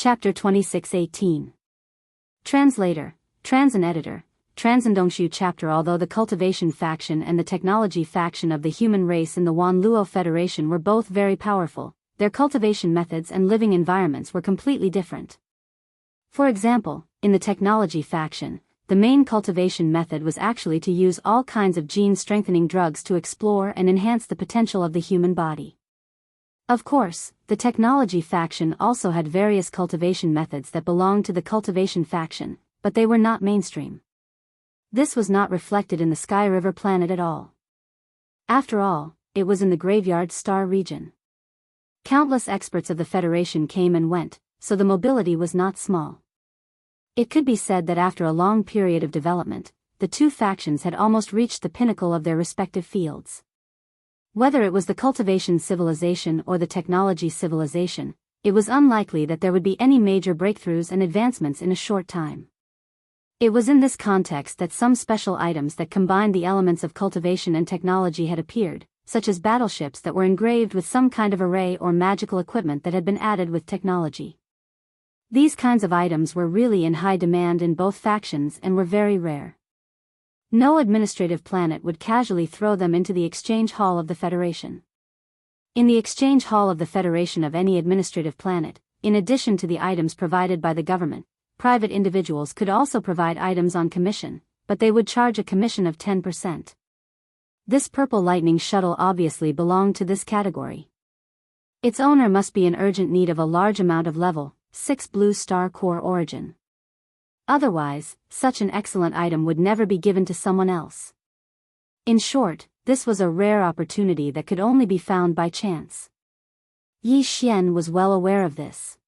Chapter 26:18. Translator, Trans and Editor, Transandongshu Chapter. Although the cultivation faction and the technology faction of the human race in the Wanluo Federation were both very powerful, their cultivation methods and living environments were completely different. For example, in the technology faction, the main cultivation method was actually to use all kinds of gene-strengthening drugs to explore and enhance the potential of the human body. Of course, the technology faction also had various cultivation methods that belonged to the cultivation faction, but they were not mainstream. This was not reflected in the Sky River planet at all. After all, it was in the Graveyard Star region. Countless experts of the Federation came and went, so the mobility was not small. It could be said that after a long period of development, the two factions had almost reached the pinnacle of their respective fields. Whether it was the cultivation civilization or the technology civilization, it was unlikely that there would be any major breakthroughs and advancements in a short time. It was in this context that some special items that combined the elements of cultivation and technology had appeared, such as battleships that were engraved with some kind of array or magical equipment that had been added with technology. These kinds of items were really in high demand in both factions and were very rare. No administrative planet would casually throw them into the exchange hall of the Federation. In the exchange hall of the Federation of any administrative planet, in addition to the items provided by the government, private individuals could also provide items on commission, but they would charge a commission of 10%. This purple lightning shuttle obviously belonged to this category. Its owner must be in urgent need of a large amount of level 6 blue star core origin. Otherwise, such an excellent item would never be given to someone else. In short, this was a rare opportunity that could only be found by chance. Yi Xian was well aware of this.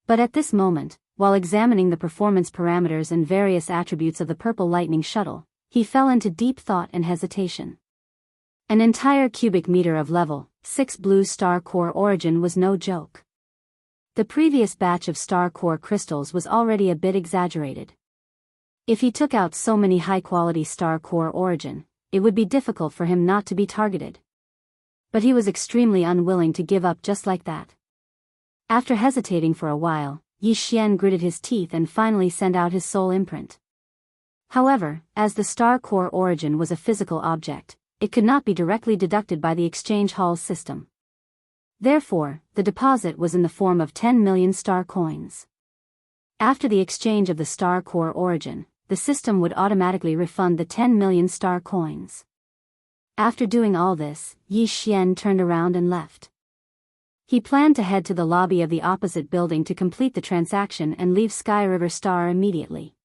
But at this moment, while examining the performance parameters and various attributes of the purple lightning shuttle, he fell into deep thought and hesitation. An entire cubic meter of level 6 blue star core origin was no joke. The previous batch of star core crystals was already a bit exaggerated. If he took out so many high-quality star core origin, it would be difficult for him not to be targeted. But he was extremely unwilling to give up just like that. After hesitating for a while, Yi Xian gritted his teeth and finally sent out his soul imprint. However, as the star core origin was a physical object, it could not be directly deducted by the exchange hall system. Therefore, the deposit was in the form of 10 million star coins. After the exchange of the star core origin, the system would automatically refund the 10 million star coins. After doing all this, Yi Xian turned around and left. He planned to head to the lobby of the opposite building to complete the transaction and leave Sky River Star immediately.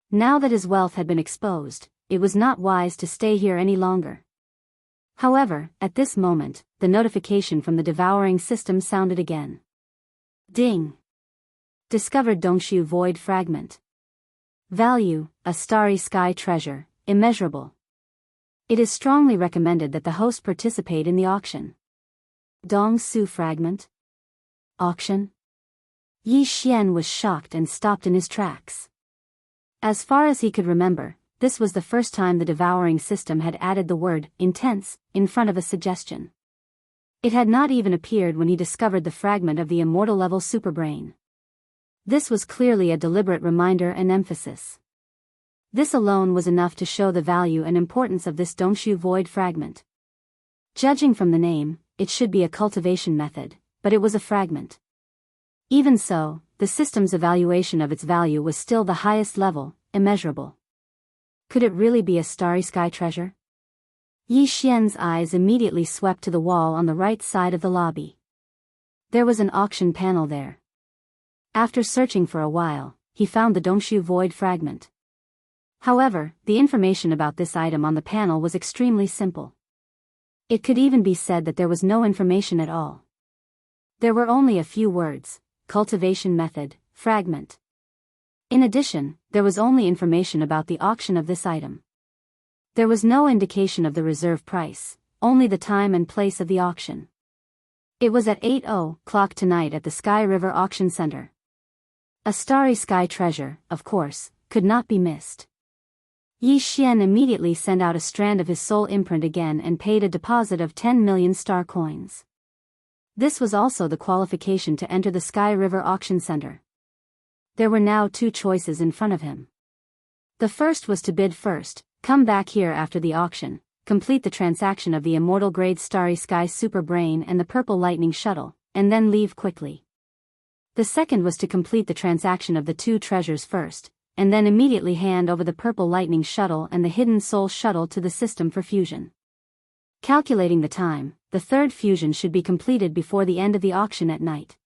Now that his wealth had been exposed, it was not wise to stay here any longer. However, at this moment, the notification from the devouring system sounded again. Ding! Discovered Dongshu Void Fragment. Value, a starry sky treasure, immeasurable. It is strongly recommended that the host participate in the auction. Dongsu Fragment? Auction? Yi Xian was shocked and stopped in his tracks. As far as he could remember, this was the first time the devouring system had added the word intense in front of a suggestion. It had not even appeared when he discovered the fragment of the immortal level superbrain. This was clearly a deliberate reminder and emphasis. This alone was enough to show the value and importance of this Dongshu void fragment. Judging from the name, it should be a cultivation method, but it was a fragment. Even so, the system's evaluation of its value was still the highest level, immeasurable. Could it really be a starry sky treasure? Yi Xian's eyes immediately swept to the wall on the right side of the lobby. There was an auction panel there. After searching for a while, he found the Dongshu void fragment. However, the information about this item on the panel was extremely simple. It could even be said that there was no information at all. There were only a few words: cultivation method, fragment. In addition, there was only information about the auction of this item. There was no indication of the reserve price, only the time and place of the auction. It was at 8:00 tonight at the Sky River Auction Center. A starry sky treasure, of course, could not be missed. Yi Xian immediately sent out a strand of his soul imprint again and paid a deposit of 10 million star coins. This was also the qualification to enter the Sky River Auction Center. There were now two choices in front of him. The first was to bid first, come back here after the auction, complete the transaction of the immortal grade Starry Sky Super Brain and the Purple Lightning Shuttle, and then leave quickly. The second was to complete the transaction of the two treasures first, and then immediately hand over the Purple Lightning Shuttle and the Hidden Soul Shuttle to the system for fusion. Calculating the time, the third fusion should be completed before the end of the auction at night.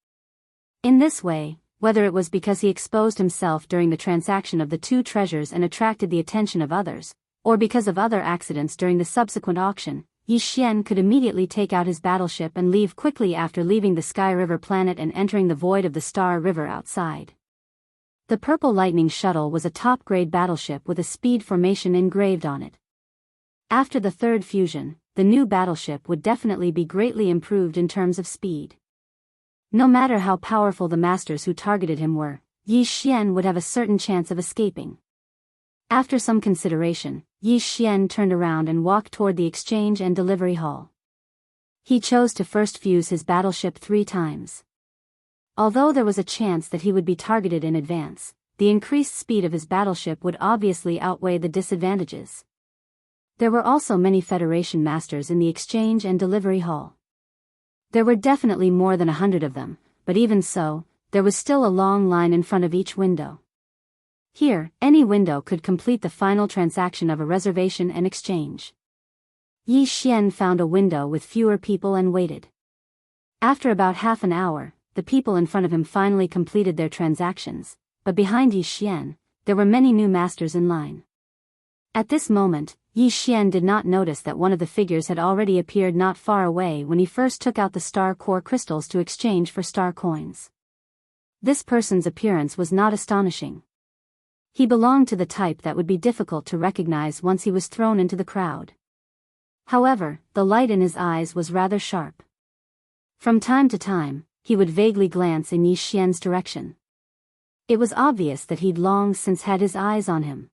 In this way, whether it was because he exposed himself during the transaction of the two treasures and attracted the attention of others, or because of other accidents during the subsequent auction, Yi Xian could immediately take out his battleship and leave quickly after leaving the Sky River planet and entering the void of the Star River outside. The Purple Lightning Shuttle was a top-grade battleship with a speed formation engraved on it. After the third fusion, the new battleship would definitely be greatly improved in terms of speed. No matter how powerful the masters who targeted him were, Yi Xian would have a certain chance of escaping. After some consideration, Yi Xian turned around and walked toward the exchange and delivery hall. He chose to first fuse his battleship 3 times. Although there was a chance that he would be targeted in advance, the increased speed of his battleship would obviously outweigh the disadvantages. There were also many Federation masters in the exchange and delivery hall. There were definitely more than 100 of them, but even so, there was still a long line in front of each window. Here, any window could complete the final transaction of a reservation and exchange. Yi Xian found a window with fewer people and waited. After about half an hour, the people in front of him finally completed their transactions, but behind Yi Xian, there were many new masters in line. At this moment, Yi Xian did not notice that one of the figures had already appeared not far away when he first took out the star core crystals to exchange for star coins. This person's appearance was not astonishing. He belonged to the type that would be difficult to recognize once he was thrown into the crowd. However, the light in his eyes was rather sharp. From time to time, he would vaguely glance in Yi Xian's direction. It was obvious that he'd long since had his eyes on him.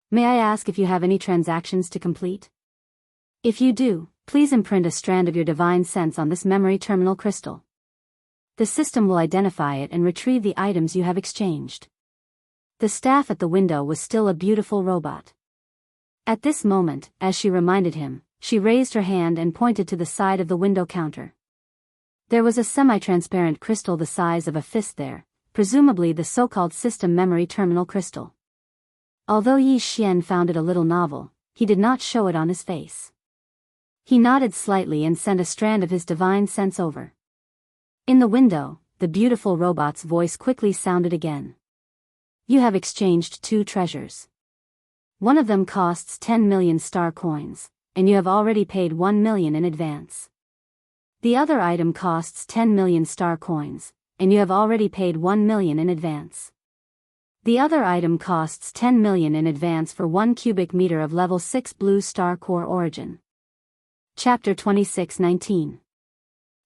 "May I ask if you have any transactions to complete? If you do, please imprint a strand of your divine sense on this memory terminal crystal. The system will identify it and retrieve the items you have exchanged." The staff at the window was still a beautiful robot. At this moment, as she reminded him, she raised her hand and pointed to the side of the window counter. There was a semi-transparent crystal the size of a fist there, presumably the so-called system memory terminal crystal. Although Yi Xian found it a little novel, he did not show it on his face. He nodded slightly and sent a strand of his divine sense over. In the window, the beautiful robot's voice quickly sounded again. "You have exchanged 2 treasures. One of them costs 10 million star coins, and you have already paid 1 million in advance. The other item costs 10 million star coins, and you have already paid 1 million in advance. The other item costs 10 million in advance for 1 cubic meter of level 6 blue star core origin." Chapter 26:19.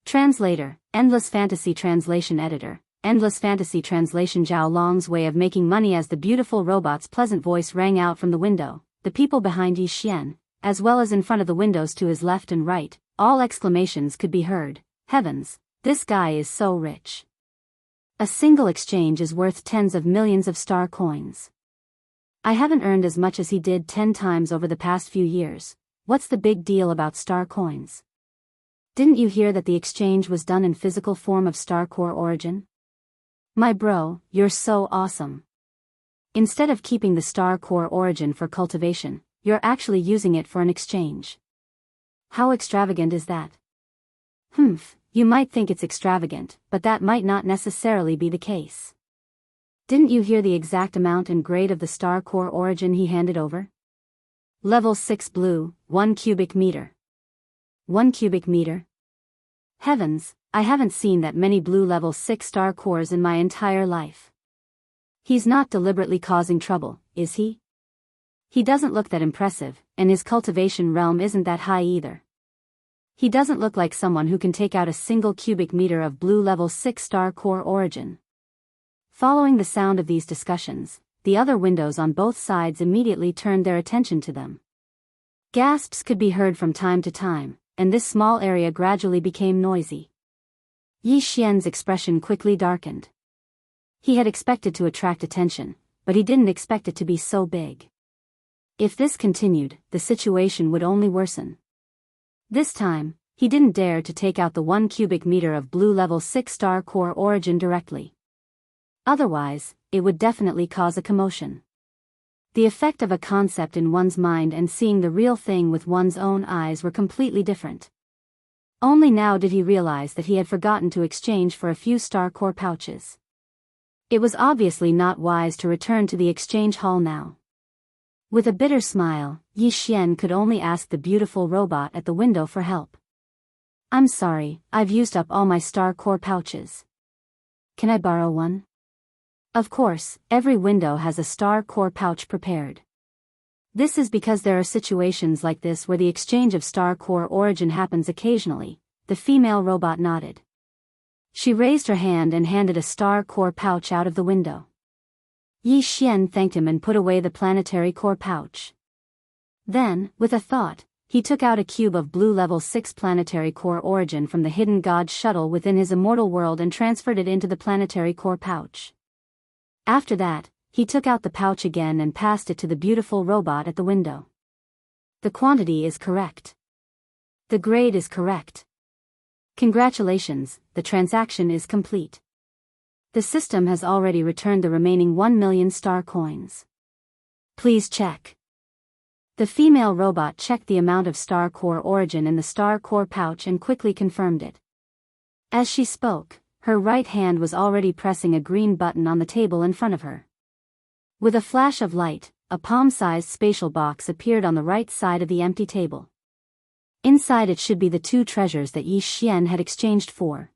Translator, Endless Fantasy Translation Editor, Endless Fantasy Translation. Zhao Long's way of making money. As the beautiful robot's pleasant voice rang out from the window, the people behind Yi Xian, as well as in front of the windows to his left and right, all exclamations could be heard. "Heavens, this guy is so rich. A single exchange is worth tens of millions of star coins. I haven't earned as much as he did 10 times over the past few years. What's the big deal about star coins? Didn't you hear that the exchange was done in physical form of star core origin? My bro, you're so awesome. Instead of keeping the star core origin for cultivation, you're actually using it for an exchange. How extravagant is that?" You might think it's extravagant, but that might not necessarily be the case. Didn't you hear the exact amount and grade of the star core origin he handed over? Level 6 blue, 1 cubic meter. 1 cubic meter? Heavens, I haven't seen that many blue level 6 star cores in my entire life. He's not deliberately causing trouble, is he? He doesn't look that impressive, and his cultivation realm isn't that high either. He doesn't look like someone who can take out a single cubic meter of blue level 6 star core origin. Following the sound of these discussions, the other windows on both sides immediately turned their attention to them. Gasps could be heard from time to time, and this small area gradually became noisy. Yi Xian's expression quickly darkened. He had expected to attract attention, but he didn't expect it to be so big. If this continued, the situation would only worsen. This time, he didn't dare to take out the 1 cubic meter of blue level 6 star core origin directly. Otherwise, it would definitely cause a commotion. The effect of a concept in one's mind and seeing the real thing with one's own eyes were completely different. Only now did he realize that he had forgotten to exchange for a few star core pouches. It was obviously not wise to return to the exchange hall now. With a bitter smile, Yi Xian could only ask the beautiful robot at the window for help. "I'm sorry, I've used up all my star core pouches. Can I borrow one?" Of course, every window has a star core pouch prepared. This is because there are situations like this where the exchange of star core origin happens occasionally. The female robot nodded. She raised her hand and handed a star core pouch out of the window. Yi Xian thanked him and put away the planetary core pouch. Then, with a thought, he took out a cube of blue level 6 planetary core origin from the hidden god shuttle within his immortal world and transferred it into the planetary core pouch. After that, he took out the pouch again and passed it to the beautiful robot at the window. "The quantity is correct. The grade is correct. Congratulations, the transaction is complete. The system has already returned the remaining 1 million star coins. Please check." The female robot checked the amount of star core origin in the star core pouch and quickly confirmed it. As she spoke, her right hand was already pressing a green button on the table in front of her. With a flash of light, a palm-sized spatial box appeared on the right side of the empty table. Inside it should be the 2 treasures that Yi Xian had exchanged for.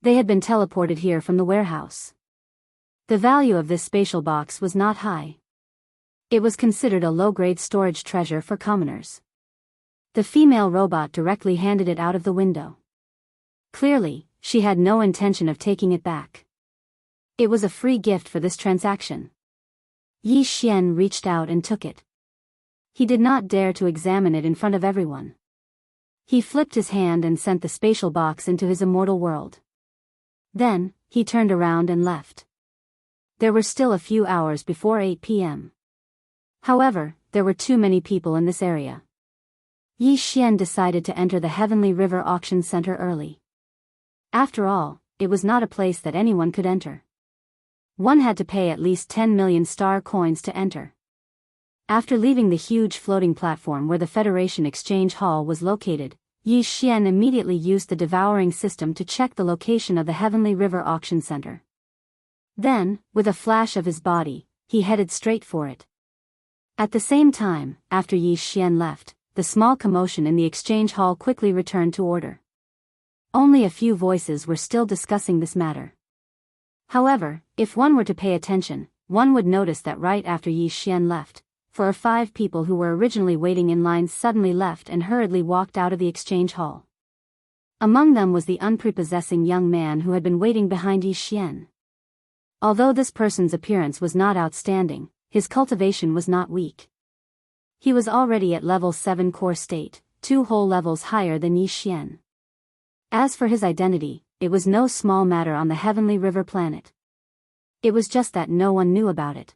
They had been teleported here from the warehouse. The value of this spatial box was not high. It was considered a low-grade storage treasure for commoners. The female robot directly handed it out of the window. Clearly, she had no intention of taking it back. It was a free gift for this transaction. Yi Xian reached out and took it. He did not dare to examine it in front of everyone. He flipped his hand and sent the spatial box into his immortal world. Then, he turned around and left. There were still a few hours before 8 p.m. However, there were too many people in this area. Yi Xian decided to enter the Heavenly River Auction Center early. After all, it was not a place that anyone could enter. One had to pay at least 10 million star coins to enter. After leaving the huge floating platform where the Federation Exchange Hall was located, Yi Xian immediately used the devouring system to check the location of the Heavenly River Auction Center. Then, with a flash of his body, he headed straight for it. At the same time, after Yi Xian left, the small commotion in the exchange hall quickly returned to order. Only a few voices were still discussing this matter. However, if one were to pay attention, one would notice that right after Yi Xian left, 4 or 5 people who were originally waiting in lines suddenly left and hurriedly walked out of the exchange hall. Among them was the unprepossessing young man who had been waiting behind Yi Xian. Although this person's appearance was not outstanding, his cultivation was not weak. He was already at level 7 core state, 2 whole levels higher than Yi Xian. As for his identity, it was no small matter on the Heavenly River planet. It was just that no one knew about it.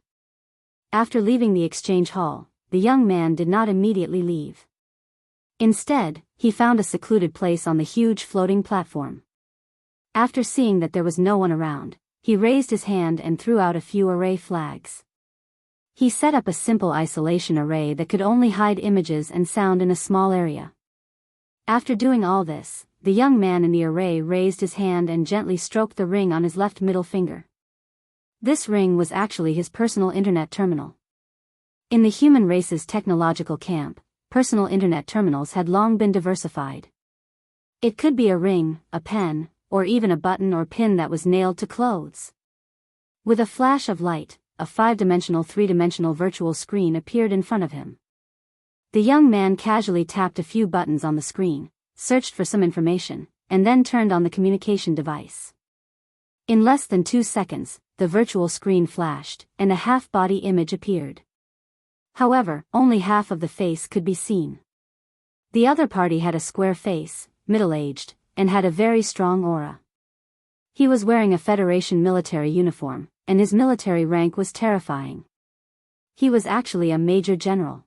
After leaving the exchange hall, the young man did not immediately leave. Instead, he found a secluded place on the huge floating platform. After seeing that there was no one around, he raised his hand and threw out a few array flags. He set up a simple isolation array that could only hide images and sound in a small area. After doing all this, the young man in the array raised his hand and gently stroked the ring on his left middle finger. This ring was actually his personal internet terminal. In the human race's technological camp, personal internet terminals had long been diversified. It could be a ring, a pen, or even a button or pin that was nailed to clothes. With a flash of light, a 5-dimensional 3-dimensional virtual screen appeared in front of him. The young man casually tapped a few buttons on the screen, searched for some information, and then turned on the communication device. In less than 2 seconds, the virtual screen flashed, and a half-body image appeared. However, only half of the face could be seen. The other party had a square face, middle-aged, and had a very strong aura. He was wearing a Federation military uniform, and his military rank was terrifying. He was actually a major general.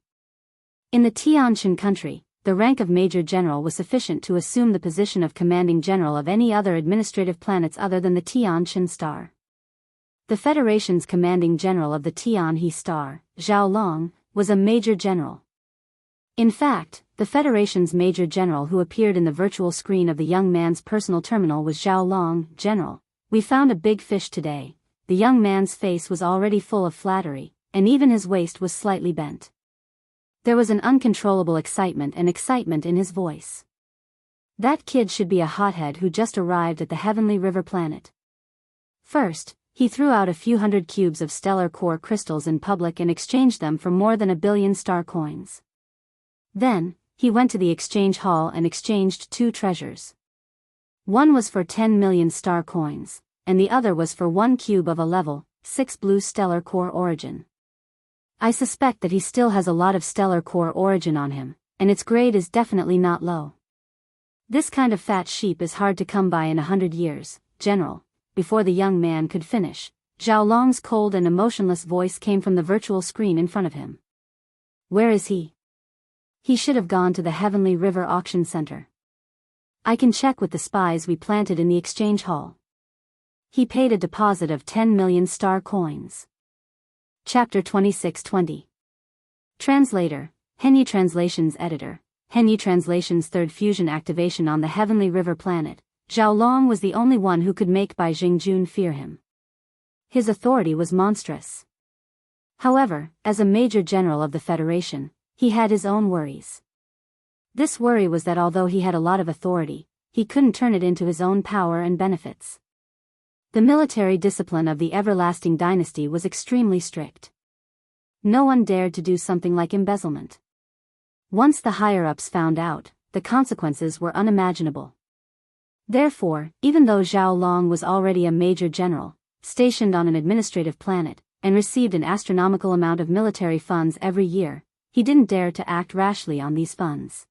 In the Tianshan country, the rank of major general was sufficient to assume the position of commanding general of any other administrative planets other than the Tianshan star. The Federation's commanding general of the Tianhe star, Zhao Long, was a major general. In fact, the Federation's major general who appeared in the virtual screen of the young man's personal terminal was Zhao Long. "General, we found a big fish today." The young man's face was already full of flattery, and even his waist was slightly bent. There was an uncontrollable excitement in his voice. That kid should be a hothead who just arrived at the Heavenly River planet. First, he threw out a few hundred cubes of stellar core crystals in public and exchanged them for more than 1 billion star coins. Then, he went to the exchange hall and exchanged 2 treasures. One was for 10 million star coins, and the other was for 1 cube of a level 6 blue stellar core origin. I suspect that he still has a lot of stellar core origin on him, and its grade is definitely not low. This kind of fat sheep is hard to come by in 100 years, General. Before the young man could finish, Zhao Long's cold and emotionless voice came from the virtual screen in front of him. "Where is he?" "He should have gone to the Heavenly River Auction Center. I can check with the spies we planted in the exchange hall. He paid a deposit of 10 million star coins." Chapter 2620. Translator, Henyi Translations Editor, Henyi Translations Third Fusion Activation on the Heavenly River planet. Zhao Long was the only one who could make Bai Jingjun fear him. His authority was monstrous. However, as a major general of the Federation, he had his own worries. This worry was that although he had a lot of authority, he couldn't turn it into his own power and benefits. The military discipline of the Everlasting Dynasty was extremely strict. No one dared to do something like embezzlement. Once the higher-ups found out, the consequences were unimaginable. Therefore, even though Zhao Long was already a major general, stationed on an administrative planet, and received an astronomical amount of military funds every year, he didn't dare to act rashly on these funds.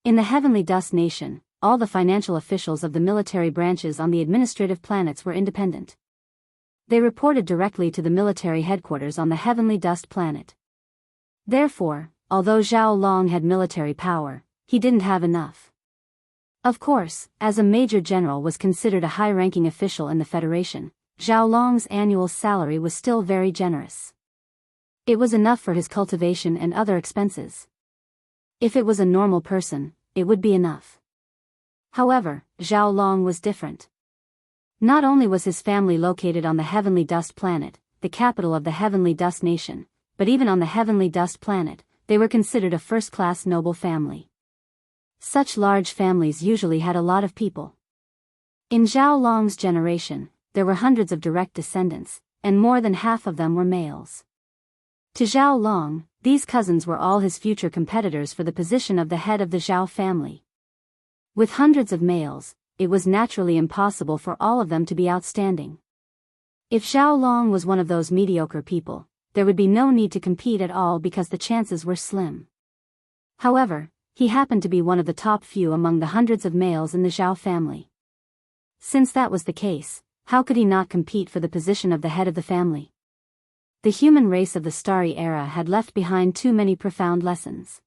In the Heavenly Dust Nation, all the financial officials of the military branches on the administrative planets were independent. They reported directly to the military headquarters on the Heavenly Dust planet. Therefore, although Zhao Long had military power, he didn't have enough. Of course, as a major general was considered a high-ranking official in the Federation, Zhao Long's annual salary was still very generous. It was enough for his cultivation and other expenses. If it was a normal person, it would be enough. However, Zhao Long was different. Not only was his family located on the Heavenly Dust planet, the capital of the Heavenly Dust Nation, but even on the Heavenly Dust planet, they were considered a first-class noble family. Such large families usually had a lot of people. In Zhao Long's generation, there were hundreds of direct descendants, and more than half of them were males. To Zhao Long, these cousins were all his future competitors for the position of the head of the Zhao family. With hundreds of males, it was naturally impossible for all of them to be outstanding. If Zhao Long was one of those mediocre people, there would be no need to compete at all because the chances were slim. However, he happened to be one of the top few among the hundreds of males in the Zhao family. Since that was the case, how could he not compete for the position of the head of the family? The human race of the Starry Era had left behind too many profound lessons.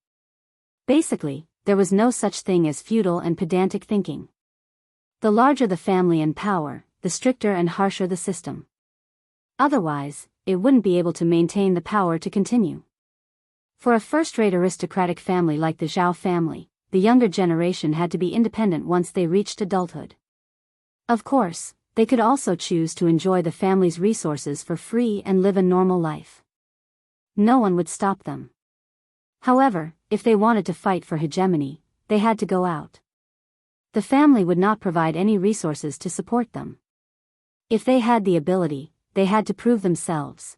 Basically, there was no such thing as feudal and pedantic thinking. The larger the family and power, the stricter and harsher the system. Otherwise, it wouldn't be able to maintain the power to continue. For a first-rate aristocratic family like the Zhao family, the younger generation had to be independent once they reached adulthood. Of course, they could also choose to enjoy the family's resources for free and live a normal life. No one would stop them. However, if they wanted to fight for hegemony, they had to go out. The family would not provide any resources to support them. If they had the ability, they had to prove themselves.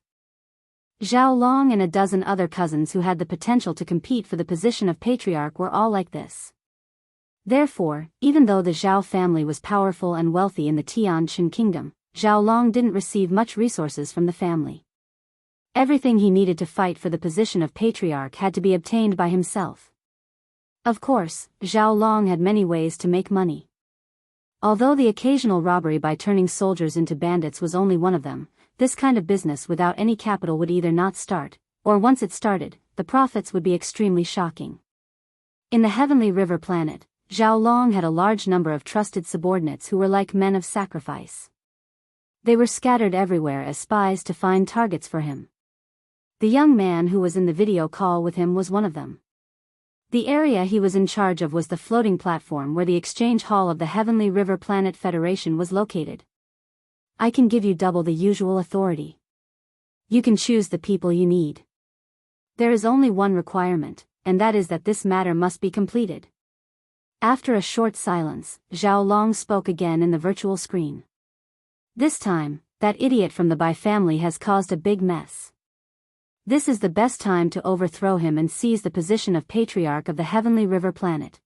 Zhao Long and a dozen other cousins who had the potential to compete for the position of patriarch were all like this. Therefore, even though the Zhao family was powerful and wealthy in the Tianshan kingdom, Zhao Long didn't receive much resources from the family. Everything he needed to fight for the position of patriarch had to be obtained by himself. Of course, Zhao Long had many ways to make money. Although the occasional robbery by turning soldiers into bandits was only one of them, this kind of business without any capital would either not start, or once it started, the profits would be extremely shocking. In the Heavenly River planet, Zhao Long had a large number of trusted subordinates who were like men of sacrifice. They were scattered everywhere as spies to find targets for him. The young man who was in the video call with him was one of them. The area he was in charge of was the floating platform where the exchange hall of the Heavenly River Planet Federation was located. I can give you double the usual authority. You can choose the people you need. There is only one requirement, and that is that this matter must be completed. After a short silence, Zhao Long spoke again in the virtual screen. This time, that idiot from the Bai family has caused a big mess. This is the best time to overthrow him and seize the position of Patriarch of the Heavenly River Planet.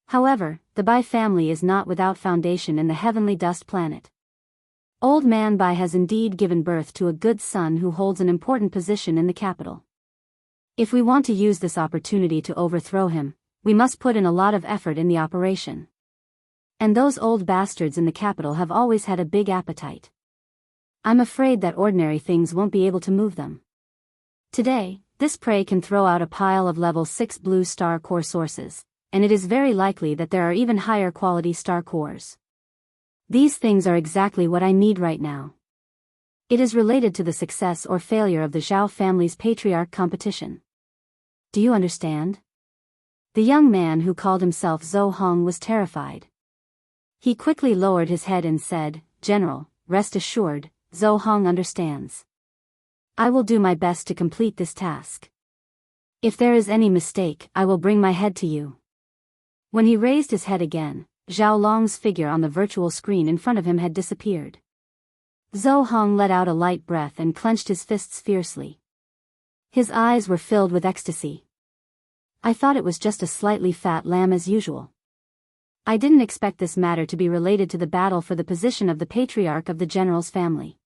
However, the Bai family is not without foundation in the Heavenly Dust Planet. Old Man Bai has indeed given birth to a good son who holds an important position in the capital. If we want to use this opportunity to overthrow him, we must put in a lot of effort in the operation. And those old bastards in the capital have always had a big appetite. I'm afraid that ordinary things won't be able to move them. Today, this prey can throw out a pile of level 6 blue star core sources, and it is very likely that there are even higher quality star cores. These things are exactly what I need right now. It is related to the success or failure of the Zhao family's patriarch competition. Do you understand? The young man who called himself Zhou Hong was terrified. He quickly lowered his head and said, "General, rest assured, Zhou Hong understands. I will do my best to complete this task. If there is any mistake, I will bring my head to you." When he raised his head again, Zhao Long's figure on the virtual screen in front of him had disappeared. Zhou Hong let out a light breath and clenched his fists fiercely. His eyes were filled with ecstasy. I thought it was just a slightly fat lamb as usual. I didn't expect this matter to be related to the battle for the position of the patriarch of the general's family.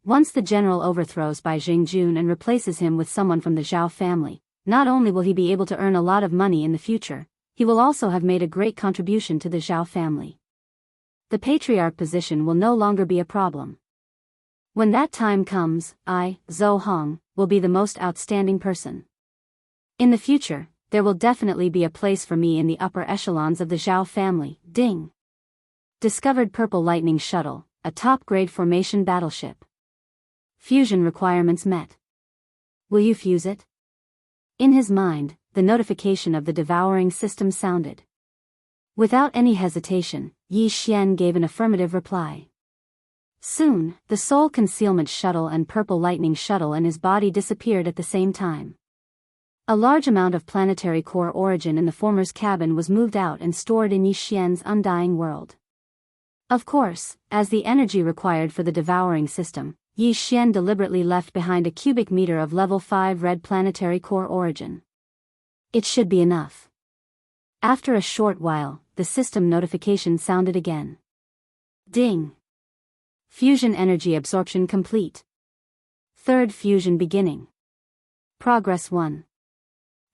Once the general overthrows Bai Jingjun and replaces him with someone from the Zhao family, not only will he be able to earn a lot of money in the future, he will also have made a great contribution to the Zhao family. The patriarch position will no longer be a problem. When that time comes, I, Zhou Hong, will be the most outstanding person. In the future, there will definitely be a place for me in the upper echelons of the Zhao family. Ding! Discovered Purple Lightning Shuttle, a top-grade formation battleship. Fusion requirements met. Will you fuse it? In his mind, the notification of the devouring system sounded. Without any hesitation, Yi Xian gave an affirmative reply. Soon, the Soul Concealment Shuttle and Purple Lightning Shuttle and his body disappeared at the same time. A large amount of planetary core origin in the former's cabin was moved out and stored in Yi Xian's undying world. Of course, as the energy required for the devouring system, Yi Xian deliberately left behind a cubic meter of level 5 red planetary core origin. It should be enough. After a short while, the system notification sounded again. Ding! Fusion energy absorption complete. Third fusion beginning. Progress 1.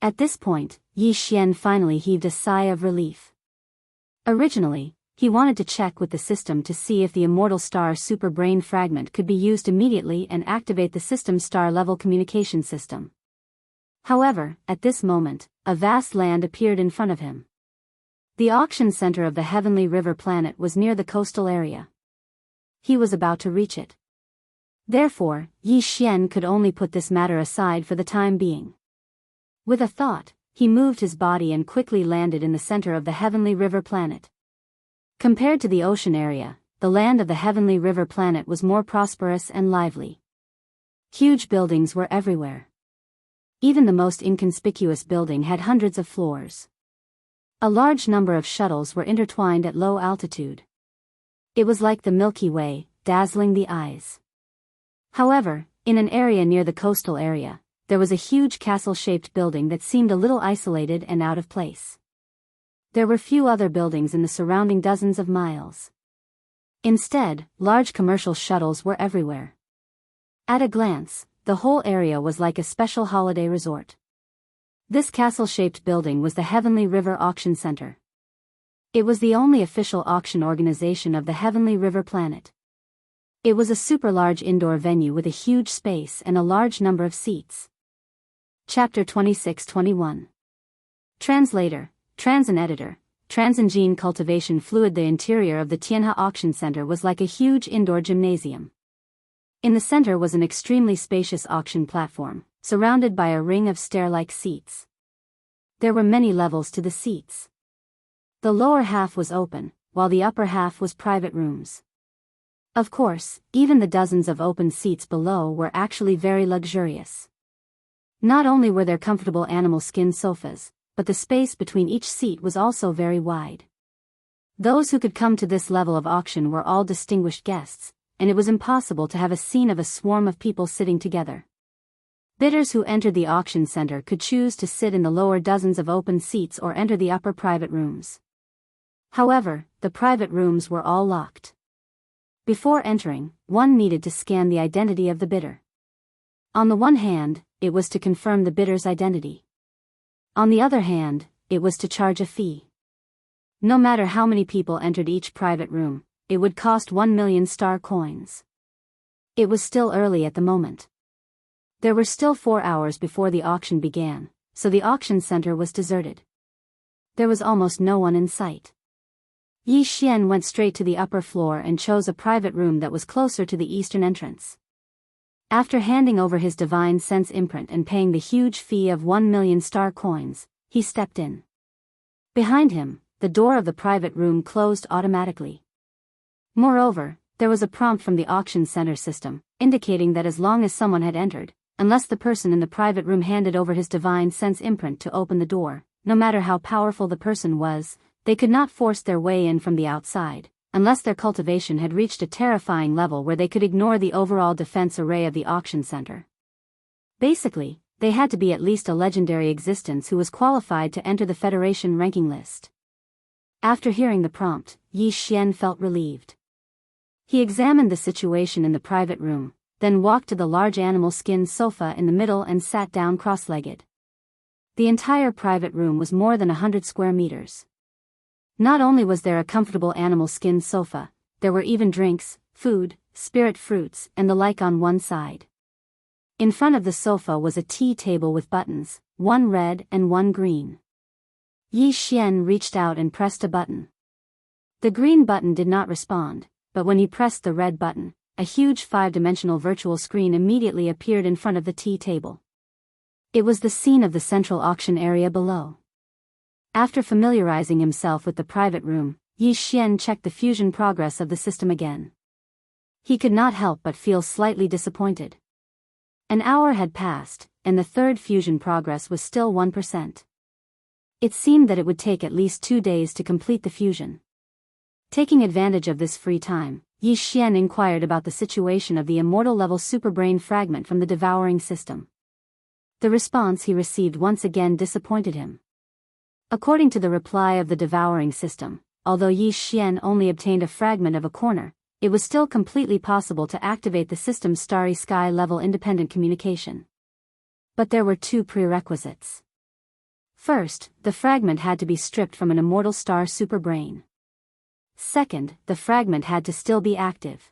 At this point, Yi Xian finally heaved a sigh of relief. Originally, he wanted to check with the system to see if the Immortal Star Super Brain Fragment could be used immediately and activate the system's star-level communication system. However, at this moment, a vast land appeared in front of him. The auction center of the Heavenly River planet was near the coastal area. He was about to reach it. Therefore, Yi Xian could only put this matter aside for the time being. With a thought, he moved his body and quickly landed in the center of the Heavenly River planet. Compared to the ocean area, the land of the Heavenly River planet was more prosperous and lively. Huge buildings were everywhere. Even the most inconspicuous building had hundreds of floors. A large number of shuttles were intertwined at low altitude. It was like the Milky Way, dazzling the eyes. However, in an area near the coastal area, there was a huge castle-shaped building that seemed a little isolated and out of place. There were few other buildings in the surrounding dozens of miles. Instead, large commercial shuttles were everywhere. At a glance, the whole area was like a special holiday resort. This castle-shaped building was the Heavenly River Auction Center. It was the only official auction organization of the Heavenly River planet. It was a super-large indoor venue with a huge space and a large number of seats. Chapter 26-21. Translator, Transin Editor, Transin Gene Cultivation Fluid. The interior of the Tianhe Auction Center was like a huge indoor gymnasium. In the center was an extremely spacious auction platform, surrounded by a ring of stair-like seats. There were many levels to the seats. The lower half was open, while the upper half was private rooms. Of course, even the dozens of open seats below were actually very luxurious. Not only were there comfortable animal skin sofas, but the space between each seat was also very wide. Those who could come to this level of auction were all distinguished guests, and it was impossible to have a scene of a swarm of people sitting together. Bidders who entered the auction center could choose to sit in the lower dozens of open seats or enter the upper private rooms. However, the private rooms were all locked. Before entering, one needed to scan the identity of the bidder. On the one hand, it was to confirm the bidder's identity. On the other hand, it was to charge a fee. No matter how many people entered each private room, it would cost 1 million star coins. It was still early at the moment. There were still 4 hours before the auction began, so the auction center was deserted. There was almost no one in sight. Yi Xian went straight to the upper floor and chose a private room that was closer to the eastern entrance. After handing over his divine sense imprint and paying the huge fee of 1 million star coins, he stepped in. Behind him, the door of the private room closed automatically. Moreover, there was a prompt from the auction center system, indicating that as long as someone had entered, unless the person in the private room handed over his divine sense imprint to open the door, no matter how powerful the person was, they could not force their way in from the outside, unless their cultivation had reached a terrifying level where they could ignore the overall defense array of the auction center. Basically, they had to be at least a legendary existence who was qualified to enter the Federation ranking list. After hearing the prompt, Yi Xian felt relieved. He examined the situation in the private room, then walked to the large animal skin sofa in the middle and sat down cross-legged. The entire private room was more than 100 square meters. Not only was there a comfortable animal skin sofa, there were even drinks, food, spirit fruits, and the like on one side. In front of the sofa was a tea table with buttons, one red and one green. Yi Xian reached out and pressed a button. The green button did not respond, but when he pressed the red button, a huge 5-dimensional virtual screen immediately appeared in front of the tea table. It was the scene of the central auction area below. After familiarizing himself with the private room, Yi Xian checked the fusion progress of the system again. He could not help but feel slightly disappointed. An hour had passed, and the third fusion progress was still 1%. It seemed that it would take at least 2 days to complete the fusion. Taking advantage of this free time, Yi Xian inquired about the situation of the immortal-level superbrain fragment from the devouring system. The response he received once again disappointed him. According to the reply of the devouring system, although Yi Xian only obtained a fragment of a corner, it was still completely possible to activate the system's starry sky level independent communication. But there were 2 prerequisites. First, the fragment had to be stripped from an immortal star superbrain. Second, the fragment had to still be active.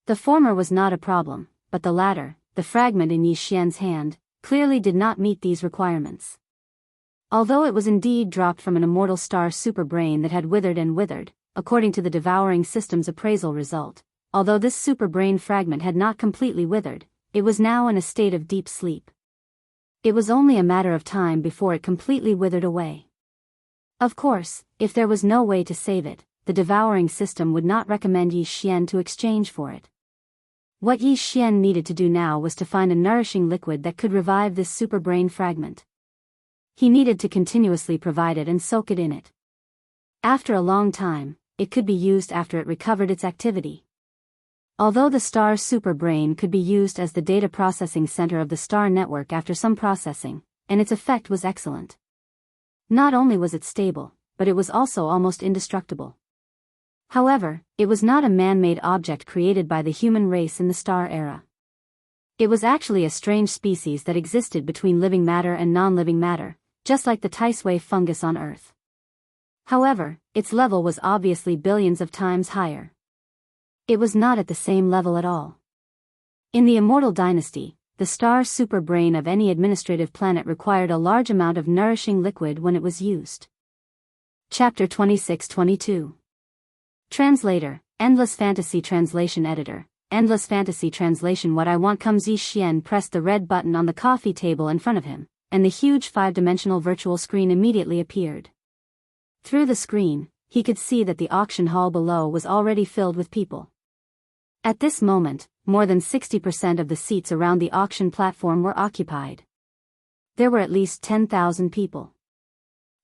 The former was not a problem, but the latter, the fragment in Yi Xian's hand, clearly did not meet these requirements. Although it was indeed dropped from an immortal star superbrain that had withered and withered, according to the devouring system's appraisal result, although this superbrain fragment had not completely withered, it was now in a state of deep sleep. It was only a matter of time before it completely withered away. Of course, if there was no way to save it, the devouring system would not recommend Yi Xian to exchange for it. What Yi Xian needed to do now was to find a nourishing liquid that could revive this superbrain fragment. He needed to continuously provide it and soak it in it. After a long time, it could be used after it recovered its activity. Although the star superbrain could be used as the data processing center of the star network after some processing, and its effect was excellent. Not only was it stable, but it was also almost indestructible. However, it was not a man-made object created by the human race in the star era. It was actually a strange species that existed between living matter and non-living matter, just like the Taisui fungus on Earth. However, its level was obviously billions of times higher. It was not at the same level at all. In the Immortal Dynasty, the star superbrain of any administrative planet required a large amount of nourishing liquid when it was used. Chapter 26-22. Translator, Endless Fantasy Translation Editor, Endless Fantasy Translation. What I want comes. Yi Xian pressed the red button on the coffee table in front of him, and the huge 5-dimensional virtual screen immediately appeared. Through the screen, he could see that the auction hall below was already filled with people. At this moment, more than 60% of the seats around the auction platform were occupied. There were at least 10,000 people.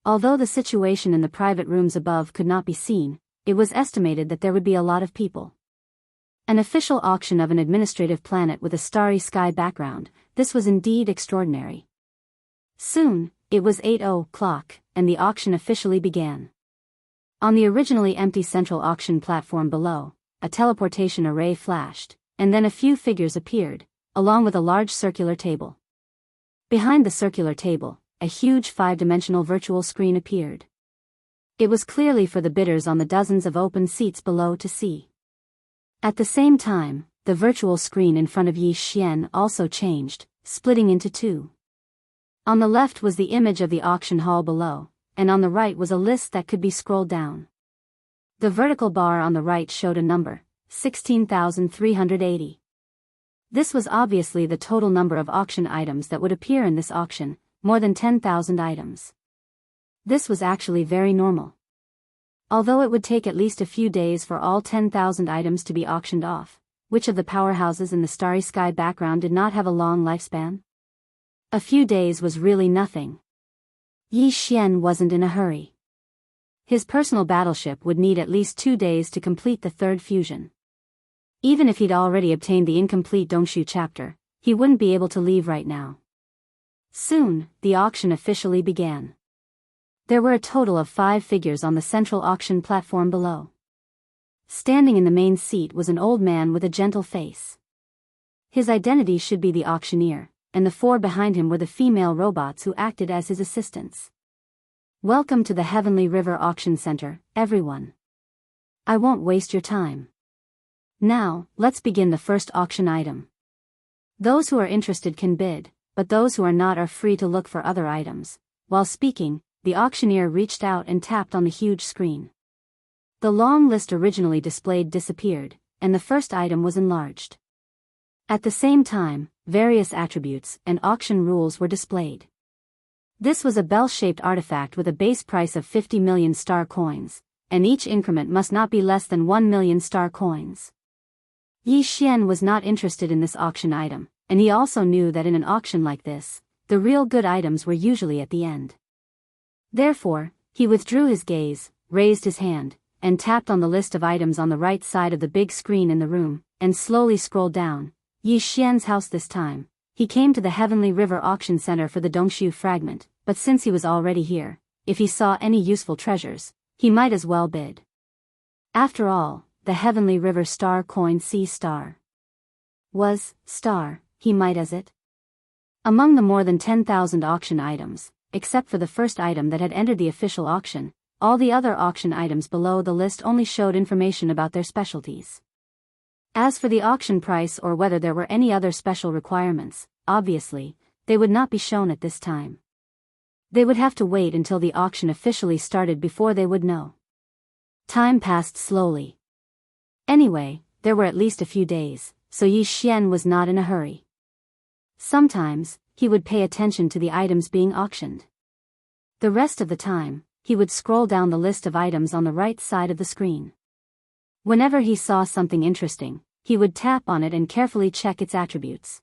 Although the situation in the private rooms above could not be seen, it was estimated that there would be a lot of people. An official auction of an administrative planet with a starry sky background, this was indeed extraordinary. Soon, it was 8:00, and the auction officially began. On the originally empty central auction platform below, a teleportation array flashed, and then a few figures appeared, along with a large circular table. Behind the circular table, a huge 5-dimensional virtual screen appeared. It was clearly for the bidders on the dozens of open seats below to see. At the same time, the virtual screen in front of Yi Xian also changed, splitting into two. On the left was the image of the auction hall below, and on the right was a list that could be scrolled down. The vertical bar on the right showed a number, 16,380. This was obviously the total number of auction items that would appear in this auction, more than 10,000 items. This was actually very normal. Although it would take at least a few days for all 10,000 items to be auctioned off, which of the powerhouses in the starry sky background did not have a long lifespan? A few days was really nothing. Yi Xian wasn't in a hurry. His personal battleship would need at least 2 days to complete the third fusion. Even if he'd already obtained the incomplete Dongshu chapter, he wouldn't be able to leave right now. Soon, the auction officially began. There were a total of 5 figures on the central auction platform below. Standing in the main seat was an old man with a gentle face. His identity should be the auctioneer, and the 4 behind him were the female robots who acted as his assistants. Welcome to the Heavenly River Auction Center, everyone. I won't waste your time. Now, let's begin the first auction item. Those who are interested can bid, but those who are not are free to look for other items. While speaking, the auctioneer reached out and tapped on the huge screen. The long list originally displayed disappeared, and the first item was enlarged. At the same time, various attributes and auction rules were displayed. This was a bell-shaped artifact with a base price of 50 million star coins, and each increment must not be less than 1 million star coins. Yi Xian was not interested in this auction item, and he also knew that in an auction like this, the real good items were usually at the end. Therefore, he withdrew his gaze, raised his hand, and tapped on the list of items on the right side of the big screen in the room, and slowly scrolled down. Yi Xian's house this time. He came to the Heavenly River Auction Center for the Dongshu fragment, but since he was already here, if he saw any useful treasures, he might as well bid. After all, the Heavenly River star coin C star was star, he might as it. Among the more than 10,000 auction items, except for the first item that had entered the official auction, all the other auction items below the list only showed information about their specialties. As for the auction price or whether there were any other special requirements, obviously, they would not be shown at this time. They would have to wait until the auction officially started before they would know. Time passed slowly. Anyway, there were at least a few days, so Yi Xian was not in a hurry. Sometimes, he would pay attention to the items being auctioned. The rest of the time, he would scroll down the list of items on the right side of the screen. Whenever he saw something interesting, he would tap on it and carefully check its attributes.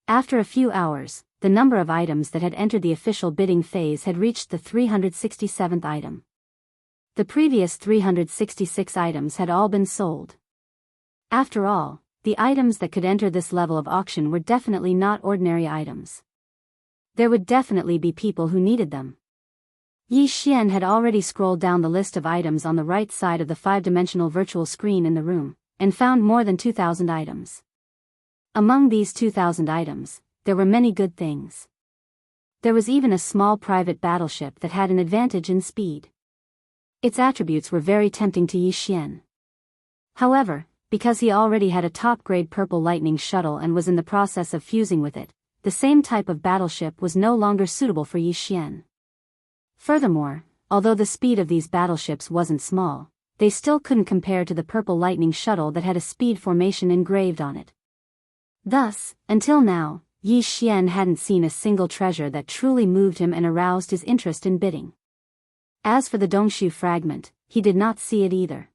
After a few hours, the number of items that had entered the official bidding phase had reached the 367th item. The previous 366 items had all been sold. After all, the items that could enter this level of auction were definitely not ordinary items. There would definitely be people who needed them. Yi Xian had already scrolled down the list of items on the right side of the 5-dimensional virtual screen in the room, and found more than 2,000 items. Among these 2,000 items, there were many good things. There was even a small private battleship that had an advantage in speed. Its attributes were very tempting to Yi Xian. However, because he already had a top-grade Purple Lightning shuttle and was in the process of fusing with it, the same type of battleship was no longer suitable for Yi Xian. Furthermore, although the speed of these battleships wasn't small, they still couldn't compare to the Purple Lightning shuttle that had a speed formation engraved on it. Thus, until now, Yi Xian hadn't seen a single treasure that truly moved him and aroused his interest in bidding. As for the Dongshu fragment, he did not see it either.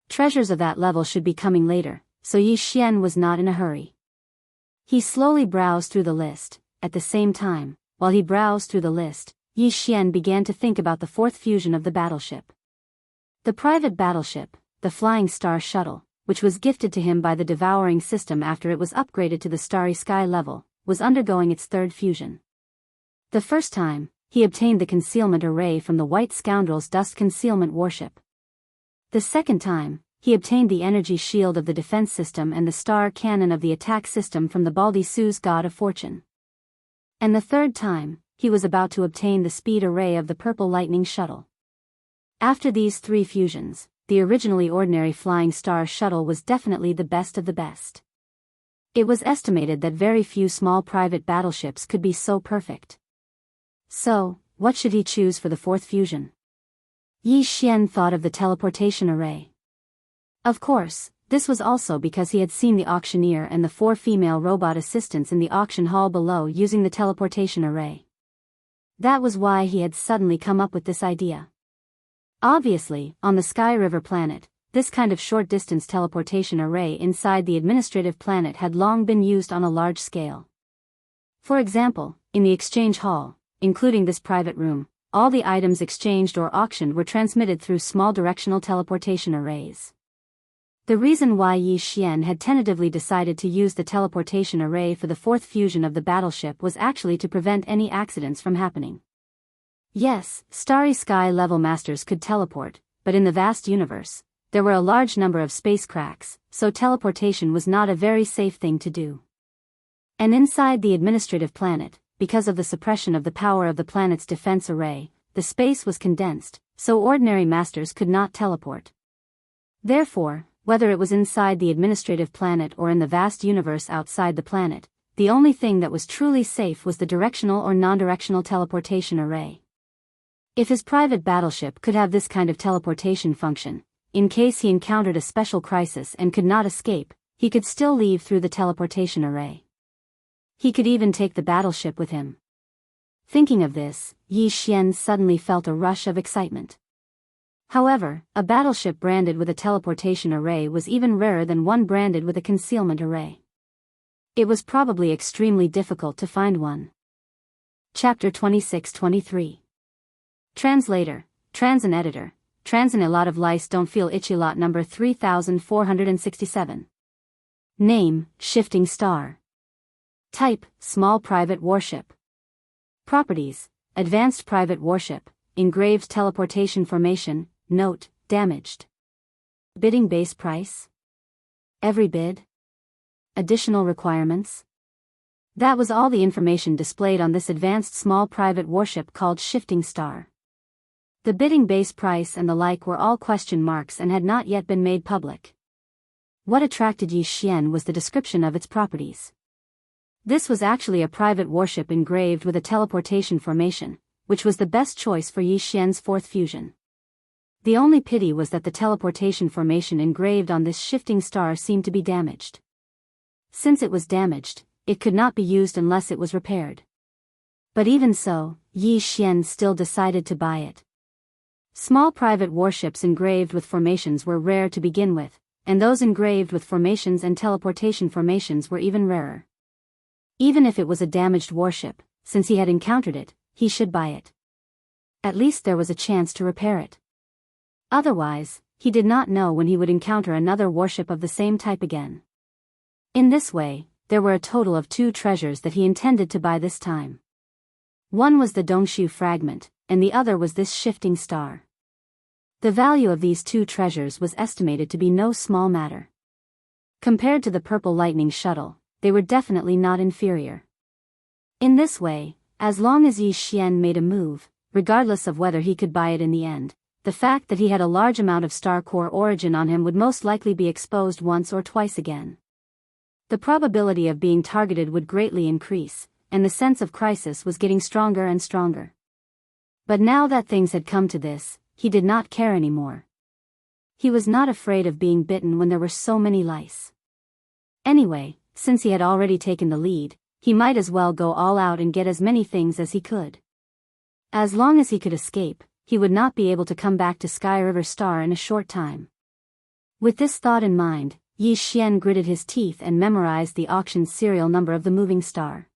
Treasures of that level should be coming later, so Yi Xian was not in a hurry. He slowly browsed through the list. At the same time, while he browsed through the list, Yi Xian began to think about the fourth fusion of the battleship. The private battleship, the Flying Star Shuttle, which was gifted to him by the Devouring System after it was upgraded to the Starry Sky level, was undergoing its third fusion. The first time, he obtained the concealment array from the White Scoundrel's dust concealment warship. The second time, he obtained the energy shield of the defense system and the star cannon of the attack system from the Baldi Su's God of Fortune. And the third time, he was about to obtain the speed array of the Purple Lightning shuttle. After these three fusions, the originally ordinary Flying Star shuttle was definitely the best of the best. It was estimated that very few small private battleships could be so perfect. So, what should he choose for the fourth fusion? Yi Xian thought of the teleportation array. Of course, this was also because he had seen the auctioneer and the 4 female robot assistants in the auction hall below using the teleportation array. That was why he had suddenly come up with this idea. Obviously, on the Sky River planet, this kind of short-distance teleportation array inside the administrative planet had long been used on a large scale. For example, in the exchange hall, including this private room, all the items exchanged or auctioned were transmitted through small directional teleportation arrays. The reason why Yi Xian had tentatively decided to use the teleportation array for the fourth fusion of the battleship was actually to prevent any accidents from happening. Yes, Starry Sky level masters could teleport, but in the vast universe, there were a large number of space cracks, so teleportation was not a very safe thing to do. And inside the administrative planet, because of the suppression of the power of the planet's defense array, the space was condensed, so ordinary masters could not teleport. Therefore, whether it was inside the administrative planet or in the vast universe outside the planet, the only thing that was truly safe was the directional or non-directional teleportation array. If his private battleship could have this kind of teleportation function, in case he encountered a special crisis and could not escape, he could still leave through the teleportation array. He could even take the battleship with him. Thinking of this, Yi Xian suddenly felt a rush of excitement. However, a battleship branded with a teleportation array was even rarer than one branded with a concealment array. It was probably extremely difficult to find one. Chapter 26-23. Translator, Transin Editor, Transin. A lot of lice don't feel itchy. Lot number 3467. Name, Shifting Star. Type, Small Private Warship. Properties, Advanced Private Warship, Engraved Teleportation Formation, Note, Damaged. Bidding base price? Every bid? Additional requirements? That was all the information displayed on this advanced small private warship called Shifting Star. The bidding base price and the like were all question marks and had not yet been made public. What attracted Yi Xian was the description of its properties. This was actually a private warship engraved with a teleportation formation, which was the best choice for Yi Xian's fourth fusion. The only pity was that the teleportation formation engraved on this shifting star seemed to be damaged. Since it was damaged, it could not be used unless it was repaired. But even so, Yi Xian still decided to buy it. Small private warships engraved with formations were rare to begin with, and those engraved with formations and teleportation formations were even rarer. Even if it was a damaged warship, since he had encountered it, he should buy it. At least there was a chance to repair it. Otherwise, he did not know when he would encounter another warship of the same type again. In this way, there were a total of 2 treasures that he intended to buy this time. One was the Dongshu fragment, and the other was this shifting star. The value of these 2 treasures was estimated to be no small matter. Compared to the Purple Lightning shuttle, they were definitely not inferior. In this way, as long as Yi Xian made a move, regardless of whether he could buy it in the end, the fact that he had a large amount of star core origin on him would most likely be exposed once or twice again. The probability of being targeted would greatly increase, and the sense of crisis was getting stronger and stronger. But now that things had come to this, he did not care anymore. He was not afraid of being bitten when there were so many lice. Anyway, since he had already taken the lead, he might as well go all out and get as many things as he could. As long as he could escape, he would not be able to come back to Sky River Star in a short time. With this thought in mind, Yi Xian gritted his teeth and memorized the auction's serial number of the moving star.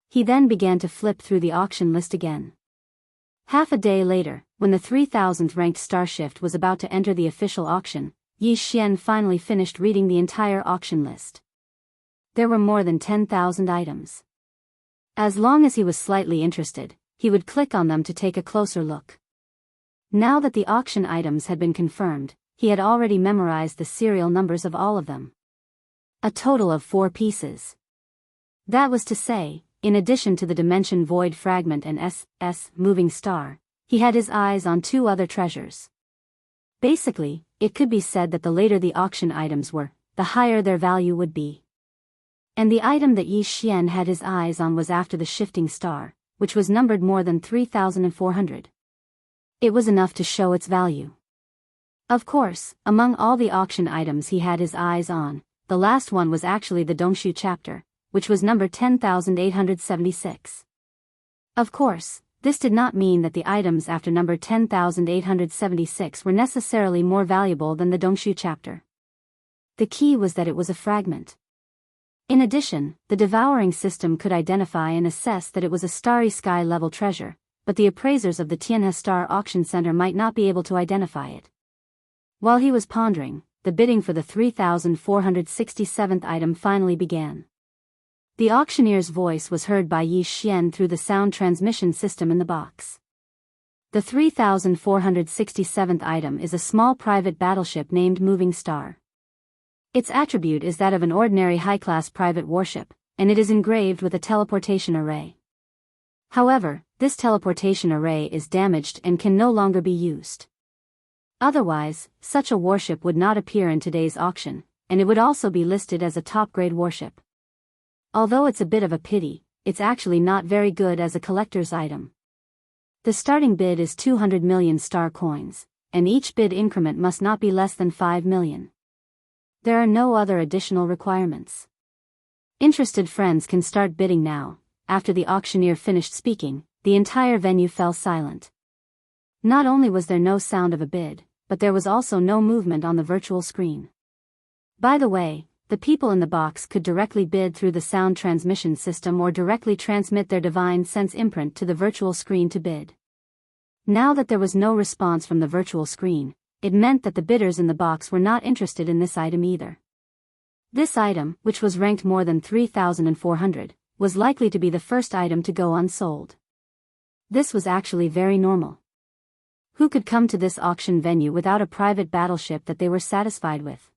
He then began to flip through the auction list again. Half a day later, when the 3000th ranked starshift was about to enter the official auction, Yi Xian finally finished reading the entire auction list. There were more than 10,000 items. As long as he was slightly interested, he would click on them to take a closer look. Now that the auction items had been confirmed, he had already memorized the serial numbers of all of them. A total of 4 pieces. That was to say, in addition to the Dimension Void Fragment and S moving star, he had his eyes on 2 other treasures. Basically, it could be said that the later the auction items were, the higher their value would be. And the item that Yi Xian had his eyes on was after the shifting star, which was numbered more than 3,400. It was enough to show its value. Of course, among all the auction items he had his eyes on, the last one was actually the Dongshu chapter, which was number 10,876. Of course, this did not mean that the items after number 10,876 were necessarily more valuable than the Dongshu chapter. The key was that it was a fragment. In addition, the devouring system could identify and assess that it was a starry sky-level treasure, but the appraisers of the Tianhe Star Auction Center might not be able to identify it. While he was pondering, the bidding for the 3,467th item finally began. The auctioneer's voice was heard by Yi Xian through the sound transmission system in the box. The 3,467th item is a small private battleship named Moving Star. Its attribute is that of an ordinary high-class private warship, and it is engraved with a teleportation array. However, this teleportation array is damaged and can no longer be used. Otherwise, such a warship would not appear in today's auction, and it would also be listed as a top-grade warship. Although it's a bit of a pity, it's actually not very good as a collector's item. The starting bid is 200 million star coins, and each bid increment must not be less than 5 million. There are no other additional requirements. Interested friends can start bidding now. After the auctioneer finished speaking, the entire venue fell silent. Not only was there no sound of a bid, but there was also no movement on the virtual screen. By the way, the people in the box could directly bid through the sound transmission system or directly transmit their divine sense imprint to the virtual screen to bid. Now that there was no response from the virtual screen, it meant that the bidders in the box were not interested in this item either. This item, which was ranked more than 3,400, was likely to be the first item to go unsold. This was actually very normal. Who could come to this auction venue without a private battleship that they were satisfied with?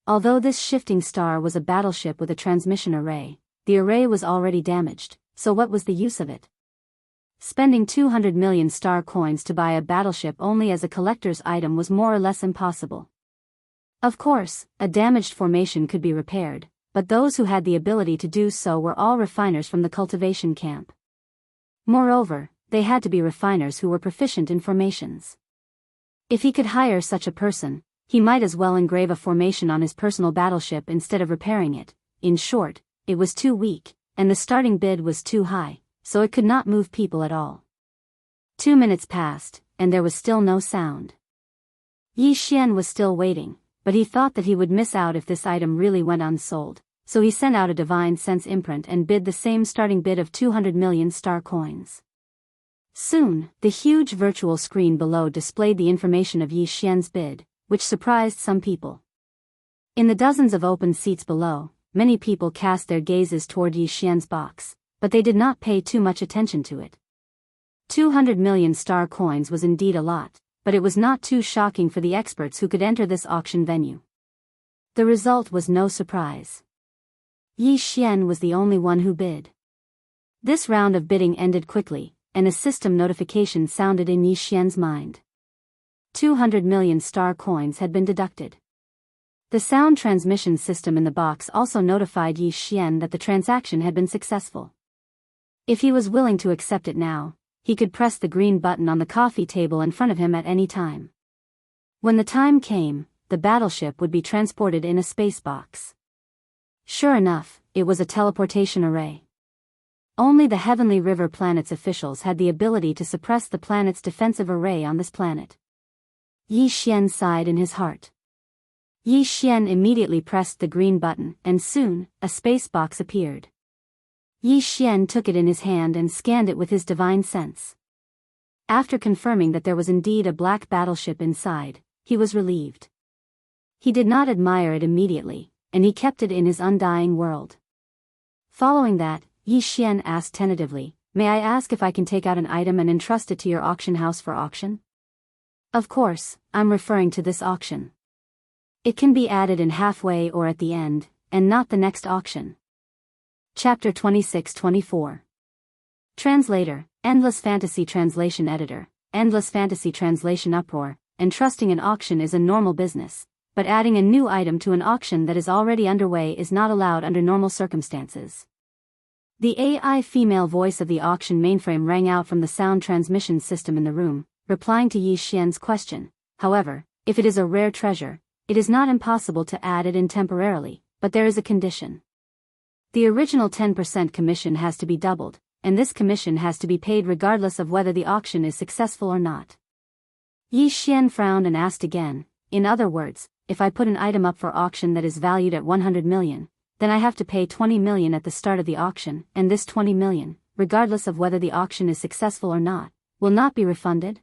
Although this shifting star was a battleship with a transmission array, the array was already damaged, so what was the use of it? Spending 200 million star coins to buy a battleship only as a collector's item was more or less impossible. Of course, a damaged formation could be repaired, but those who had the ability to do so were all refiners from the cultivation camp. Moreover, they had to be refiners who were proficient in formations. If he could hire such a person, he might as well engrave a formation on his personal battleship instead of repairing it. In short, it was too weak, and the starting bid was too high, so it could not move people at all. 2 minutes passed, and there was still no sound. Yi Xian was still waiting, but he thought that he would miss out if this item really went unsold, so he sent out a divine sense imprint and bid the same starting bid of 200 million star coins. Soon, the huge virtual screen below displayed the information of Yi Xian's bid, which surprised some people. In the dozens of open seats below, many people cast their gazes toward Yi Xian's box, but they did not pay too much attention to it. 200 million star coins was indeed a lot, but it was not too shocking for the experts who could enter this auction venue. The result was no surprise. Yi Xian was the only one who bid. This round of bidding ended quickly, and a system notification sounded in Yi Xian's mind. 200 million star coins had been deducted. The sound transmission system in the box also notified Yi Xian that the transaction had been successful. If he was willing to accept it now, he could press the green button on the coffee table in front of him at any time. When the time came, the battleship would be transported in a space box. Sure enough, it was a teleportation array. Only the Heavenly River planet's officials had the ability to suppress the planet's defensive array on this planet. Yi Xian sighed in his heart. Yi Xian immediately pressed the green button, and soon, a space box appeared. Yi Xian took it in his hand and scanned it with his divine sense. After confirming that there was indeed a black battleship inside, he was relieved. He did not admire it immediately, and he kept it in his undying world. Following that, Yi Xian asked tentatively, "May I ask if I can take out an item and entrust it to your auction house for auction?" "Of course, I'm referring to this auction. It can be added in halfway or at the end, and not the next auction." Chapter 26-24. Translator, Endless Fantasy Translation Editor, Endless Fantasy Translation Uproar. Entrusting an auction is a normal business, but adding a new item to an auction that is already underway is not allowed under normal circumstances. The AI female voice of the auction mainframe rang out from the sound transmission system in the room, replying to Yi Xian's question. However, if it is a rare treasure, it is not impossible to add it in temporarily, but there is a condition. The original 10% commission has to be doubled, and this commission has to be paid regardless of whether the auction is successful or not. Yi Xian frowned and asked again, "In other words, if I put an item up for auction that is valued at 100 million, then I have to pay 20 million at the start of the auction, and this 20 million, regardless of whether the auction is successful or not, will not be refunded?"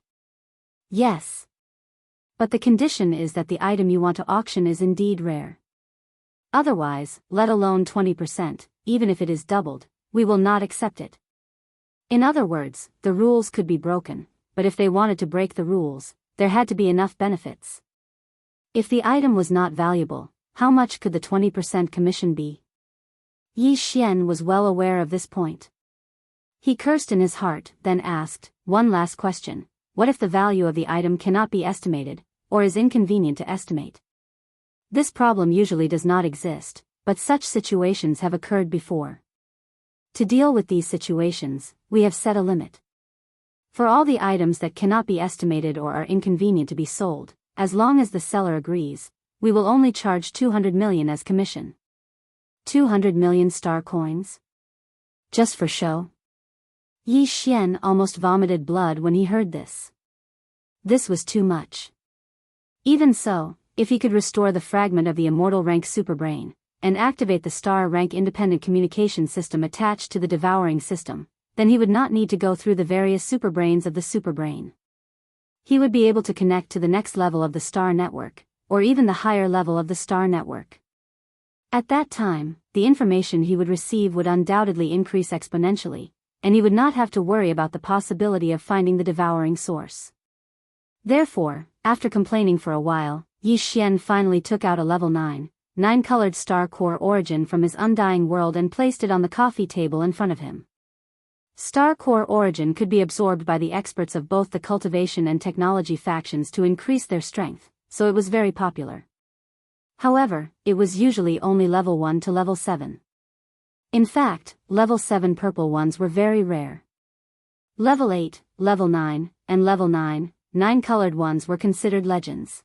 "Yes. But the condition is that the item you want to auction is indeed rare. Otherwise, let alone 20%, even if it is doubled, we will not accept it." In other words, the rules could be broken, but if they wanted to break the rules, there had to be enough benefits. If the item was not valuable, how much could the 20% commission be? Yi Xian was well aware of this point. He cursed in his heart, then asked, "One last question. What if the value of the item cannot be estimated, or is inconvenient to estimate?" This problem usually does not exist, but such situations have occurred before. To deal with these situations, we have set a limit. For all the items that cannot be estimated or are inconvenient to be sold, as long as the seller agrees, we will only charge 200 million as commission. 200 million star coins? Just for show? Yi Xian almost vomited blood when he heard this. This was too much. Even so, if he could restore the fragment of the immortal rank superbrain, and activate the star rank independent communication system attached to the devouring system, then he would not need to go through the various superbrains of the superbrain. He would be able to connect to the next level of the star network, or even the higher level of the star network. At that time, the information he would receive would undoubtedly increase exponentially, and he would not have to worry about the possibility of finding the devouring source. Therefore, after complaining for a while, Yi Xian finally took out a level 9-colored star core origin from his undying world and placed it on the coffee table in front of him. Star core origin could be absorbed by the experts of both the cultivation and technology factions to increase their strength, so it was very popular. However, it was usually only level 1 to level 7. In fact, level 7 purple ones were very rare. Level 8, level 9, and level 9-colored ones were considered legends.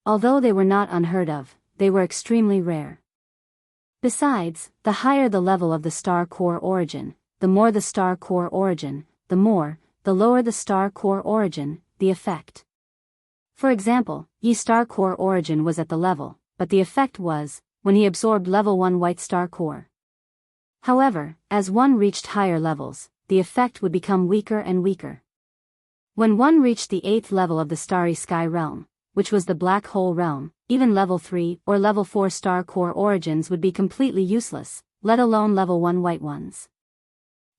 Although they were not unheard of, they were extremely rare. Besides, the higher the level of the star core origin, the more the star core origin, the lower the star core origin, the effect. For example, Yi star core origin was at the level, but the effect was, when he absorbed level 1 white star core. However, as one reached higher levels, the effect would become weaker and weaker. When one reached the 8th level of the starry sky realm, which was the black hole realm, even level 3 or level 4 star core origins would be completely useless, let alone level 1 white ones.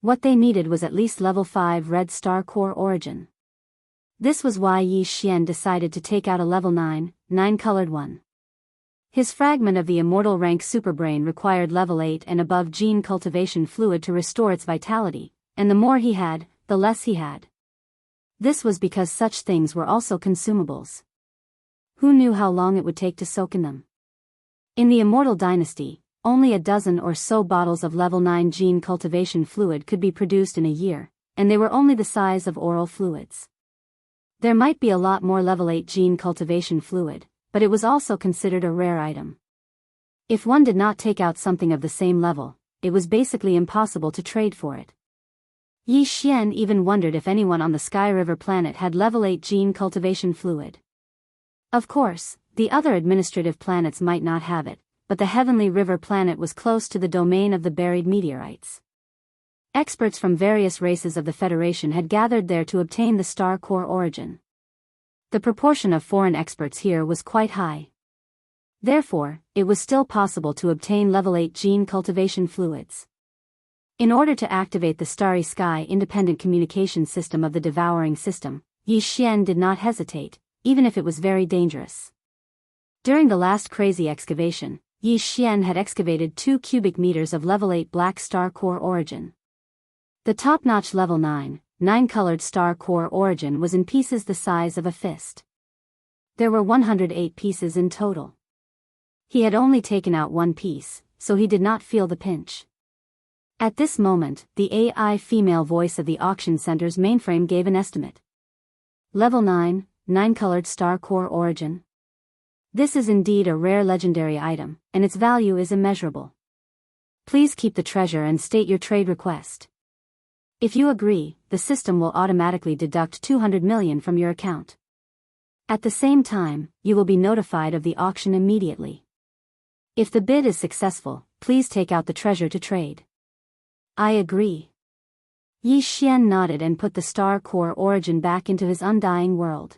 What they needed was at least level 5 red star core origin. This was why Yi Xian decided to take out a level 9-colored one. His fragment of the immortal rank superbrain required level 8 and above gene cultivation fluid to restore its vitality, and the more he had, the less he had. This was because such things were also consumables. Who knew how long it would take to soak in them? In the Immortal Dynasty, only a dozen or so bottles of level 9 gene cultivation fluid could be produced in a year, and they were only the size of oral fluids. There might be a lot more level 8 gene cultivation fluid, but it was also considered a rare item. If one did not take out something of the same level, it was basically impossible to trade for it. Yi Xian even wondered if anyone on the Sky River planet had level 8 gene cultivation fluid. Of course, the other administrative planets might not have it, but the Heavenly River planet was close to the domain of the buried meteorites. Experts from various races of the Federation had gathered there to obtain the star core origin. The proportion of foreign experts here was quite high. Therefore, it was still possible to obtain level 8 gene cultivation fluids. In order to activate the Starry Sky independent communication system of the Devouring System, Yi Xian did not hesitate, even if it was very dangerous. During the last crazy excavation, Yi Xian had excavated 2 cubic meters of level 8 black star core origin. The top-notch level 9-colored star core origin was in pieces the size of a fist. There were 108 pieces in total. He had only taken out one piece, so he did not feel the pinch. At this moment, the AI female voice of the auction center's mainframe gave an estimate. Level 9-colored star core origin. This is indeed a rare legendary item, and its value is immeasurable. Please keep the treasure and state your trade request. If you agree, the system will automatically deduct 200 million from your account. At the same time, you will be notified of the auction immediately. If the bid is successful, please take out the treasure to trade. I agree. Yi Xian nodded and put the star core origin back into his undying world.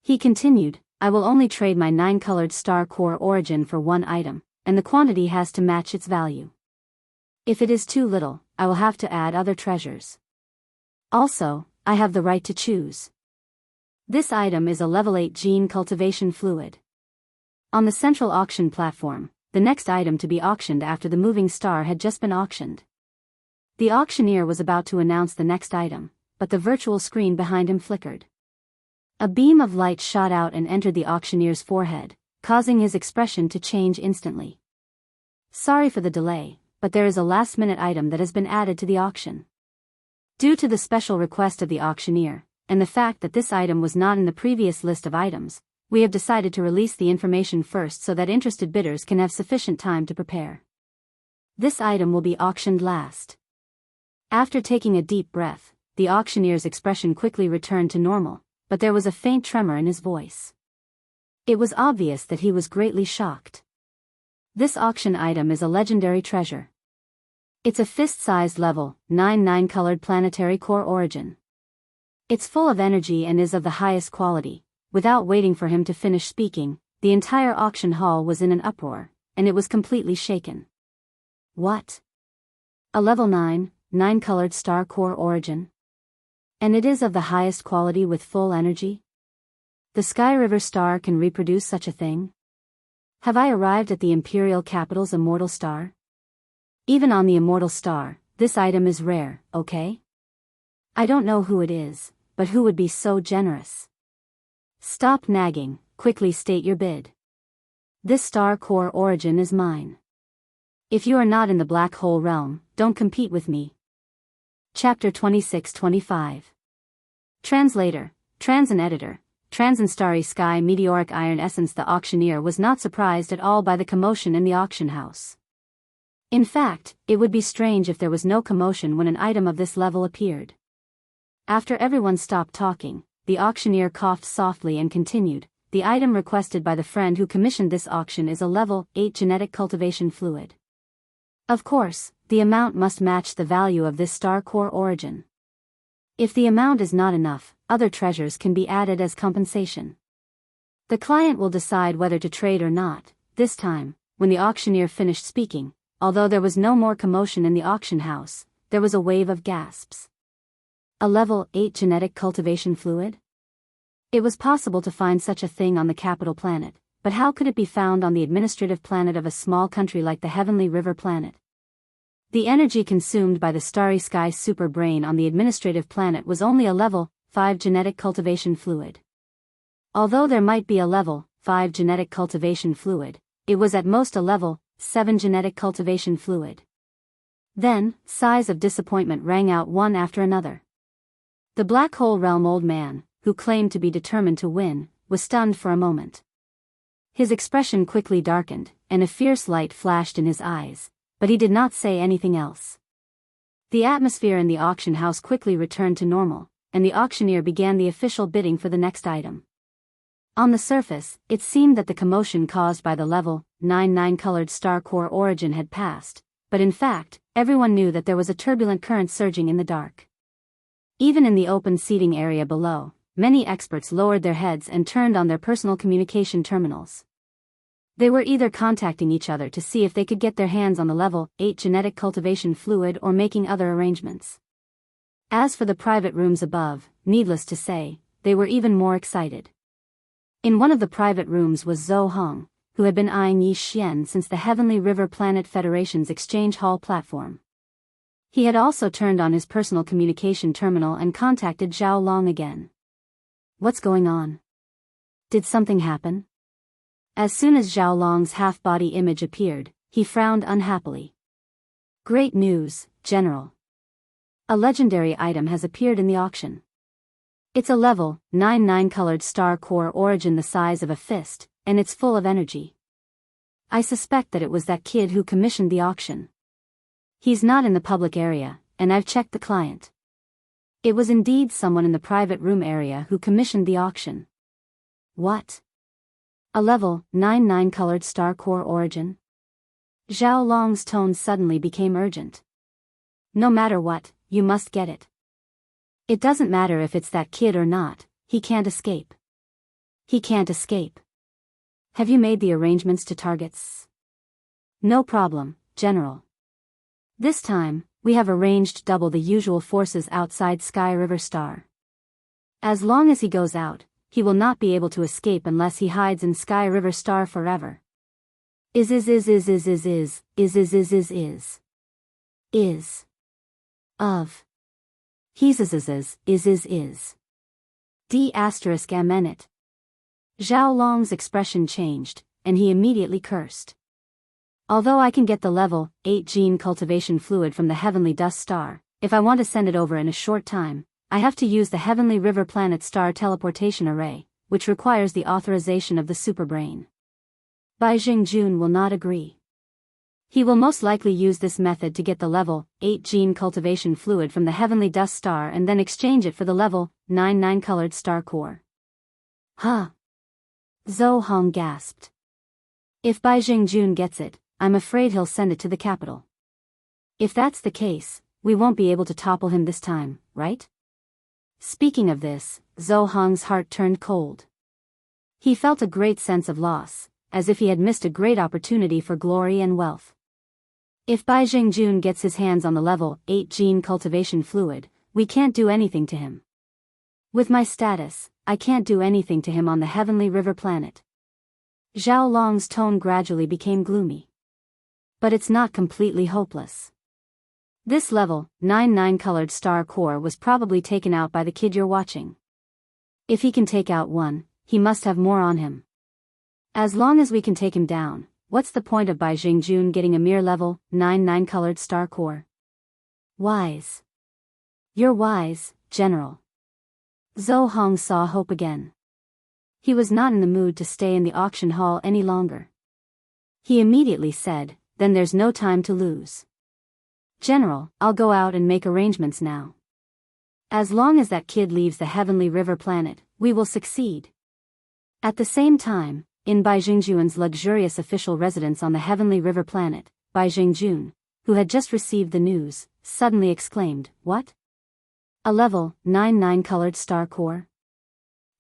He continued, I will only trade my 9-colored star core origin for one item, and the quantity has to match its value. If it is too little, I will have to add other treasures. Also, I have the right to choose. This item is a level 8 gene cultivation fluid. On the central auction platform, the next item to be auctioned after the moving star had just been auctioned. The auctioneer was about to announce the next item, but the virtual screen behind him flickered. A beam of light shot out and entered the auctioneer's forehead, causing his expression to change instantly. Sorry for the delay, but there is a last-minute item that has been added to the auction. Due to the special request of the auctioneer, and the fact that this item was not in the previous list of items, we have decided to release the information first so that interested bidders can have sufficient time to prepare. This item will be auctioned last. After taking a deep breath, the auctioneer's expression quickly returned to normal, but there was a faint tremor in his voice. It was obvious that he was greatly shocked. This auction item is a legendary treasure. It's a fist-sized level 9-colored planetary core origin. It's full of energy and is of the highest quality. Without waiting for him to finish speaking, the entire auction hall was in an uproar, and it was completely shaken. What? A level 9-colored star core origin? And it is of the highest quality with full energy? The Sky River star can reproduce such a thing? Have I arrived at the Imperial Capital's immortal star? Even on the immortal star, this item is rare, okay? I don't know who it is, but who would be so generous? Stop nagging, quickly state your bid. This star core origin is mine. If you are not in the black hole realm, don't compete with me. Chapter 26-25. Translator, Transin Editor, Transin Starry Sky Meteoric Iron Essence. The auctioneer was not surprised at all by the commotion in the auction house. In fact, it would be strange if there was no commotion when an item of this level appeared. After everyone stopped talking, the auctioneer coughed softly and continued, the item requested by the friend who commissioned this auction is a level 8 genetic cultivation fluid. Of course, the amount must match the value of this star core origin. If the amount is not enough, other treasures can be added as compensation. The client will decide whether to trade or not. This time, when the auctioneer finished speaking, although there was no more commotion in the auction house, there was a wave of gasps. A level 8 genetic cultivation fluid? It was possible to find such a thing on the capital planet, but how could it be found on the administrative planet of a small country like the Heavenly River planet? The energy consumed by the Starry Sky super brain on the administrative planet was only a level 5 genetic cultivation fluid. Although there might be a level 5 genetic cultivation fluid, it was at most a level 7 genetic cultivation fluid. Then, sighs of disappointment rang out one after another. The Black Hole Realm old man, who claimed to be determined to win, was stunned for a moment. His expression quickly darkened, and a fierce light flashed in his eyes, but he did not say anything else. The atmosphere in the auction house quickly returned to normal, and the auctioneer began the official bidding for the next item. On the surface, it seemed that the commotion caused by the level 9 colored star core origin had passed, but in fact, everyone knew that there was a turbulent current surging in the dark. Even in the open seating area below, many experts lowered their heads and turned on their personal communication terminals. They were either contacting each other to see if they could get their hands on the level 8 genetic cultivation fluid or making other arrangements. As for the private rooms above, needless to say, they were even more excited. In one of the private rooms was Zhou Hong, who had been eyeing Yi Xian since the Heavenly River Planet Federation's Exchange Hall platform. He had also turned on his personal communication terminal and contacted Zhao Long again. What's going on? Did something happen? As soon as Zhao Long's half-body image appeared, he frowned unhappily. Great news, General. A legendary item has appeared in the auction. It's a level 9 colored star core origin the size of a fist, and it's full of energy. I suspect that it was that kid who commissioned the auction. He's not in the public area, and I've checked the client. It was indeed someone in the private room area who commissioned the auction. What? A level 9 colored star core origin? Zhao Long's tone suddenly became urgent. No matter what, you must get it. It doesn't matter if it's that kid or not, he can't escape. He can't escape. Have you made the arrangements to targets? No problem, General. This time, we have arranged double the usual forces outside Sky River Star. As long as he goes out, he will not be able to escape unless he hides in Sky River Star forever. Is. Of. He's is. D***. Zhao Long's expression changed, and he immediately cursed. Although I can get the level 8 gene cultivation fluid from the Heavenly Dust Star, if I want to send it over in a short time, I have to use the Heavenly River Planet Star Teleportation Array, which requires the authorization of the Superbrain. Bai Jingjun will not agree. He will most likely use this method to get the level 8 gene cultivation fluid from the Heavenly Dust Star and then exchange it for the level 9 colored star core. Huh? Zhou Hong gasped. If Bai Jingjun gets it, I'm afraid he'll send it to the capital. If that's the case, we won't be able to topple him this time, right? Speaking of this, Zhou Hong's heart turned cold. He felt a great sense of loss, as if he had missed a great opportunity for glory and wealth. If Bai Jingjun gets his hands on the level 8 gene cultivation fluid, we can't do anything to him. With my status, I can't do anything to him on the Heavenly River Planet. Zhao Long's tone gradually became gloomy. But it's not completely hopeless. This level 9 colored star core was probably taken out by the kid you're watching. If he can take out one, he must have more on him. As long as we can take him down, what's the point of Bai Jingjun getting a mere level 9 colored star core? Wise. You're wise, General. Zhou Hong saw hope again. He was not in the mood to stay in the auction hall any longer. He immediately said, then there's no time to lose. General, I'll go out and make arrangements now. As long as that kid leaves the Heavenly River Planet, we will succeed. At the same time, in Bai Jingjun's luxurious official residence on the Heavenly River Planet, Bai Jingjun, who had just received the news, suddenly exclaimed, What? A level 9 colored star core?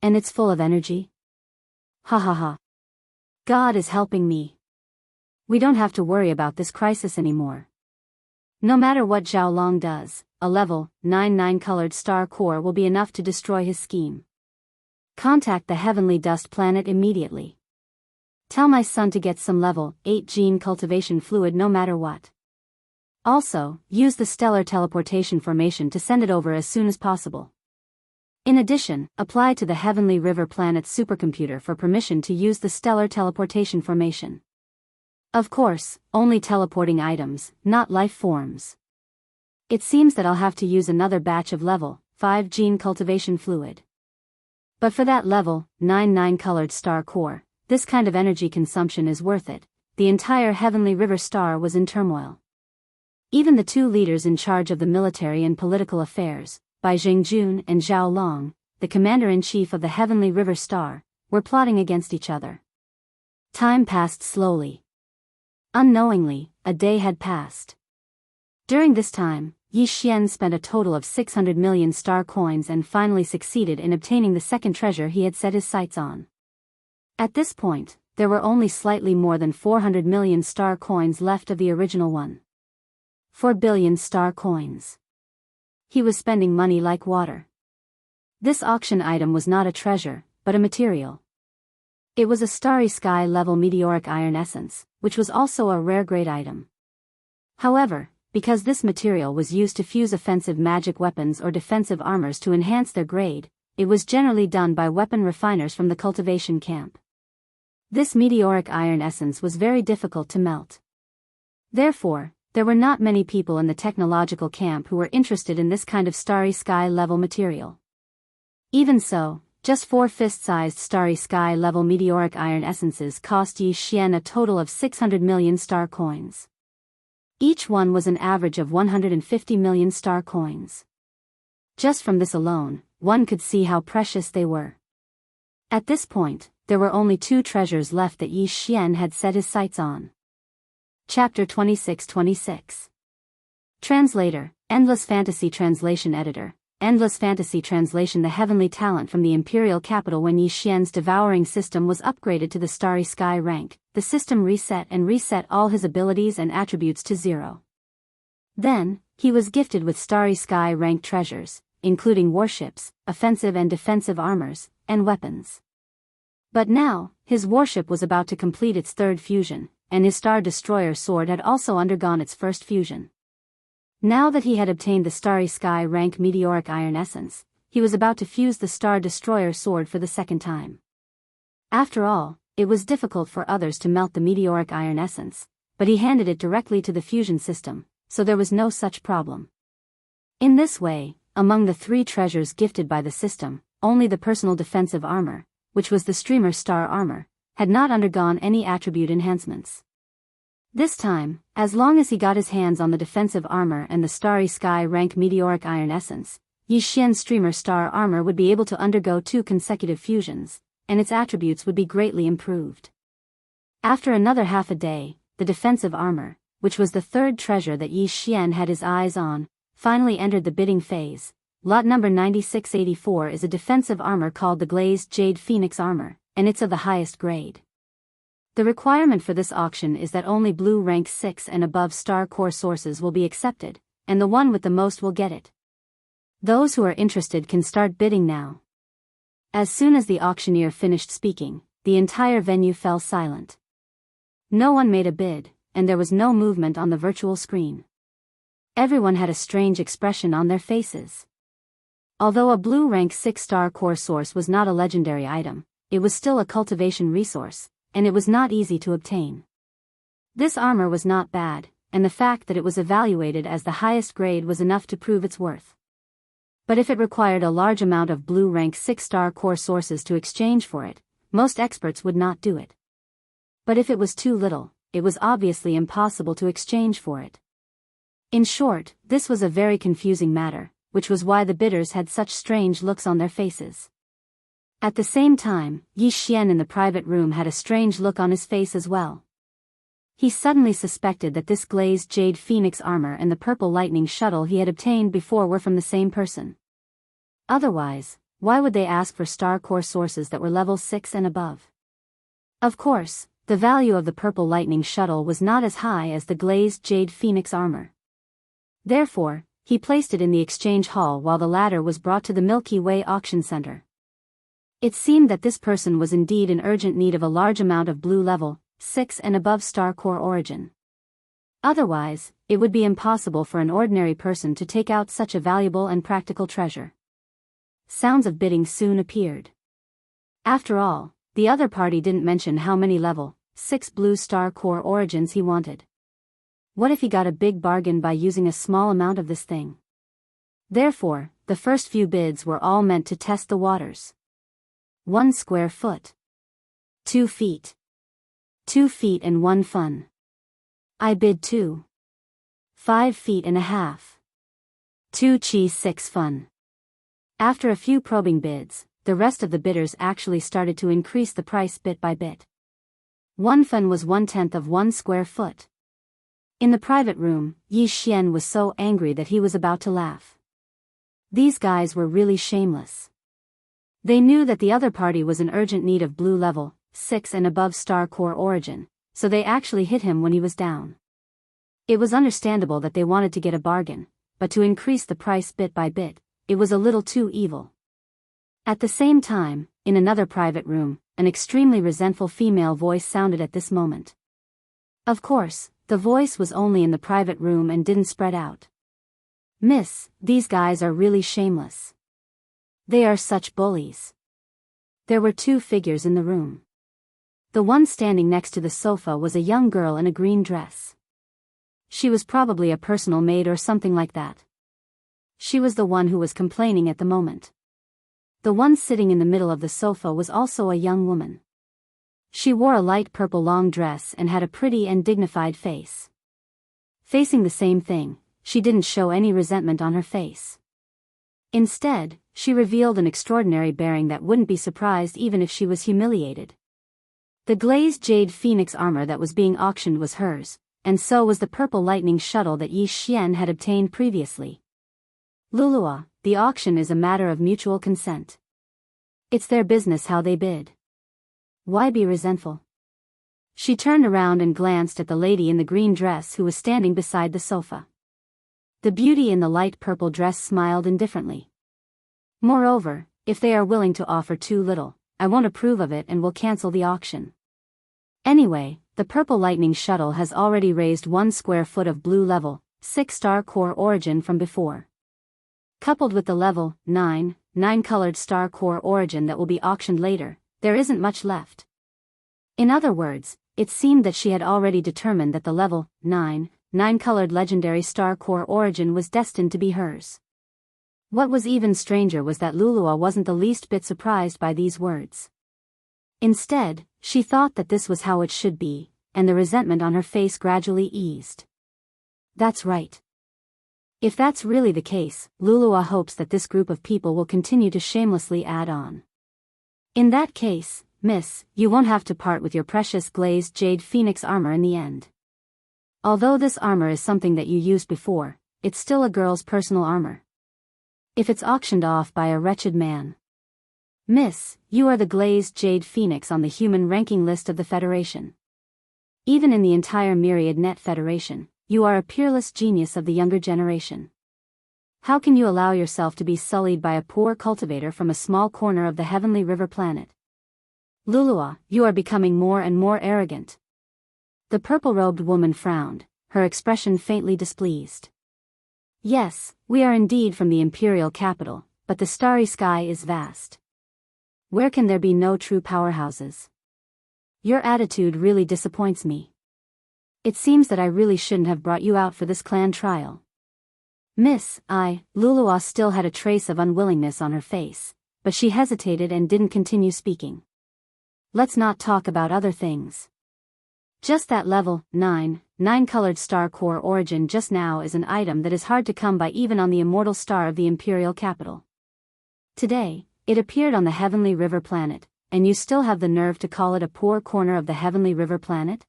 And it's full of energy? Ha ha ha. God is helping me. We don't have to worry about this crisis anymore. No matter what Zhao Long does, a level 9 colored star core will be enough to destroy his scheme. Contact the Heavenly Dust Planet immediately. Tell my son to get some level 8 gene cultivation fluid no matter what. Also, use the stellar teleportation formation to send it over as soon as possible. In addition, apply to the Heavenly River planet's supercomputer for permission to use the stellar teleportation formation. Of course, only teleporting items, not life forms. It seems that I'll have to use another batch of level 5 gene cultivation fluid. But for that level 9 colored star core, this kind of energy consumption is worth it. The entire Heavenly River star was in turmoil. Even the two leaders in charge of the military and political affairs, Bai Jingjun and Zhao Long, the commander-in-chief of the Heavenly River star, were plotting against each other. Time passed slowly. Unknowingly, a day had passed. During this time, Yi Xian spent a total of 600 million star coins and finally succeeded in obtaining the second treasure he had set his sights on. At this point, there were only slightly more than 400 million star coins left of the original one. 4 billion star coins. He was spending money like water. This auction item was not a treasure, but a material. It was a starry sky level meteoric iron essence, which was also a rare grade item. However, because this material was used to fuse offensive magic weapons or defensive armors to enhance their grade, it was generally done by weapon refiners from the cultivation camp. This meteoric iron essence was very difficult to melt. Therefore, there were not many people in the technological camp who were interested in this kind of starry sky level material. Even so, just 4 fist-sized starry sky level meteoric iron essences cost Yi Xian a total of 600 million star coins. Each one was an average of 150 million star coins. Just from this alone, one could see how precious they were. At this point, there were only 2 treasures left that Yi Xian had set his sights on. Chapter 26-26. Translator, Endless Fantasy Translation Editor. Endless Fantasy Translation. The heavenly talent from the imperial capital. When Yi Xian's devouring system was upgraded to the starry sky rank, the system reset all his abilities and attributes to 0. Then, he was gifted with starry sky rank treasures, including warships, offensive and defensive armors, and weapons. But now, his warship was about to complete its 3rd fusion, and his Star Destroyer sword had also undergone its 1st fusion. Now that he had obtained the starry sky rank meteoric iron essence, he was about to fuse the Star Destroyer sword for the 2nd time. After all, it was difficult for others to melt the meteoric iron essence, but he handed it directly to the fusion system, so there was no such problem. In this way, among the 3 treasures gifted by the system, only the personal defensive armor, which was the Streamer Star Armor, had not undergone any attribute enhancements. This time, as long as he got his hands on the defensive armor and the starry sky rank meteoric iron essence, Yi Xian's Streamer Star Armor would be able to undergo 2 consecutive fusions, and its attributes would be greatly improved. After another half a day, the defensive armor, which was the 3rd treasure that Yi Xian had his eyes on, finally entered the bidding phase. Lot number 9684 is a defensive armor called the Glazed Jade Phoenix Armor, and it's of the highest grade. The requirement for this auction is that only blue rank 6 and above star core sources will be accepted, and the one with the most will get it. Those who are interested can start bidding now. As soon as the auctioneer finished speaking, the entire venue fell silent. No one made a bid, and there was no movement on the virtual screen. Everyone had a strange expression on their faces. Although a blue rank 6 star core source was not a legendary item, it was still a cultivation resource, and it was not easy to obtain. This armor was not bad, and the fact that it was evaluated as the highest grade was enough to prove its worth. But if it required a large amount of blue rank 6 star core sources to exchange for it, most experts would not do it. But if it was too little, it was obviously impossible to exchange for it. In short, this was a very confusing matter, which was why the bidders had such strange looks on their faces. At the same time, Yi Xian in the private room had a strange look on his face as well. He suddenly suspected that this glazed jade phoenix armor and the purple lightning shuttle he had obtained before were from the same person. Otherwise, why would they ask for star core sources that were level 6 and above? Of course, the value of the purple lightning shuttle was not as high as the glazed jade phoenix armor. Therefore, he placed it in the exchange hall while the latter was brought to the Milky Way auction center. It seemed that this person was indeed in urgent need of a large amount of blue level 6 and above star core origin. Otherwise, it would be impossible for an ordinary person to take out such a valuable and practical treasure. sounds of bidding soon appeared. After all, the other party didn't mention how many level 6 blue star core origins he wanted. What if he got a big bargain by using a small amount of this thing? Therefore, the first few bids were all meant to test the waters. 1 square foot. 2 feet. 2 feet and 1 fun. I bid 2. 5 feet and a half. 2 cheese 6 fun. After a few probing bids, the rest of the bidders actually started to increase the price bit by bit. 1 fun was 1/10 of 1 square foot. In the private room, Yi Xian was so angry that he was about to laugh. These guys were really shameless. They knew that the other party was in urgent need of blue level 6 and above star core origin, so they actually hit him when he was down. It was understandable that they wanted to get a bargain, but to increase the price bit by bit, it was a little too evil. At the same time, in another private room, an extremely resentful female voice sounded at this moment. Of course, the voice was only in the private room and didn't spread out. Miss, these guys are really shameless. They are such bullies. There were 2 figures in the room. The one standing next to the sofa was a young girl in a green dress. She was probably a personal maid or something like that. She was the one who was complaining at the moment. The one sitting in the middle of the sofa was also a young woman. She wore a light purple long dress and had a pretty and dignified face. Facing the same thing, she didn't show any resentment on her face. Instead, she revealed an extraordinary bearing that wouldn't be surprised even if she was humiliated. The glazed jade phoenix armor that was being auctioned was hers, and so was the purple lightning shuttle that Yi Xian had obtained previously. Lulua, the auction is a matter of mutual consent. It's their business how they bid. Why be resentful? She turned around and glanced at the lady in the green dress who was standing beside the sofa. The beauty in the light purple dress smiled indifferently. Moreover, if they are willing to offer too little, I won't approve of it and will cancel the auction. Anyway, the purple lightning shuttle has already raised 1 square foot of blue level 6 star core origin from before. Coupled with the level 9 colored star core origin that will be auctioned later, there isn't much left. In other words, it seemed that she had already determined that the level 9 colored legendary star core origin was destined to be hers. What was even stranger was that Lulua wasn't the least bit surprised by these words. Instead, she thought that this was how it should be, and the resentment on her face gradually eased. That's right. If that's really the case, Lulua hopes that this group of people will continue to shamelessly add on. In that case, miss, you won't have to part with your precious glazed jade phoenix armor in the end. Although this armor is something that you used before, it's still a girl's personal armor. If it's auctioned off by a wretched man. Miss, you are the glazed jade phoenix on the human ranking list of the Federation. Even in the entire Myriad Net Federation, you are a peerless genius of the younger generation. How can you allow yourself to be sullied by a poor cultivator from a small corner of the Heavenly River planet? Lulua, you are becoming more and more arrogant. The purple-robed woman frowned, her expression faintly displeased. Yes, we are indeed from the imperial capital, but the starry sky is vast. Where can there be no true powerhouses? Your attitude really disappoints me. It seems that I really shouldn't have brought you out for this clan trial. Miss, Lulua still had a trace of unwillingness on her face, but she hesitated and didn't continue speaking. Let's not talk about other things. Just that level 9 colored star core origin just now is an item that is hard to come by even on the immortal star of the imperial capital. Today, it appeared on the Heavenly River planet, and you still have the nerve to call it a poor corner of the Heavenly River planet?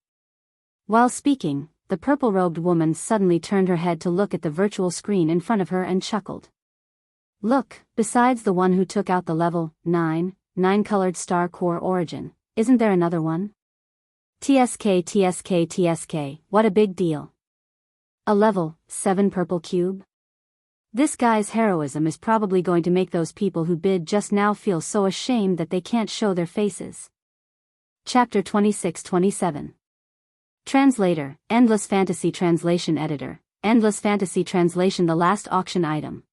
While speaking, the purple-robed woman suddenly turned her head to look at the virtual screen in front of her and chuckled. Look, besides the one who took out the level 9 colored star core origin, isn't there another one? TSK, what a big deal. A level 7 purple cube? This guy's heroism is probably going to make those people who bid just now feel so ashamed that they can't show their faces. Chapter 26-27. Translator, Endless Fantasy Translation Editor, Endless Fantasy Translation. The last auction item.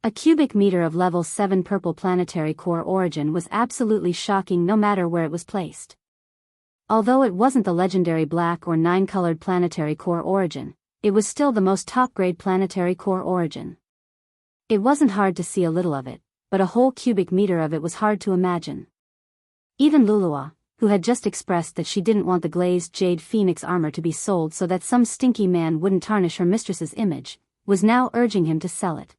A cubic meter of level 7 purple planetary core origin was absolutely shocking no matter where it was placed. Although it wasn't the legendary black or 9-colored planetary core origin, it was still the most top-grade planetary core origin. It wasn't hard to see a little of it, but a whole cubic meter of it was hard to imagine. Even Lulua, who had just expressed that she didn't want the glazed jade phoenix armor to be sold so that some stinky man wouldn't tarnish her mistress's image, was now urging him to sell it.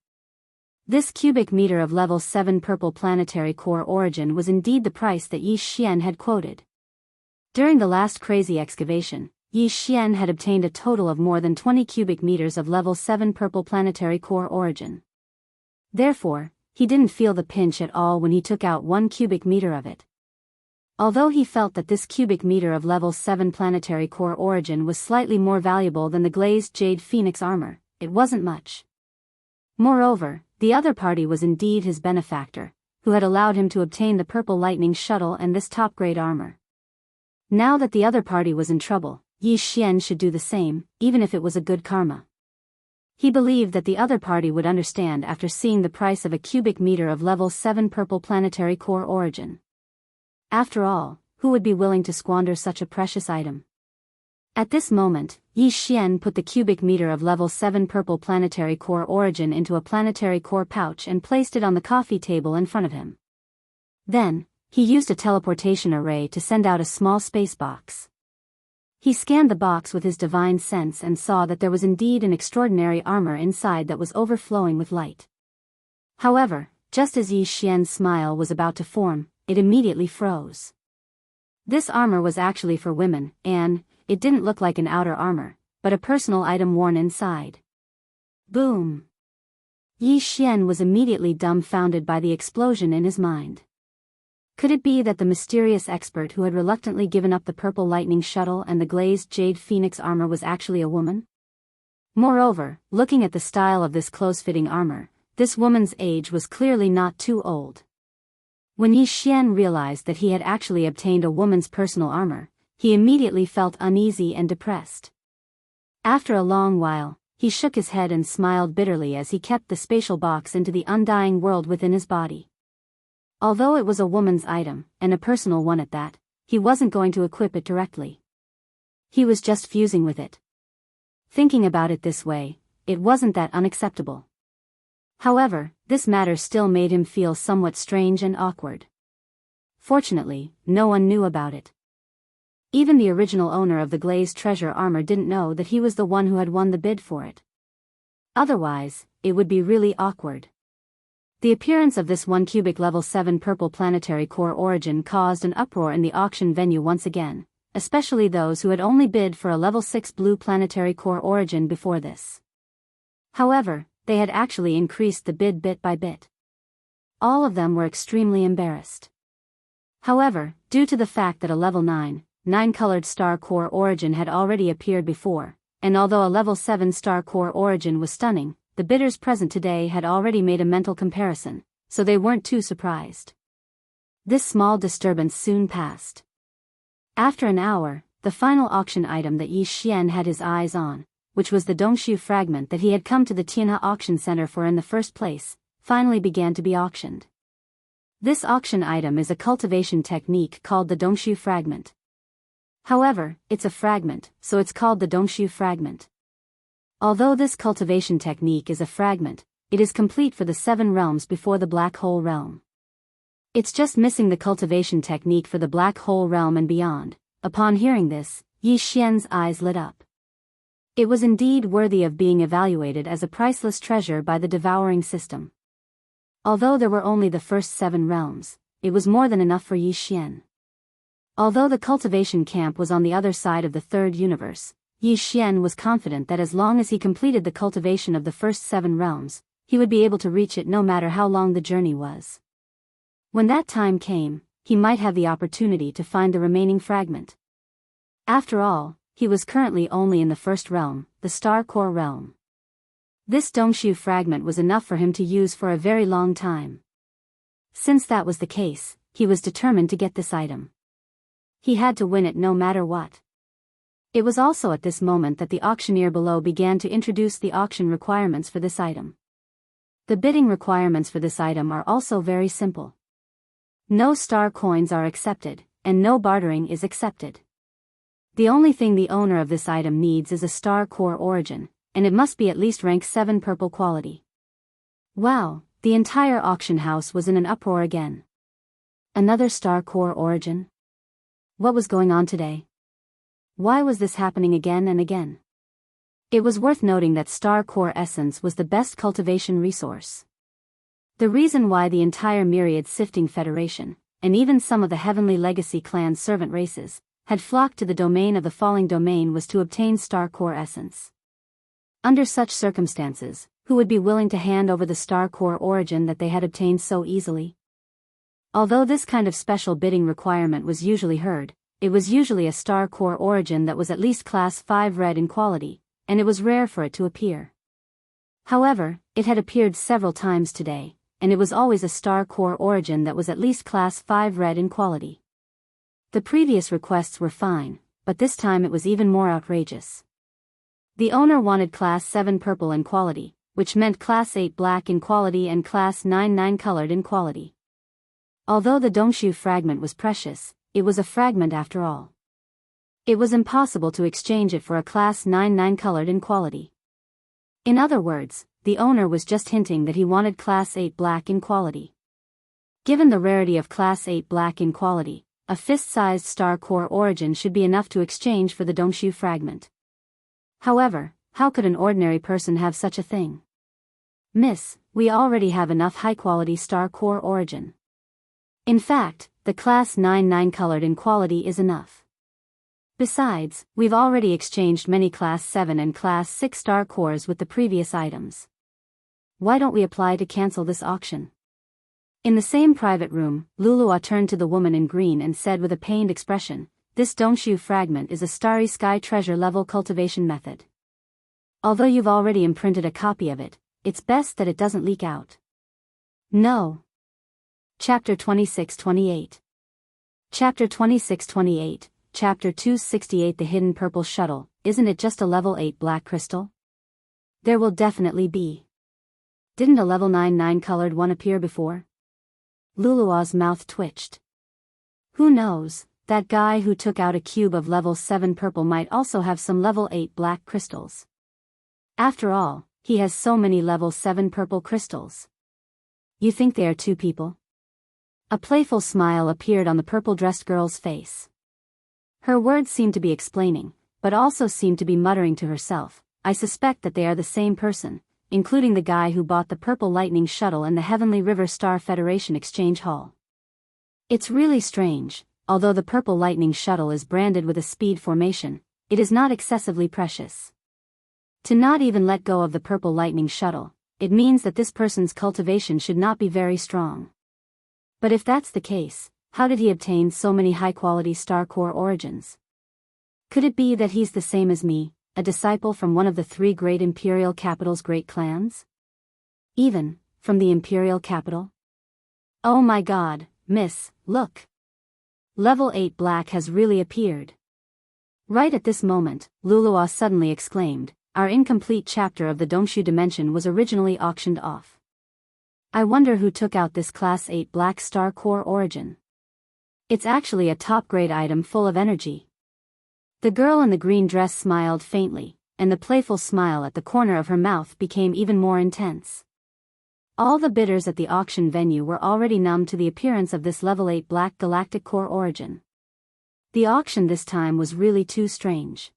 This cubic meter of level 7 purple planetary core origin was indeed the price that Yi Xian had quoted. During the last crazy excavation, Yi Xian had obtained a total of more than 20 cubic meters of level 7 purple planetary core origin. Therefore, he didn't feel the pinch at all when he took out 1 cubic meter of it. Although he felt that this cubic meter of level 7 planetary core origin was slightly more valuable than the glazed jade phoenix armor, it wasn't much. Moreover, the other party was indeed his benefactor, who had allowed him to obtain the purple lightning shuttle and this top-grade armor. Now that the other party was in trouble, Yi Xian should do the same, even if it was a good karma. He believed that the other party would understand after seeing the price of a cubic meter of level 7 purple planetary core origin. After all, who would be willing to squander such a precious item? At this moment, Yi Xian put the cubic meter of level 7 purple planetary core origin into a planetary core pouch and placed it on the coffee table in front of him. Then, he used a teleportation array to send out a small space box. He scanned the box with his divine sense and saw that there was indeed an extraordinary armor inside that was overflowing with light. However, just as Yi Xian's smile was about to form, it immediately froze. This armor was actually for women, and it didn't look like an outer armor, but a personal item worn inside. Boom! Yi Xian was immediately dumbfounded by the explosion in his mind. Could it be that the mysterious expert who had reluctantly given up the purple lightning shuttle and the glazed jade phoenix armor was actually a woman? Moreover, looking at the style of this close-fitting armor, this woman's age was clearly not too old. When Yi Xian realized that he had actually obtained a woman's personal armor, he immediately felt uneasy and depressed. After a long while, he shook his head and smiled bitterly as he kept the spatial box into the undying world within his body. Although it was a woman's item, and a personal one at that, he wasn't going to equip it directly. He was just fusing with it. Thinking about it this way, it wasn't that unacceptable. However, this matter still made him feel somewhat strange and awkward. Fortunately, no one knew about it. Even the original owner of the glazed treasure armor didn't know that he was the one who had won the bid for it. Otherwise, it would be really awkward. The appearance of this 1 cubic level 7 purple planetary core origin caused an uproar in the auction venue once again, especially those who had only bid for a level 6 blue planetary core origin before this. However, they had actually increased the bid bit by bit. All of them were extremely embarrassed. However, due to the fact that a level 9-colored star core origin had already appeared before, and although a level 7 star core origin was stunning, the bidders present today had already made a mental comparison, so they weren't too surprised. This small disturbance soon passed. After an hour, the final auction item that Yi Xian had his eyes on, which was the Dongshu fragment that he had come to the Tianhe auction center for in the first place, finally began to be auctioned. This auction item is a cultivation technique called the Dongshu fragment. However, it's a fragment, so it's called the Dongshu fragment. Although this cultivation technique is a fragment, it is complete for the 7 realms before the black hole realm. It's just missing the cultivation technique for the black hole realm and beyond. Upon hearing this, Yi Xian's eyes lit up. It was indeed worthy of being evaluated as a priceless treasure by the devouring system. Although there were only the first 7 realms, it was more than enough for Yi Xian. Although the cultivation camp was on the other side of the 3rd universe, Yi Xian was confident that as long as he completed the cultivation of the first 7 realms, he would be able to reach it no matter how long the journey was. When that time came, he might have the opportunity to find the remaining fragment. After all, he was currently only in the 1st realm, the Star Core realm. This Dongshu fragment was enough for him to use for a very long time. Since that was the case, he was determined to get this item. He had to win it no matter what. It was also at this moment that the auctioneer below began to introduce the auction requirements for this item. The bidding requirements for this item are also very simple. No star coins are accepted, and no bartering is accepted. The only thing the owner of this item needs is a star core origin, and it must be at least rank 7 purple quality. Wow, the entire auction house was in an uproar again. Another star core origin? What was going on today? Why was this happening again and again? It was worth noting that star core essence was the best cultivation resource. The reason why the entire myriad sifting federation, and even some of the heavenly legacy clan servant races, had flocked to the domain of the falling domain was to obtain star core essence. Under such circumstances, who would be willing to hand over the star core origin that they had obtained so easily? Although this kind of special bidding requirement was usually heard, it was usually a star core origin that was at least class 5 red in quality, and it was rare for it to appear. However, it had appeared several times today, and it was always a star core origin that was at least class 5 red in quality. The previous requests were fine, but this time it was even more outrageous. The owner wanted class 7 purple in quality, which meant class 8 black in quality and class 9 colored in quality. Although the Dongshu fragment was precious, it was a fragment after all. It was impossible to exchange it for a class 9 colored in quality. In other words, the owner was just hinting that he wanted class 8 black in quality. Given the rarity of class 8 black in quality, a fist-sized star core origin should be enough to exchange for the Dongshu fragment. However, how could an ordinary person have such a thing? Miss, we already have enough high-quality star core origin. In fact, the class 9 colored in quality is enough. Besides, we've already exchanged many class 7 and class 6 star cores with the previous items. Why don't we apply to cancel this auction? In the same private room, Lulua turned to the woman in green and said with a pained expression, "This Dongshu fragment is a starry sky treasure level cultivation method. Although you've already imprinted a copy of it, it's best that it doesn't leak out." No. Chapter 26-28. Chapter 26-28, Chapter 268. The hidden purple shuttle, isn't it just a level 8 black crystal? There will definitely be. Didn't a level 9 colored one appear before? Lulua's mouth twitched. Who knows, that guy who took out a cube of level 7 purple might also have some level 8 black crystals. After all, he has so many level 7 purple crystals. You think they are two people? A playful smile appeared on the purple-dressed girl's face. Her words seemed to be explaining, but also seemed to be muttering to herself, "I suspect that they are the same person, including the guy who bought the Purple Lightning Shuttle in the Heavenly River Star Federation Exchange Hall." It's really strange, although the Purple Lightning Shuttle is branded with a speed formation, it is not excessively precious. To not even let go of the Purple Lightning Shuttle, it means that this person's cultivation should not be very strong. But if that's the case, how did he obtain so many high-quality star core origins? Could it be that he's the same as me, a disciple from one of the 3 great imperial capital's great clans? Even, from the imperial capital? Oh my god, miss, look! Level 8 black has really appeared. Right at this moment, Lulua suddenly exclaimed, "Our incomplete chapter of the Dongshu dimension was originally auctioned off. I wonder who took out this class 8 black star core origin. It's actually a top-grade item full of energy." The girl in the green dress smiled faintly, and the playful smile at the corner of her mouth became even more intense. All the bidders at the auction venue were already numb to the appearance of this level 8 black galactic core origin. The auction this time was really too strange.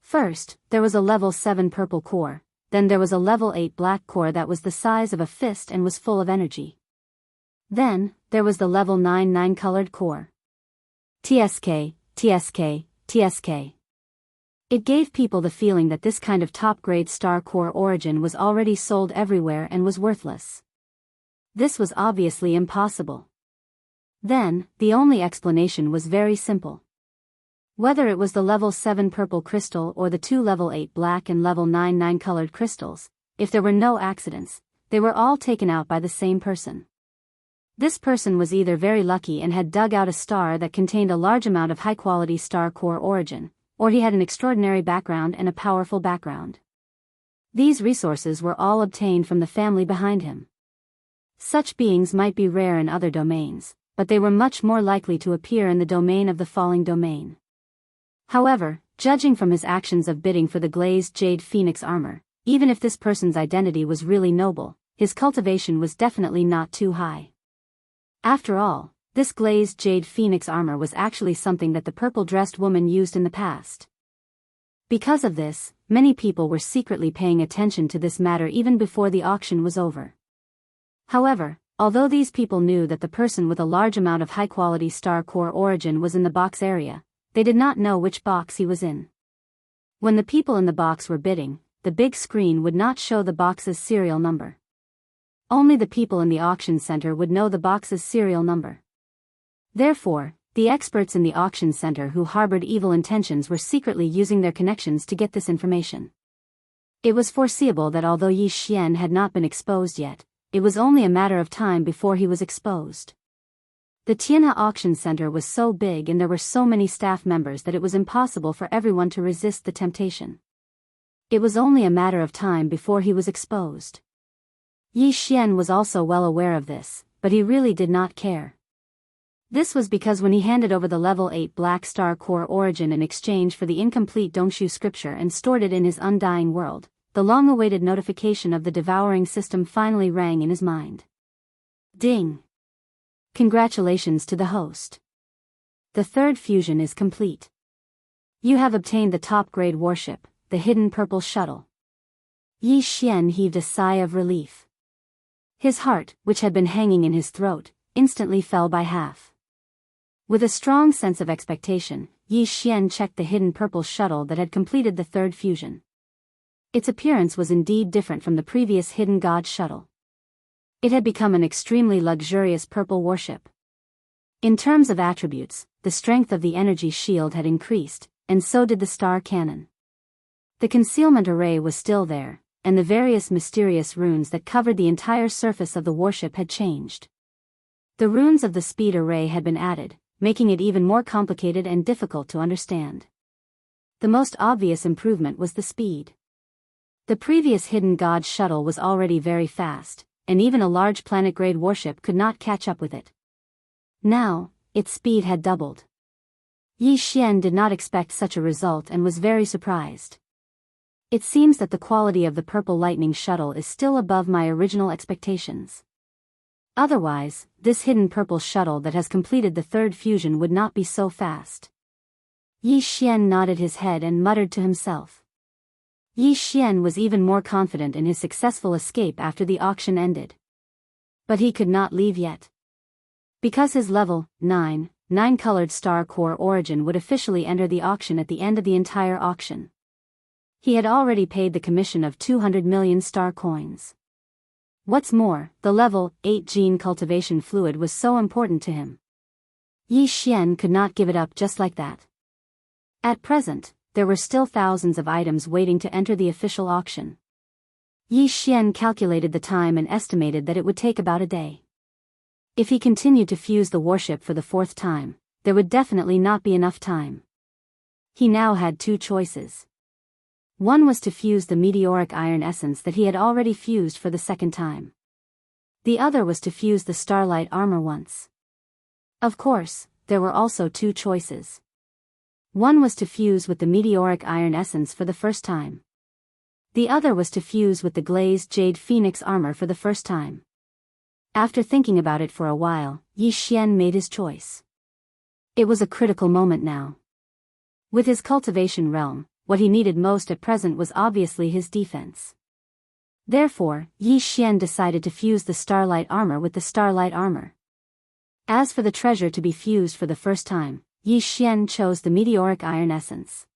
First, there was a level 7 purple core, then there was a level 8 black core that was the size of a fist and was full of energy. Then, there was the level 9 colored core. TSK, TSK, TSK. It gave people the feeling that this kind of top-grade star core origin was already sold everywhere and was worthless. This was obviously impossible. Then, the only explanation was very simple. Whether it was the level 7 purple crystal or the 2 level 8 black and level 9 colored crystals, if there were no accidents, they were all taken out by the same person. This person was either very lucky and had dug out a star that contained a large amount of high-quality star core origin, or he had an extraordinary background and a powerful background. These resources were all obtained from the family behind him. Such beings might be rare in other domains, but they were much more likely to appear in the domain of the falling domain. However, judging from his actions of bidding for the glazed jade phoenix armor, even if this person's identity was really noble, his cultivation was definitely not too high. After all, this glazed jade phoenix armor was actually something that the purple-dressed woman used in the past. Because of this, many people were secretly paying attention to this matter even before the auction was over. However, although these people knew that the person with a large amount of high-quality star core origin was in the box area, they did not know which box he was in. When the people in the box were bidding, the big screen would not show the box's serial number. Only the people in the auction center would know the box's serial number. Therefore, the experts in the auction center who harbored evil intentions were secretly using their connections to get this information. It was foreseeable that although Yi Xian had not been exposed yet, it was only a matter of time before he was exposed. The Tianhe auction center was so big and there were so many staff members that it was impossible for everyone to resist the temptation. It was only a matter of time before he was exposed. Yi Xian was also well aware of this, but he really did not care. This was because when he handed over the level 8 Black Star Core Origin in exchange for the incomplete Dongshu scripture and stored it in his undying world, the long-awaited notification of the devouring system finally rang in his mind. Ding! Congratulations to the host. The third fusion is complete. You have obtained the top-grade warship, the Hidden Purple Shuttle. Yi Xian heaved a sigh of relief. His heart, which had been hanging in his throat, instantly fell by half. With a strong sense of expectation, Yi Xian checked the Hidden Purple Shuttle that had completed the third fusion. Its appearance was indeed different from the previous Hidden God Shuttle. It had become an extremely luxurious purple warship. In terms of attributes, the strength of the energy shield had increased, and so did the star cannon. The concealment array was still there, and the various mysterious runes that covered the entire surface of the warship had changed. The runes of the speed array had been added, making it even more complicated and difficult to understand. The most obvious improvement was the speed. The previous Hidden God shuttle was already very fast, and even a large planet-grade warship could not catch up with it. Now, its speed had doubled. Yi Xian did not expect such a result and was very surprised. It seems that the quality of the Purple Lightning shuttle is still above my original expectations. Otherwise, this Hidden Purple shuttle that has completed the third fusion would not be so fast. Yi Xian nodded his head and muttered to himself. Yi Xian was even more confident in his successful escape after the auction ended. But he could not leave yet. Because his level 9 colored star core origin would officially enter the auction at the end of the entire auction. He had already paid the commission of 200 million star coins. What's more, the level 8 gene cultivation fluid was so important to him. Yi Xian could not give it up just like that. At present, there were still thousands of items waiting to enter the official auction. Yi Xian calculated the time and estimated that it would take about a day. If he continued to fuse the warship for the fourth time, there would definitely not be enough time. He now had two choices. One was to fuse the meteoric iron essence that he had already fused for the second time. The other was to fuse the starlight armor once. Of course, there were also two choices. One was to fuse with the meteoric iron essence for the first time. The other was to fuse with the glazed jade phoenix armor for the first time. After thinking about it for a while, Yi Xian made his choice. It was a critical moment now. With his cultivation realm, what he needed most at present was obviously his defense. Therefore, Yi Xian decided to fuse the starlight armor with the starlight armor. As for the treasure to be fused for the first time, Yi Xian chose the meteoric iron essence.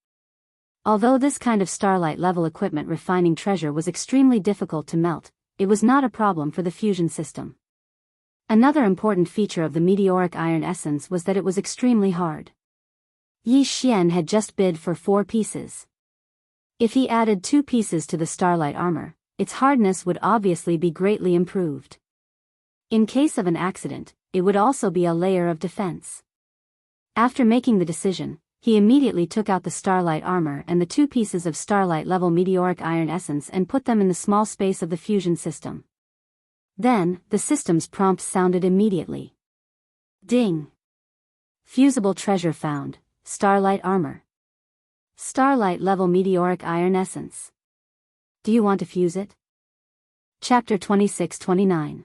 Although this kind of starlight level equipment refining treasure was extremely difficult to melt, it was not a problem for the fusion system. Another important feature of the meteoric iron essence was that it was extremely hard. Yi Xian had just bid for 4 pieces. If he added 2 pieces to the starlight armor, its hardness would obviously be greatly improved. In case of an accident, it would also be a layer of defense. After making the decision, he immediately took out the starlight armor and the 2 pieces of starlight-level meteoric iron essence and put them in the small space of the fusion system. Then, the system's prompt sounded immediately. Ding! Fusible treasure found, starlight armor. Starlight-level meteoric iron essence. Do you want to fuse it? Chapter 26-29.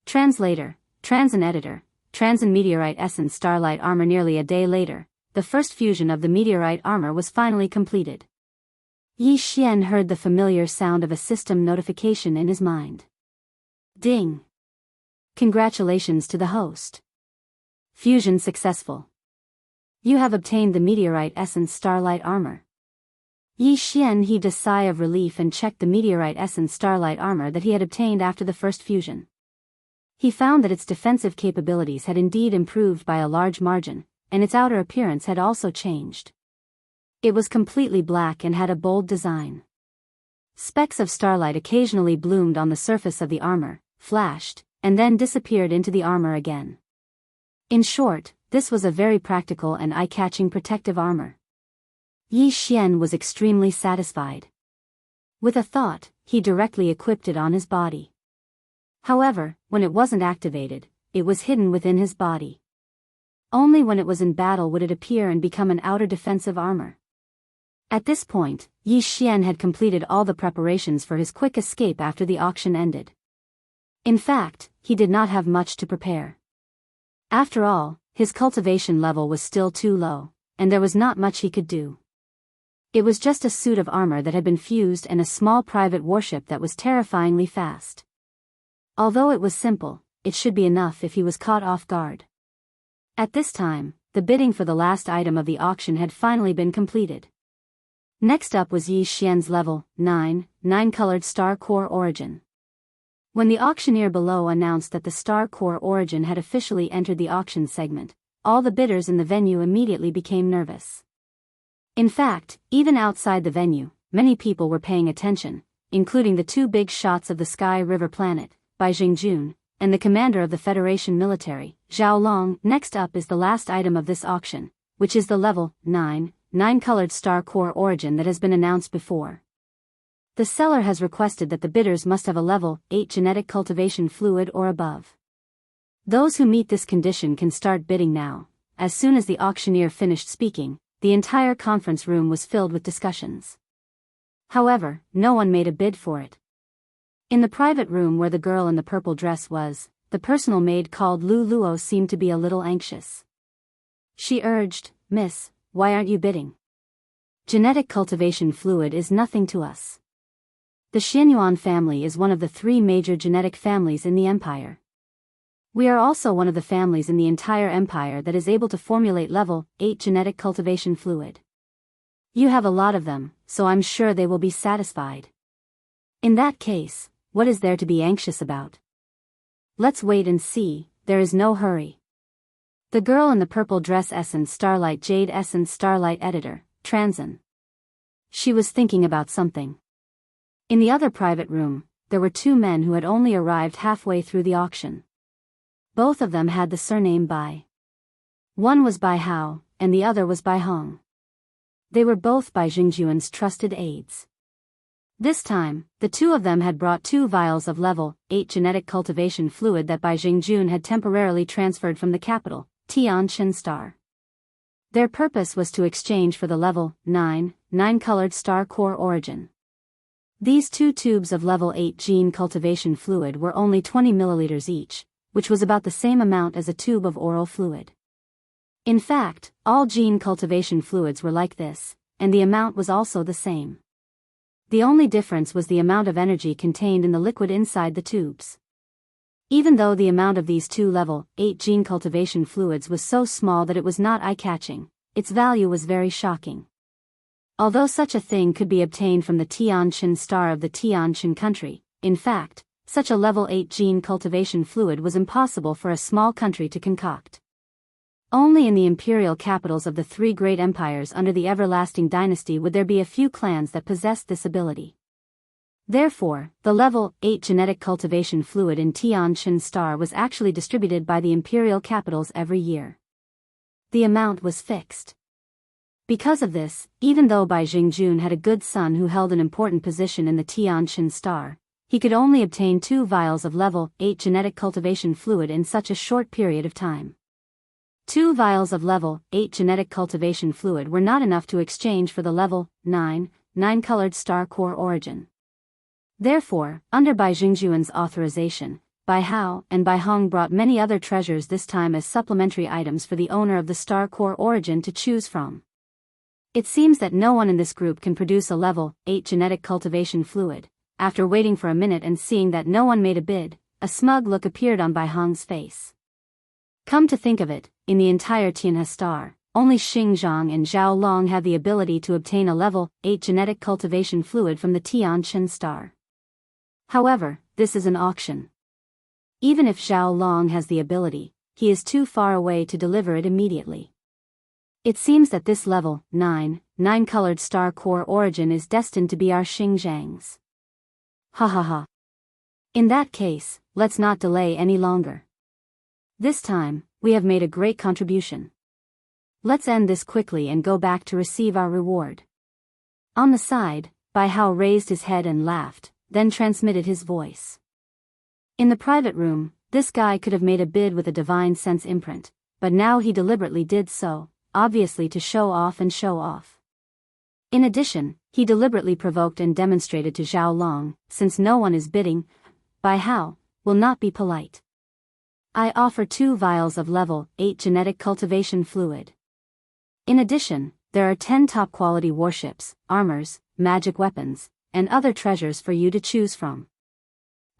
Translator, Trans and Editor, Trans and Meteorite Essence Starlight Armor. Nearly a day later, the first fusion of the meteorite armor was finally completed. Yi Xian heard the familiar sound of a system notification in his mind. Ding! Congratulations to the host. Fusion successful. You have obtained the meteorite essence starlight armor. Yi Xian heaved a sigh of relief and checked the meteorite essence starlight armor that he had obtained after the first fusion. He found that its defensive capabilities had indeed improved by a large margin, and its outer appearance had also changed. It was completely black and had a bold design. Specks of starlight occasionally bloomed on the surface of the armor, flashed, and then disappeared into the armor again. In short, this was a very practical and eye-catching protective armor. Yi Xian was extremely satisfied. With a thought, he directly equipped it on his body. However, when it wasn't activated, it was hidden within his body. Only when it was in battle would it appear and become an outer defensive armor. At this point, Yi Xian had completed all the preparations for his quick escape after the auction ended. In fact, he did not have much to prepare. After all, his cultivation level was still too low, and there was not much he could do. It was just a suit of armor that had been fused and a small private warship that was terrifyingly fast. Although it was simple, it should be enough if he was caught off guard. At this time, the bidding for the last item of the auction had finally been completed. Next up was Yi Xian's level 9 colored star core origin. When the auctioneer below announced that the star core origin had officially entered the auction segment, all the bidders in the venue immediately became nervous. In fact, even outside the venue, many people were paying attention, including the 2 big shots of the Sky River planet, Bai Jingjun, and the commander of the Federation military, Zhao Long. Next up is the last item of this auction, which is the level 9 colored star core origin that has been announced before. The seller has requested that the bidders must have a level 8 genetic cultivation fluid or above. Those who meet this condition can start bidding now. As soon as the auctioneer finished speaking, the entire conference room was filled with discussions. However, no one made a bid for it. In the private room where the girl in the purple dress was, the personal maid called Lu Luo seemed to be a little anxious. She urged, "Miss, why aren't you bidding? Genetic cultivation fluid is nothing to us. The Xianyuan family is one of the 3 major genetic families in the empire. We are also one of the families in the entire empire that is able to formulate level 8 genetic cultivation fluid. You have a lot of them, so I'm sure they will be satisfied. In that case, what is there to be anxious about? Let's wait and see, there is no hurry." The girl in the purple dress Essence Starlight Jade Essence Starlight Editor, Transin. She was thinking about something. In the other private room, there were 2 men who had only arrived halfway through the auction. Both of them had the surname Bai. One was Bai Hao, and the other was Bai Hong. They were both Bai Jingjuan's trusted aides. This time, the 2 of them had brought 2 vials of level 8 genetic cultivation fluid that Bai Jingjun had temporarily transferred from the capital, Tianqin Star. Their purpose was to exchange for the level 9 colored star core origin. These 2 tubes of level 8 gene cultivation fluid were only 20 milliliters each, which was about the same amount as a tube of oral fluid. In fact, all gene cultivation fluids were like this, and the amount was also the same. The only difference was the amount of energy contained in the liquid inside the tubes. Even though the amount of these 2 level 8 gene cultivation fluids was so small that it was not eye-catching, its value was very shocking. Although such a thing could be obtained from the Tianqin Star of the Tianqin country, in fact, such a level 8 gene cultivation fluid was impossible for a small country to concoct. Only in the imperial capitals of the 3 great empires under the everlasting dynasty would there be a few clans that possessed this ability. Therefore, the level 8 genetic cultivation fluid in Tianqin Star was actually distributed by the imperial capitals every year. The amount was fixed. Because of this, even though Bai Jingjun had a good son who held an important position in the Tianqin star, he could only obtain 2 vials of level 8 genetic cultivation fluid in such a short period of time. 2 vials of level 8 genetic cultivation fluid were not enough to exchange for the level 9 colored star core origin. Therefore, under Bai Jingjuan's authorization, Bai Hao and Bai Hong brought many other treasures, this time as supplementary items for the owner of the star core origin to choose from. It seems that no one in this group can produce a level 8 genetic cultivation fluid. After waiting for a minute and seeing that no one made a bid, a smug look appeared on Bai Hong's face. Come to think of it, in the entire Tianhe star, only Xingzhang and Zhao Long had the ability to obtain a level 8 genetic cultivation fluid from the Tianqin star. However, this is an auction. Even if Zhao Long has the ability, he is too far away to deliver it immediately. It seems that this level 9 colored star core origin is destined to be our Xingzhang's. Ha ha ha. In that case, let's not delay any longer. This time, we have made a great contribution. Let's end this quickly and go back to receive our reward. On the side, Bai Hao raised his head and laughed, then transmitted his voice. In the private room, this guy could have made a bid with a divine sense imprint, but now he deliberately did so, obviously to show off and show off. In addition, he deliberately provoked and demonstrated to Zhao Long, since no one is bidding, Bai Hao will not be polite. I offer 2 vials of level 8 genetic cultivation fluid. In addition, there are 10 top-quality warships, armors, magic weapons, and other treasures for you to choose from.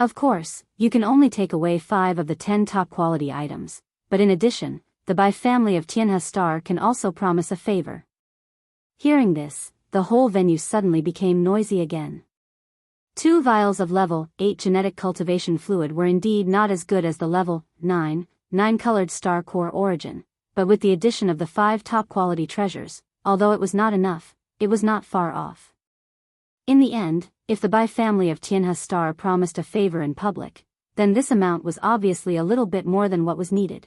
Of course, you can only take away 5 of the 10 top-quality items, but in addition, the Bai family of Tianhe Star can also promise a favor. Hearing this, the whole venue suddenly became noisy again. 2 vials of level 8 genetic cultivation fluid were indeed not as good as the level 9 colored star core origin, but with the addition of the 5 top-quality treasures, although it was not enough, it was not far off. In the end, if the Bai family of Tianhe Star promised a favor in public, then this amount was obviously a little bit more than what was needed.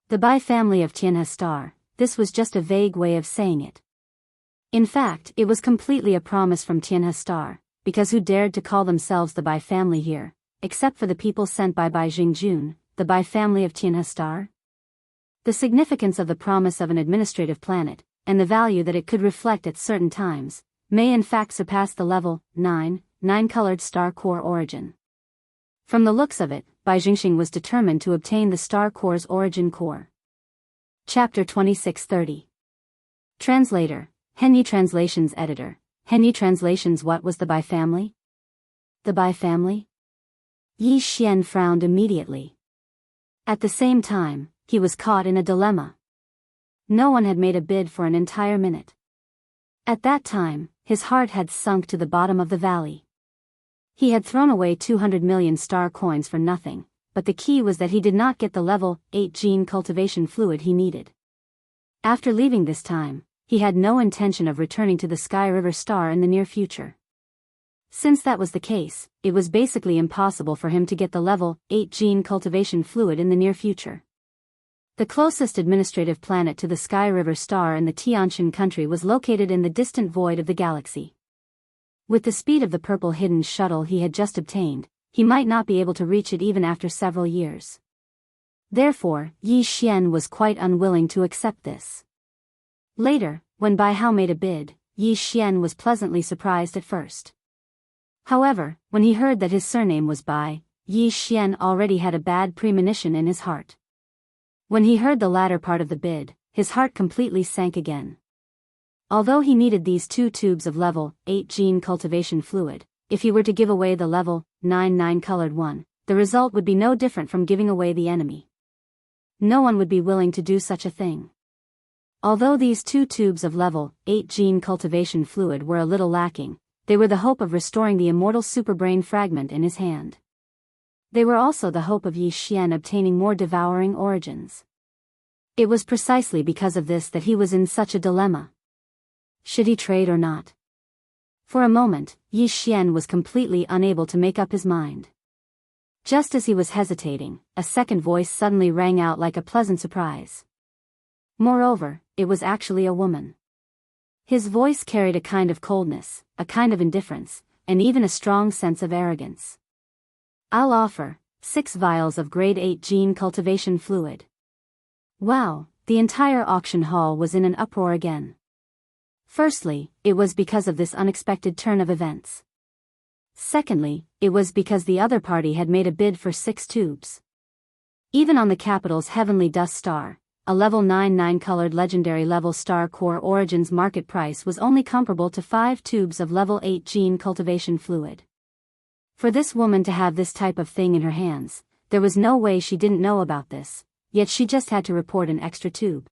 The Bai family of Tianhe Star, this was just a vague way of saying it. In fact, it was completely a promise from Tianhe Star, because who dared to call themselves the Bai family here, except for the people sent by Bai Jingjun, the Bai family of Tianhe Star? The significance of the promise of an administrative planet, and the value that it could reflect at certain times, may in fact surpass the level 9 colored star core origin. From the looks of it, Bai Jingxing was determined to obtain the star core's origin core. Chapter 2630. Translator, Henyi Translations Editor. Henyi Translations. What was the Bai family? The Bai family? Yi Xian frowned immediately. At the same time, he was caught in a dilemma. No one had made a bid for an entire minute. At that time, his heart had sunk to the bottom of the valley. He had thrown away 200 million star coins for nothing, but the key was that he did not get the level 8 gene cultivation fluid he needed. After leaving this time, he had no intention of returning to the Sky River Star in the near future. Since that was the case, it was basically impossible for him to get the level 8 gene cultivation fluid in the near future. The closest administrative planet to the Sky River Star in the Tianqin country was located in the distant void of the galaxy. With the speed of the purple hidden shuttle he had just obtained, he might not be able to reach it even after several years. Therefore, Yi Xian was quite unwilling to accept this. Later, when Bai Hao made a bid, Yi Xian was pleasantly surprised at first. However, when he heard that his surname was Bai, Yi Xian already had a bad premonition in his heart. When he heard the latter part of the bid, his heart completely sank again. Although he needed these 2 tubes of level 8 gene cultivation fluid, if he were to give away the level 9 colored one, the result would be no different from giving away the enemy. No one would be willing to do such a thing. Although these 2 tubes of level 8 gene cultivation fluid were a little lacking, they were the hope of restoring the immortal superbrain fragment in his hand. They were also the hope of Yi Xian obtaining more devouring origins. It was precisely because of this that he was in such a dilemma. Should he trade or not? For a moment, Yi Xian was completely unable to make up his mind. Just as he was hesitating, a second voice suddenly rang out like a pleasant surprise. Moreover, it was actually a woman. His voice carried a kind of coldness, a kind of indifference, and even a strong sense of arrogance. "I'll offer 6 vials of grade 8 gene cultivation fluid." Wow, the entire auction hall was in an uproar again. Firstly, it was because of this unexpected turn of events. Secondly, it was because the other party had made a bid for 6 tubes. Even on the capital's heavenly dust star, a level 9 colored legendary level star core origins market price was only comparable to 5 tubes of level 8 gene cultivation fluid. For this woman to have this type of thing in her hands, there was no way she didn't know about this, yet she just had to report an extra tube.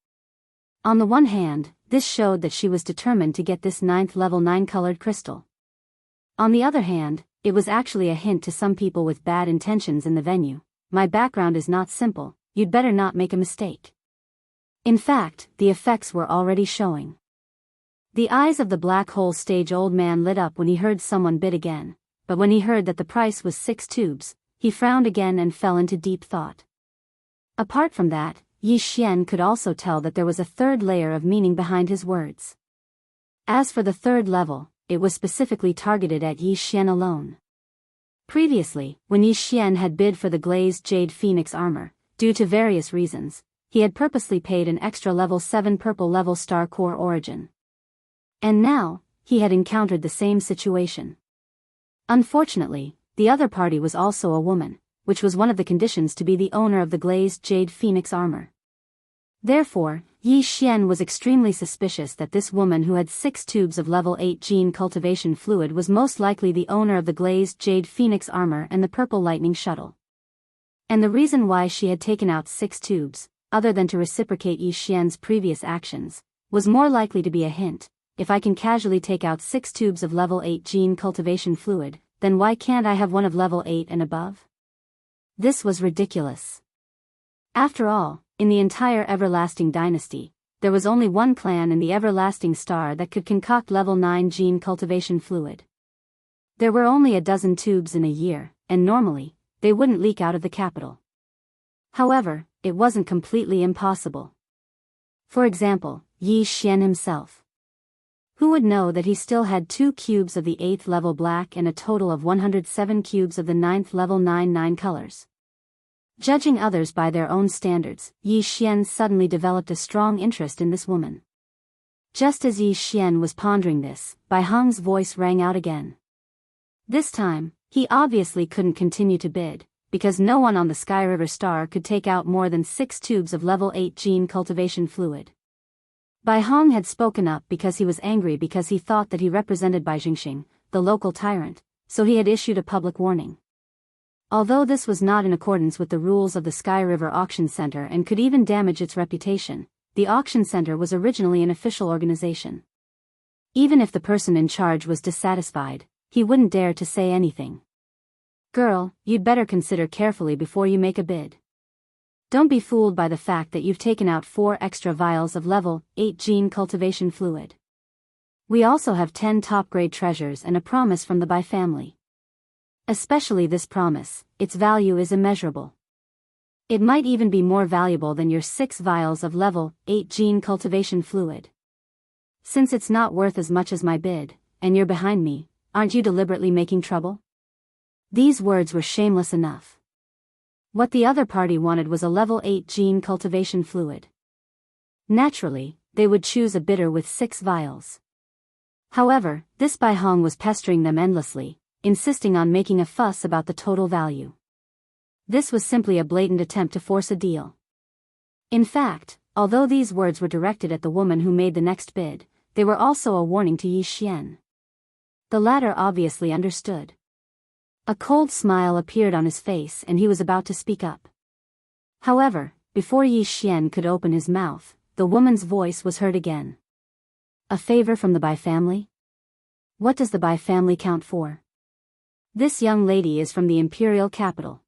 On the one hand, this showed that she was determined to get this 9th level 9 colored crystal. On the other hand, it was actually a hint to some people with bad intentions in the venue: "My background is not simple, you'd better not make a mistake." In fact, the effects were already showing. The eyes of the black hole stage old man lit up when he heard someone bid again, but when he heard that the price was 6 tubes, he frowned again and fell into deep thought. Apart from that, Yi Xian could also tell that there was a third layer of meaning behind his words. As for the third level, it was specifically targeted at Yi Xian alone. Previously, when Yi Xian had bid for the glazed jade phoenix armor, due to various reasons, he had purposely paid an extra level 7 purple level star core origin. And now, he had encountered the same situation. Unfortunately, the other party was also a woman, which was one of the conditions to be the owner of the glazed jade phoenix armor. Therefore, Yi Xian was extremely suspicious that this woman who had 6 tubes of level 8 gene cultivation fluid was most likely the owner of the glazed jade phoenix armor and the purple lightning shuttle. And the reason why she had taken out 6 tubes, other than to reciprocate Yi Xian's previous actions, was more likely to be a hint: if I can casually take out 6 tubes of level 8 gene cultivation fluid, then why can't I have one of level 8 and above? This was ridiculous. After all, in the entire Everlasting Dynasty, there was only one clan in the Everlasting Star that could concoct level 9 gene cultivation fluid. There were only a dozen tubes in a year, and normally, they wouldn't leak out of the capital. However, it wasn't completely impossible. For example, Yi Xian himself. Who would know that he still had 2 cubes of the 8th level black and a total of 107 cubes of the 9th level 9 colors? Judging others by their own standards, Yi Xian suddenly developed a strong interest in this woman. Just as Yi Xian was pondering this, Bai Hong's voice rang out again. This time, he obviously couldn't continue to bid, because no one on the Sky River Star could take out more than 6 tubes of level 8 gene cultivation fluid. Bai Hong had spoken up because he was angry because he thought that he represented Bai Jingxing, the local tyrant, so he had issued a public warning. Although this was not in accordance with the rules of the Sky River Auction Center and could even damage its reputation, the auction center was originally an official organization. Even if the person in charge was dissatisfied, he wouldn't dare to say anything. "Girl, you'd better consider carefully before you make a bid. Don't be fooled by the fact that you've taken out 4 extra vials of level 8 gene cultivation fluid. We also have 10 top-grade treasures and a promise from the Bai family. Especially this promise, its value is immeasurable. It might even be more valuable than your 6 vials of level 8 gene cultivation fluid. Since it's not worth as much as my bid, and you're behind me, aren't you deliberately making trouble?" These words were shameless enough. What the other party wanted was a level 8 gene cultivation fluid. Naturally, they would choose a bidder with 6 vials. However, this Bai Hong was pestering them endlessly, insisting on making a fuss about the total value. This was simply a blatant attempt to force a deal. In fact, although these words were directed at the woman who made the next bid, they were also a warning to Yi Xian. The latter obviously understood. A cold smile appeared on his face and he was about to speak up. However, before Yi Xian could open his mouth, the woman's voice was heard again. "A favor from the Bai family? What does the Bai family count for? This young lady is from the imperial capital.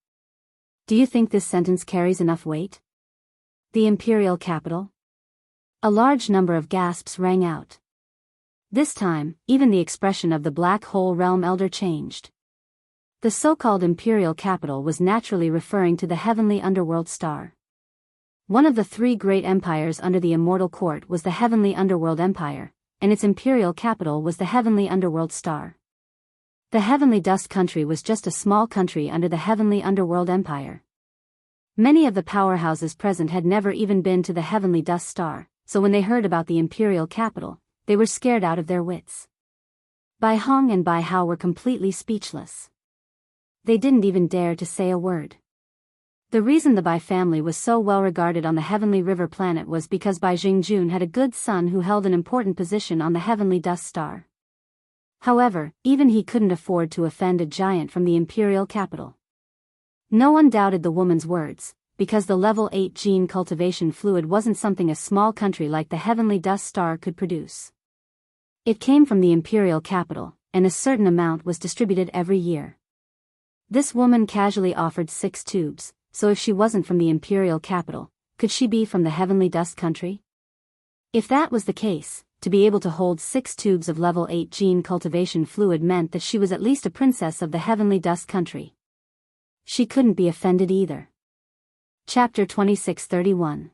Do you think this sentence carries enough weight? The imperial capital?" A large number of gasps rang out. This time, even the expression of the Black Hole Realm Elder changed. The so-called imperial capital was naturally referring to the heavenly underworld star. One of the 3 great empires under the immortal court was the heavenly underworld empire, and its imperial capital was the heavenly underworld star. The heavenly dust country was just a small country under the heavenly underworld empire. Many of the powerhouses present had never even been to the heavenly dust star, so when they heard about the imperial capital, they were scared out of their wits. Bai Hong and Bai Hao were completely speechless. They didn't even dare to say a word. The reason the Bai family was so well regarded on the heavenly river planet was because Bai Jingjun had a good son who held an important position on the heavenly dust star. However, even he couldn't afford to offend a giant from the imperial capital. No one doubted the woman's words, because the level 8 gene cultivation fluid wasn't something a small country like the heavenly dust star could produce. It came from the imperial capital, and a certain amount was distributed every year. This woman casually offered 6 tubes, so if she wasn't from the imperial capital, could she be from the heavenly dust country? If that was the case, to be able to hold 6 tubes of level 8 gene cultivation fluid meant that she was at least a princess of the heavenly dust country. She couldn't be offended either. Chapter 2631.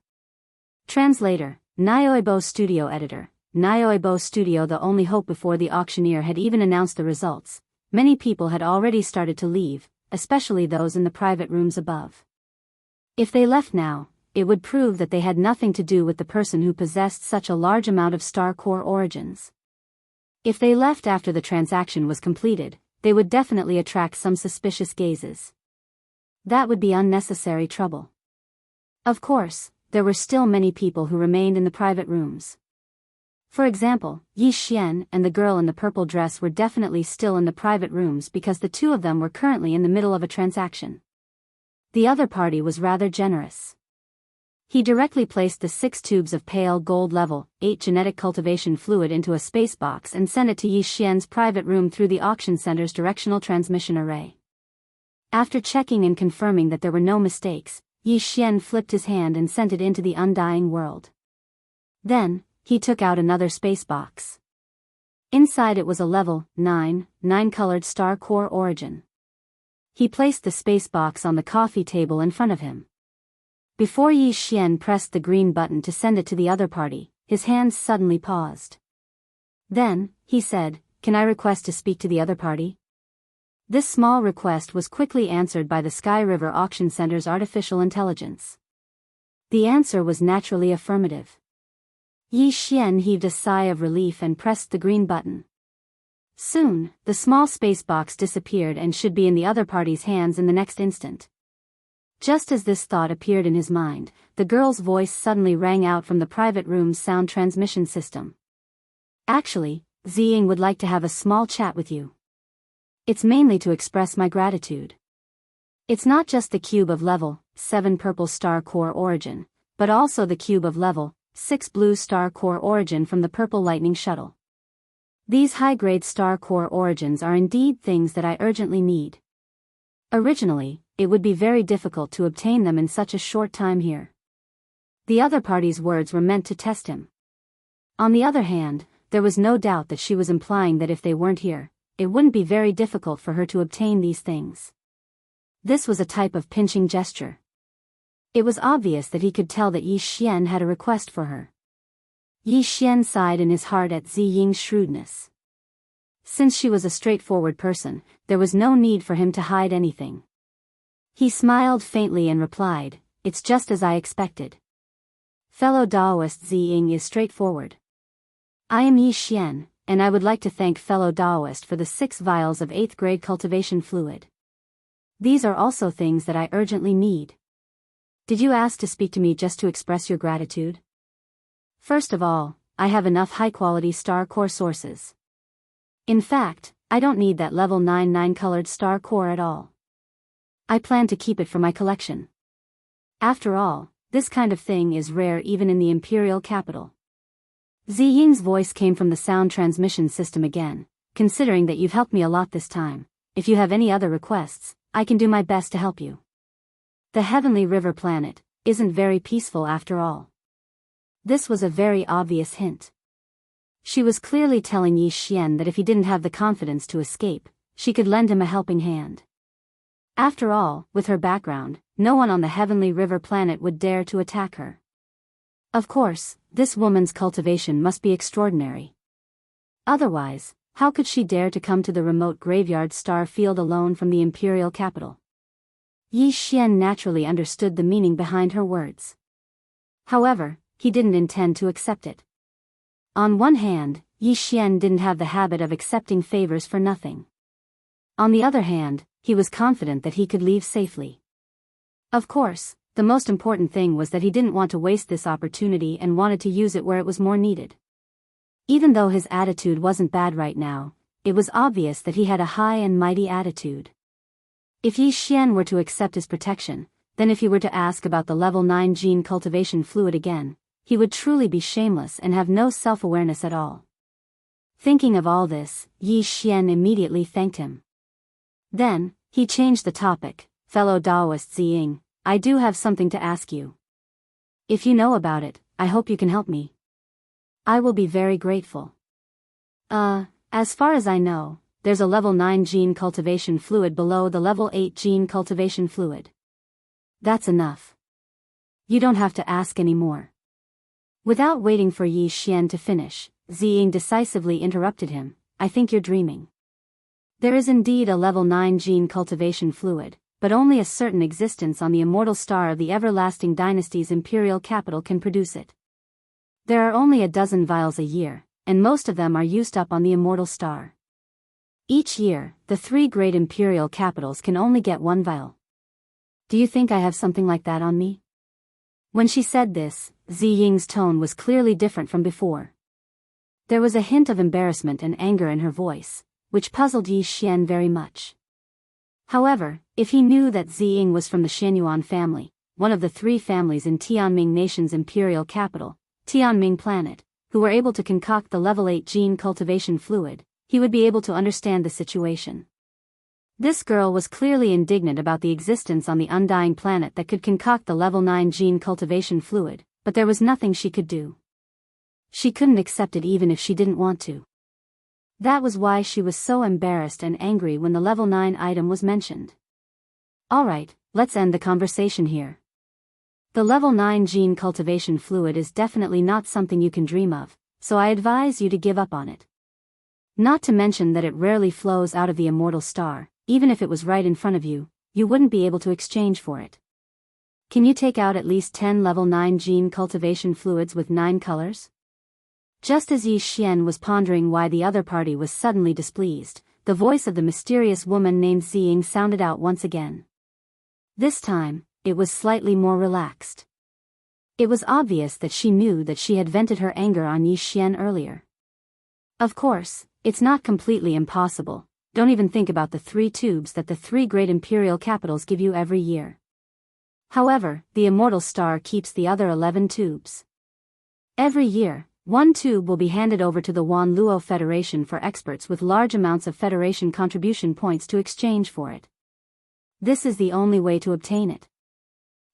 Translator, Nyoibo Studio Editor. Nyoibo Studio. The only hope before the auctioneer had even announced the results. Many people had already started to leave, especially those in the private rooms above. If they left now, it would prove that they had nothing to do with the person who possessed such a large amount of star core origins. If they left after the transaction was completed, they would definitely attract some suspicious gazes. That would be unnecessary trouble. Of course, there were still many people who remained in the private rooms. For example, Yi Xian and the girl in the purple dress were definitely still in the private rooms because the two of them were currently in the middle of a transaction. The other party was rather generous. He directly placed the 6 tubes of pale gold level 8 genetic cultivation fluid into a space box and sent it to Yi Xian's private room through the auction center's directional transmission array. After checking and confirming that there were no mistakes, Yi Xian flipped his hand and sent it into the undying world. Then, he took out another space box. Inside it was a level 9 colored star core origin. He placed the space box on the coffee table in front of him. Before Yi Xian pressed the green button to send it to the other party, his hands suddenly paused. Then, he said, "Can I request to speak to the other party?" This small request was quickly answered by the Sky River Auction Center's artificial intelligence. The answer was naturally affirmative. Yi Xian heaved a sigh of relief and pressed the green button. Soon, the small space box disappeared and should be in the other party's hands in the next instant. Just as this thought appeared in his mind, the girl's voice suddenly rang out from the private room's sound transmission system. "Actually, Ziying would like to have a small chat with you. It's mainly to express my gratitude. It's not just the cube of level 7 purple star core origin, but also the cube of level 6 blue star core origin from the purple lightning shuttle. These high-grade star core origins are indeed things that I urgently need. Originally, it would be very difficult to obtain them in such a short time here." The other party's words were meant to test him. On the other hand, there was no doubt that she was implying that if they weren't here, it wouldn't be very difficult for her to obtain these things. This was a type of pinching gesture. It was obvious that he could tell that Yi Xian had a request for her. Yi Xian sighed in his heart at Ziying's shrewdness. Since she was a straightforward person, there was no need for him to hide anything. He smiled faintly and replied, "It's just as I expected. Fellow Daoist Ziying is straightforward. I am Yi Xian, and I would like to thank fellow Daoist for the 6 vials of 8th grade cultivation fluid. These are also things that I urgently need. Did you ask to speak to me just to express your gratitude? First of all, I have enough high-quality star core sources. In fact, I don't need that level 9 colored star core at all. I plan to keep it for my collection. After all, this kind of thing is rare even in the imperial capital." Ziying's voice came from the sound transmission system again. "Considering that you've helped me a lot this time, if you have any other requests, I can do my best to help you. The heavenly river planet isn't very peaceful after all." This was a very obvious hint. She was clearly telling Yi Xian that if he didn't have the confidence to escape, she could lend him a helping hand. After all, with her background, no one on the heavenly river planet would dare to attack her. Of course, this woman's cultivation must be extraordinary. Otherwise, how could she dare to come to the remote graveyard star field alone from the imperial capital? Yi Xian naturally understood the meaning behind her words. However, he didn't intend to accept it. On one hand, Yi Xian didn't have the habit of accepting favors for nothing. On the other hand, he was confident that he could leave safely. Of course, the most important thing was that he didn't want to waste this opportunity and wanted to use it where it was more needed. Even though his attitude wasn't bad right now, it was obvious that he had a high and mighty attitude. If Yi Xian were to accept his protection, then if he were to ask about the level 9 gene cultivation fluid again, he would truly be shameless and have no self-awareness at all. Thinking of all this, Yi Xian immediately thanked him. Then, he changed the topic. Fellow Taoist Ziying, I do have something to ask you. If you know about it, I hope you can help me. I will be very grateful. As far as I know, there's a level 9 gene cultivation fluid below the level 8 gene cultivation fluid. That's enough. You don't have to ask any more. Without waiting for Yi Xian to finish, Ziying decisively interrupted him. I think you're dreaming. There is indeed a level 9 gene cultivation fluid, but only a certain existence on the immortal star of the everlasting dynasty's imperial capital can produce it. There are only a dozen vials a year, and most of them are used up on the immortal star. Each year, the 3 great imperial capitals can only get 1 vial. Do you think I have something like that on me? When she said this, Ziying's tone was clearly different from before. There was a hint of embarrassment and anger in her voice, which puzzled Yi Xian very much. However, if he knew that Ziying was from the Xianyuan family, one of the 3 families in Tianming Nation's imperial capital, Tianming Planet, who were able to concoct the level 8 gene cultivation fluid, he would be able to understand the situation. This girl was clearly indignant about the existence on the undying planet that could concoct the level 9 gene cultivation fluid, but there was nothing she could do. She couldn't accept it even if she didn't want to. That was why she was so embarrassed and angry when the level 9 item was mentioned. Alright, let's end the conversation here. The level 9 gene cultivation fluid is definitely not something you can dream of, so I advise you to give up on it. Not to mention that it rarely flows out of the immortal star. Even if it was right in front of you, you wouldn't be able to exchange for it. Can you take out at least 10 level 9 gene cultivation fluids with 9 colors? Just as Yi Xian was pondering why the other party was suddenly displeased, the voice of the mysterious woman named Ziying sounded out once again. This time, it was slightly more relaxed. It was obvious that she knew that she had vented her anger on Yi Xian earlier. Of course, it's not completely impossible. Don't even think about the 3 tubes that the 3 great imperial capitals give you every year. However, the immortal star keeps the other 11 tubes. Every year, 1 tube will be handed over to the Wanluo Federation for experts with large amounts of Federation contribution points to exchange for it. This is the only way to obtain it.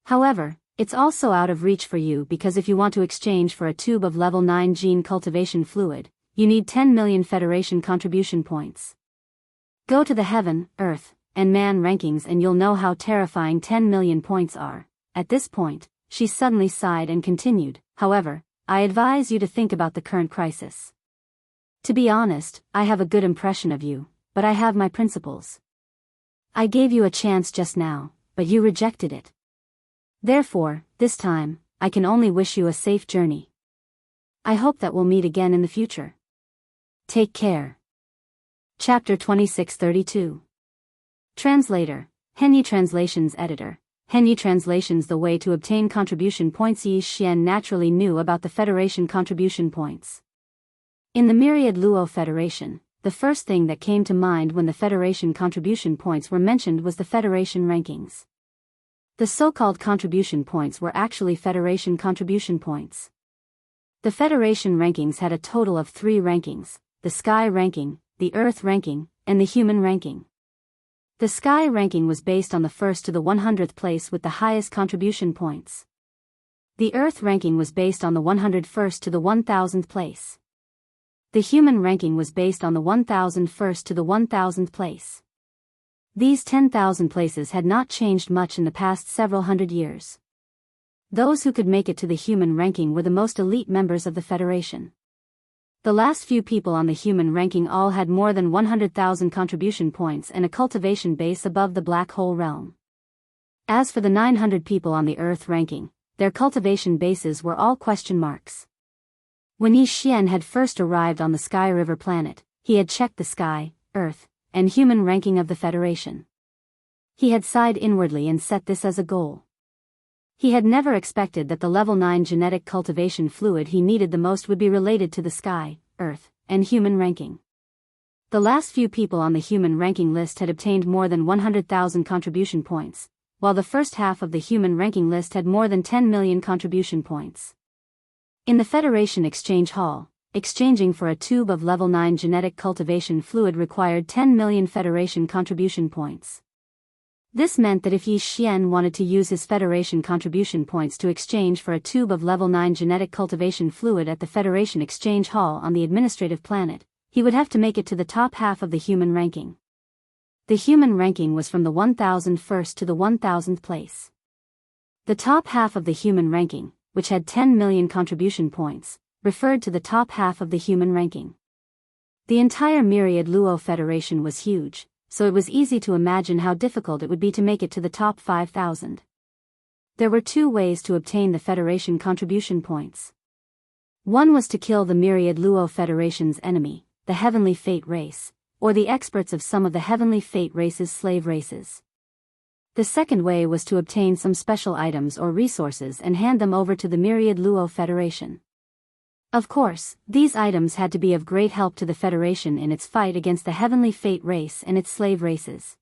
However, it's also out of reach for you because if you want to exchange for a tube of level 9 gene cultivation fluid, you need 10 million Federation contribution points. Go to the Heaven, Earth, and Man rankings and you'll know how terrifying 10 million points are. At this point, she suddenly sighed and continued, however, I advise you to think about the current crisis. To be honest, I have a good impression of you, but I have my principles. I gave you a chance just now, but you rejected it. Therefore, this time, I can only wish you a safe journey. I hope that we'll meet again in the future. Take care. Chapter 2632. Translator, Henyi Translations Editor. Henyi Translations. The way to obtain contribution points. Yi Xian naturally knew about the Federation contribution points. In the myriad Luo Federation, the first thing that came to mind when the Federation contribution points were mentioned was the Federation rankings. The so-called contribution points were actually Federation contribution points. The Federation rankings had a total of 3 rankings, the Sky ranking, the Earth ranking, and the Human ranking. The Sky ranking was based on the 1st to the 100th place with the highest contribution points. The Earth ranking was based on the 101st to the 1000th place. The Human ranking was based on the 1001st to the 1000th place. These 10,000 places had not changed much in the past several hundred years. Those who could make it to the Human ranking were the most elite members of the Federation. The last few people on the human ranking all had more than 100,000 contribution points and a cultivation base above the black hole realm. As for the 900 people on the Earth ranking, their cultivation bases were all question marks. When Yi Xian had first arrived on the Sky River planet, he had checked the Sky, Earth, and human ranking of the Federation. He had sighed inwardly and set this as a goal. He had never expected that the level 9 genetic cultivation fluid he needed the most would be related to the Sky, Earth, and human ranking. The last few people on the human ranking list had obtained more than 100,000 contribution points, while the first half of the human ranking list had more than 10 million contribution points. In the Federation Exchange Hall, exchanging for a tube of level 9 genetic cultivation fluid required 10 million Federation contribution points. This meant that if Yi Xian wanted to use his Federation contribution points to exchange for a tube of level 9 genetic cultivation fluid at the Federation Exchange Hall on the administrative planet, he would have to make it to the top half of the human ranking. The human ranking was from the 1001st to the 1000th place. The top half of the human ranking, which had 10 million contribution points, referred to the top half of the human ranking. The entire Myriad Luo Federation was huge, so it was easy to imagine how difficult it would be to make it to the top 5,000. There were two ways to obtain the Federation contribution points. One was to kill the Myriad Luo Federation's enemy, the Heavenly Fate race, or the experts of some of the Heavenly Fate race's slave races. The second way was to obtain some special items or resources and hand them over to the Myriad Luo Federation. Of course, these items had to be of great help to the Federation in its fight against the Heavenly Fate race and its slave races.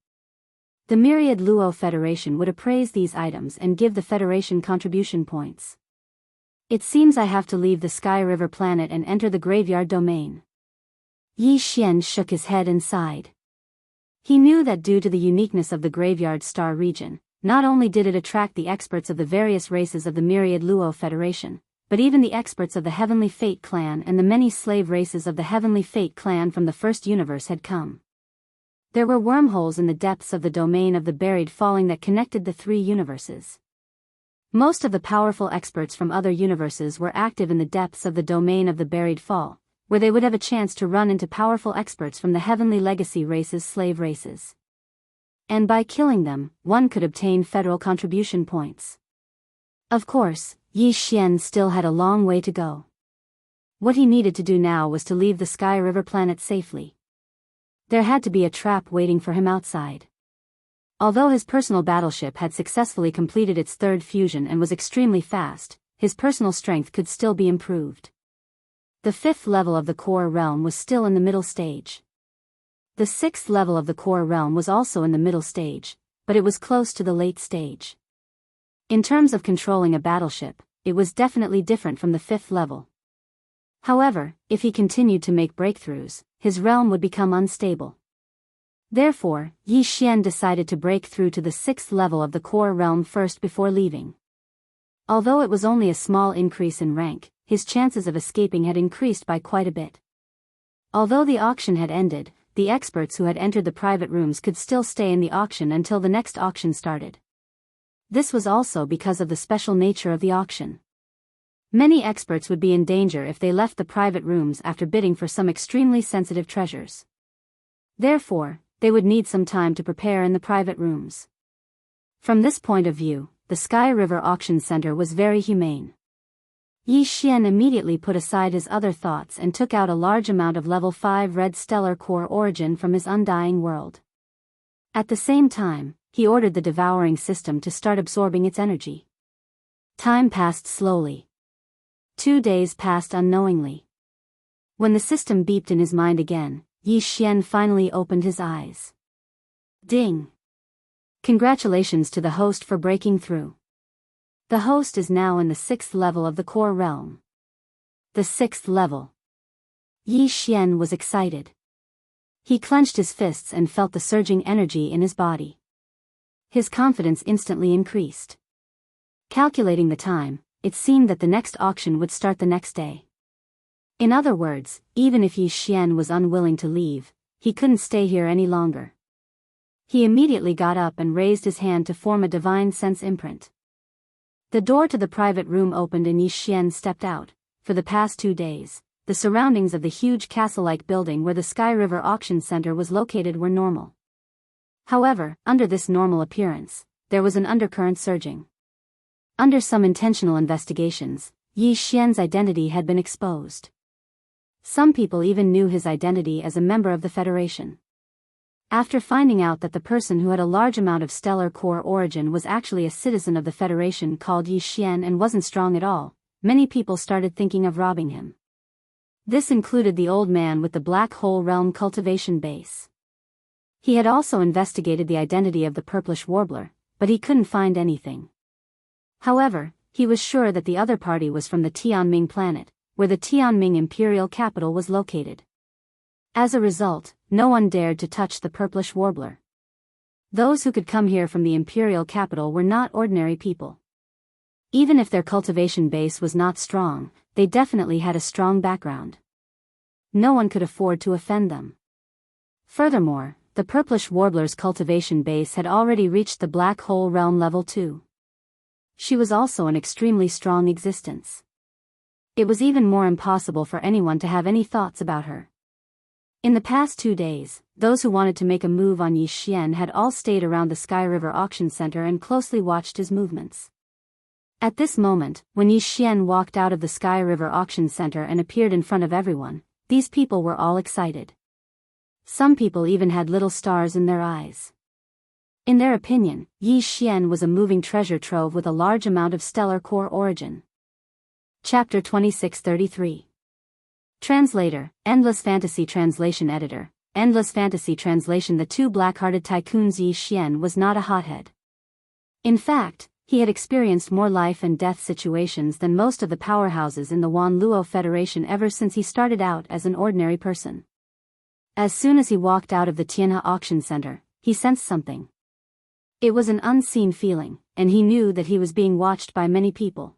The Myriad Luo Federation would appraise these items and give the Federation contribution points. It seems I have to leave the Sky River planet and enter the graveyard domain. Yi Xian shook his head and sighed. He knew that due to the uniqueness of the Graveyard Star region, not only did it attract the experts of the various races of the Myriad Luo Federation, but even the experts of the Heavenly Fate clan and the many slave races of the Heavenly Fate clan from the first universe had come. There were wormholes in the depths of the domain of the buried falling that connected the three universes. Most of the powerful experts from other universes were active in the depths of the domain of the buried fall, where they would have a chance to run into powerful experts from the Heavenly Legacy race's slave races. And by killing them, one could obtain federal contribution points. Of course, Yi Xian still had a long way to go. What he needed to do now was to leave the Sky River planet safely. There had to be a trap waiting for him outside. Although his personal battleship had successfully completed its third fusion and was extremely fast, his personal strength could still be improved. The fifth level of the core realm was still in the middle stage. The sixth level of the core realm was also in the middle stage, but it was close to the late stage. In terms of controlling a battleship, it was definitely different from the fifth level. However, if he continued to make breakthroughs, his realm would become unstable. Therefore, Yi Xian decided to break through to the sixth level of the core realm first before leaving. Although it was only a small increase in rank, his chances of escaping had increased by quite a bit. Although the auction had ended, the experts who had entered the private rooms could still stay in the auction until the next auction started. This was also because of the special nature of the auction. Many experts would be in danger if they left the private rooms after bidding for some extremely sensitive treasures. Therefore, they would need some time to prepare in the private rooms. From this point of view, the Sky River Auction Center was very humane. Yi Xian immediately put aside his other thoughts and took out a large amount of level 5 red stellar core origin from his undying world. At the same time, he ordered the devouring system to start absorbing its energy. Time passed slowly. 2 days passed unknowingly. When the system beeped in his mind again, Yi Xian finally opened his eyes. Ding! Congratulations to the host for breaking through. The host is now in the 6th level of the core realm. The 6th level. Yi Xian was excited. He clenched his fists and felt the surging energy in his body. His confidence instantly increased. Calculating the time, it seemed that the next auction would start the next day. In other words, even if Yi Xian was unwilling to leave, he couldn't stay here any longer. He immediately got up and raised his hand to form a divine sense imprint. The door to the private room opened and Yi Xian stepped out. For the past 2 days, the surroundings of the huge castle-like building where the Sky River Auction Center was located were normal. However, under this normal appearance, there was an undercurrent surging. Under some intentional investigations, Yi Xian's identity had been exposed. Some people even knew his identity as a member of the Federation. After finding out that the person who had a large amount of stellar core origin was actually a citizen of the Federation called Yi Xian and wasn't strong at all, many people started thinking of robbing him. This included the old man with the Black Hole Realm cultivation base. He had also investigated the identity of the purplish warbler, but he couldn't find anything. However, he was sure that the other party was from the Tianming planet, where the Tianming imperial capital was located. As a result, no one dared to touch the purplish warbler. Those who could come here from the imperial capital were not ordinary people. Even if their cultivation base was not strong, they definitely had a strong background. No one could afford to offend them. Furthermore, the purplish warbler's cultivation base had already reached the Black Hole Realm level 2. She was also an extremely strong existence. It was even more impossible for anyone to have any thoughts about her. In the past 2 days, those who wanted to make a move on Yi Xian had all stayed around the Sky River Auction Center and closely watched his movements. At this moment, when Yi Xian walked out of the Sky River Auction Center and appeared in front of everyone, these people were all excited. Some people even had little stars in their eyes. In their opinion, Yi Xian was a moving treasure trove with a large amount of stellar core origin. Chapter 2633. Translator, Endless Fantasy Translation Editor, Endless Fantasy Translation. The two black-hearted tycoons. Yi Xian was not a hothead. In fact, he had experienced more life and death situations than most of the powerhouses in the Wanluo Federation ever since he started out as an ordinary person. As soon as he walked out of the Tianhe Auction Center, he sensed something. It was an unseen feeling, and he knew that he was being watched by many people.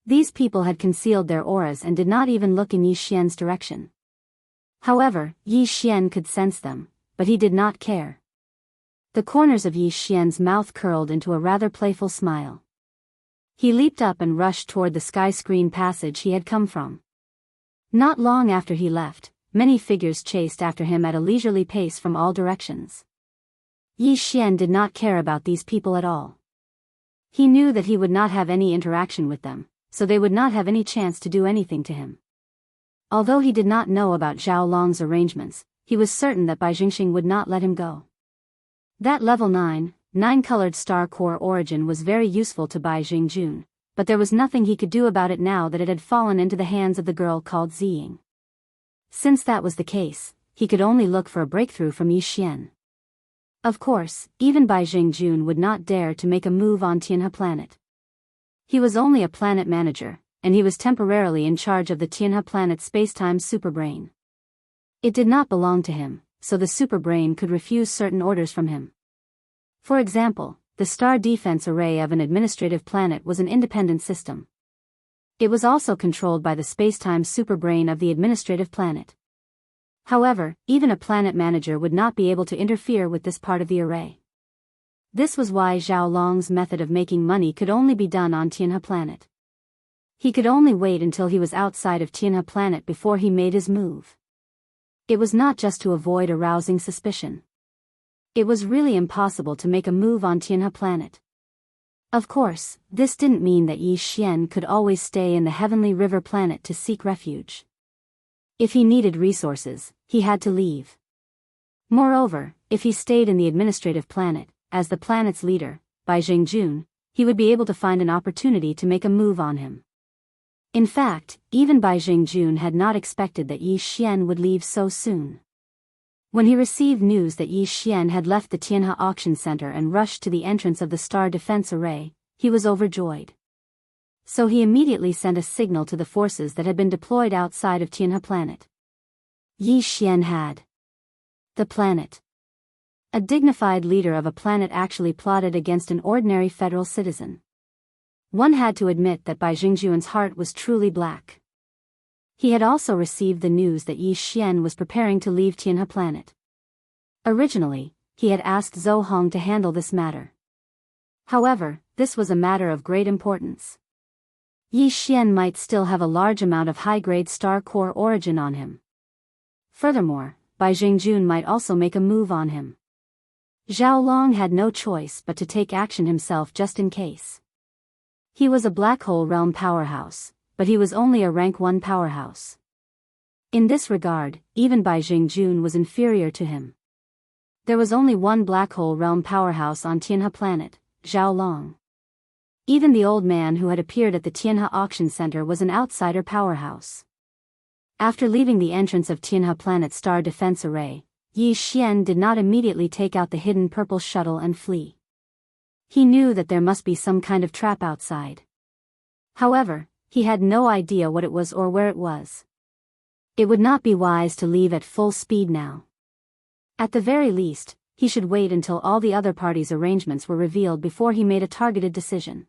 These people had concealed their auras and did not even look in Yi Xian's direction. However, Yi Xian could sense them, but he did not care. The corners of Yi Xian's mouth curled into a rather playful smile. He leaped up and rushed toward the sky screen passage he had come from. Not long after he left, many figures chased after him at a leisurely pace from all directions. Yi Xian did not care about these people at all. He knew that he would not have any interaction with them, so they would not have any chance to do anything to him. Although he did not know about Zhao Long's arrangements, he was certain that Bai Jingxing would not let him go. That level 9-colored star core origin was very useful to Bai Jingjun, but there was nothing he could do about it now that it had fallen into the hands of the girl called Ziying. Since that was the case, he could only look for a breakthrough from Yi Xian. Of course, even Bai Jingjun would not dare to make a move on Tianhe planet. He was only a planet manager, and he was temporarily in charge of the Tianhe planet's spacetime superbrain. It did not belong to him, so the superbrain could refuse certain orders from him. For example, the star defense array of an administrative planet was an independent system. It was also controlled by the spacetime superbrain of the administrative planet. However, even a planet manager would not be able to interfere with this part of the array. This was why Zhao Long's method of making money could only be done on Tianhe planet. He could only wait until he was outside of Tianhe planet before he made his move. It was not just to avoid arousing suspicion. It was really impossible to make a move on Tianhe planet. Of course, this didn't mean that Yi Xian could always stay in the Heavenly River planet to seek refuge. If he needed resources, he had to leave. Moreover, if he stayed in the administrative planet, as the planet's leader, Bai Jingjun, he would be able to find an opportunity to make a move on him. In fact, even Bai Jingjun had not expected that Yi Xian would leave so soon. When he received news that Yi Xian had left the Tianhe Auction Center and rushed to the entrance of the Star Defense Array, he was overjoyed. So he immediately sent a signal to the forces that had been deployed outside of Tianhe planet. Yi Xian had the planet. A dignified leader of a planet actually plotted against an ordinary federal citizen. One had to admit that Bai Jingjun's heart was truly black. He had also received the news that Yi Xian was preparing to leave Tianhe planet. Originally, he had asked Zhou Hong to handle this matter. However, this was a matter of great importance. Yi Xian might still have a large amount of high-grade star core origin on him. Furthermore, Bai Jingjun might also make a move on him. Zhao Long had no choice but to take action himself just in case. He was a black hole realm powerhouse, but he was only a rank 1 powerhouse. In this regard, even Bai Jingjun was inferior to him. There was only one black hole realm powerhouse on Tianhe planet, Zhao Long. Even the old man who had appeared at the Tianhe auction center was an outsider powerhouse. After leaving the entrance of Tianhe Planet's star defense array, Yi Xian did not immediately take out the hidden purple shuttle and flee. He knew that there must be some kind of trap outside. However, he had no idea what it was or where it was. It would not be wise to leave at full speed now. At the very least, he should wait until all the other parties' arrangements were revealed before he made a targeted decision.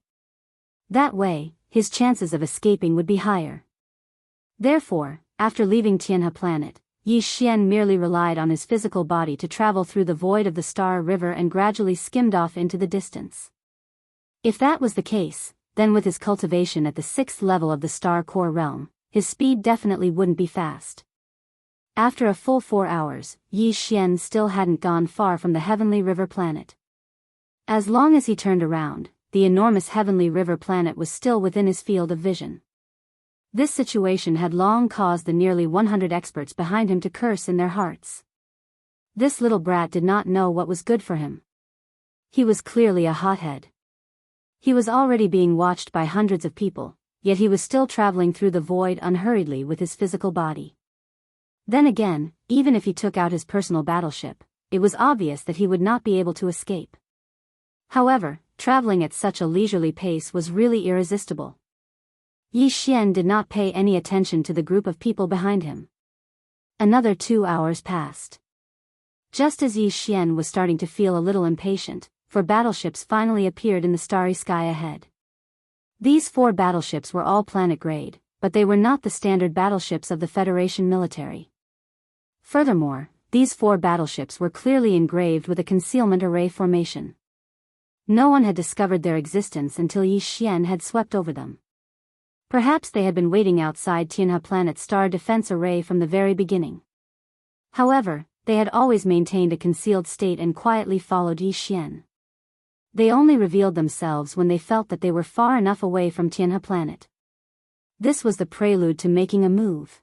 That way, his chances of escaping would be higher. Therefore, after leaving Tianhe planet, Yi Xian merely relied on his physical body to travel through the void of the Star River and gradually skimmed off into the distance. If that was the case, then with his cultivation at the 6th level of the Star Core realm, his speed definitely wouldn't be fast. After a full 4 hours, Yi Xian still hadn't gone far from the Heavenly River planet. As long as he turned around, the enormous Heavenly River planet was still within his field of vision. This situation had long caused the nearly 100 experts behind him to curse in their hearts. This little brat did not know what was good for him. He was clearly a hothead. He was already being watched by hundreds of people, yet he was still traveling through the void unhurriedly with his physical body. Then again, even if he took out his personal battleship, it was obvious that he would not be able to escape. However, traveling at such a leisurely pace was really irresistible. Yi Xian did not pay any attention to the group of people behind him. Another 2 hours passed. Just as Yi Xian was starting to feel a little impatient, 4 battleships finally appeared in the starry sky ahead. These 4 battleships were all planet-grade, but they were not the standard battleships of the Federation military. Furthermore, these 4 battleships were clearly engraved with a concealment array formation. No one had discovered their existence until Yi Xian had swept over them. Perhaps they had been waiting outside Tianhe Planet's star defense array from the very beginning. However, they had always maintained a concealed state and quietly followed Yi Xian. They only revealed themselves when they felt that they were far enough away from Tianhe Planet. This was the prelude to making a move.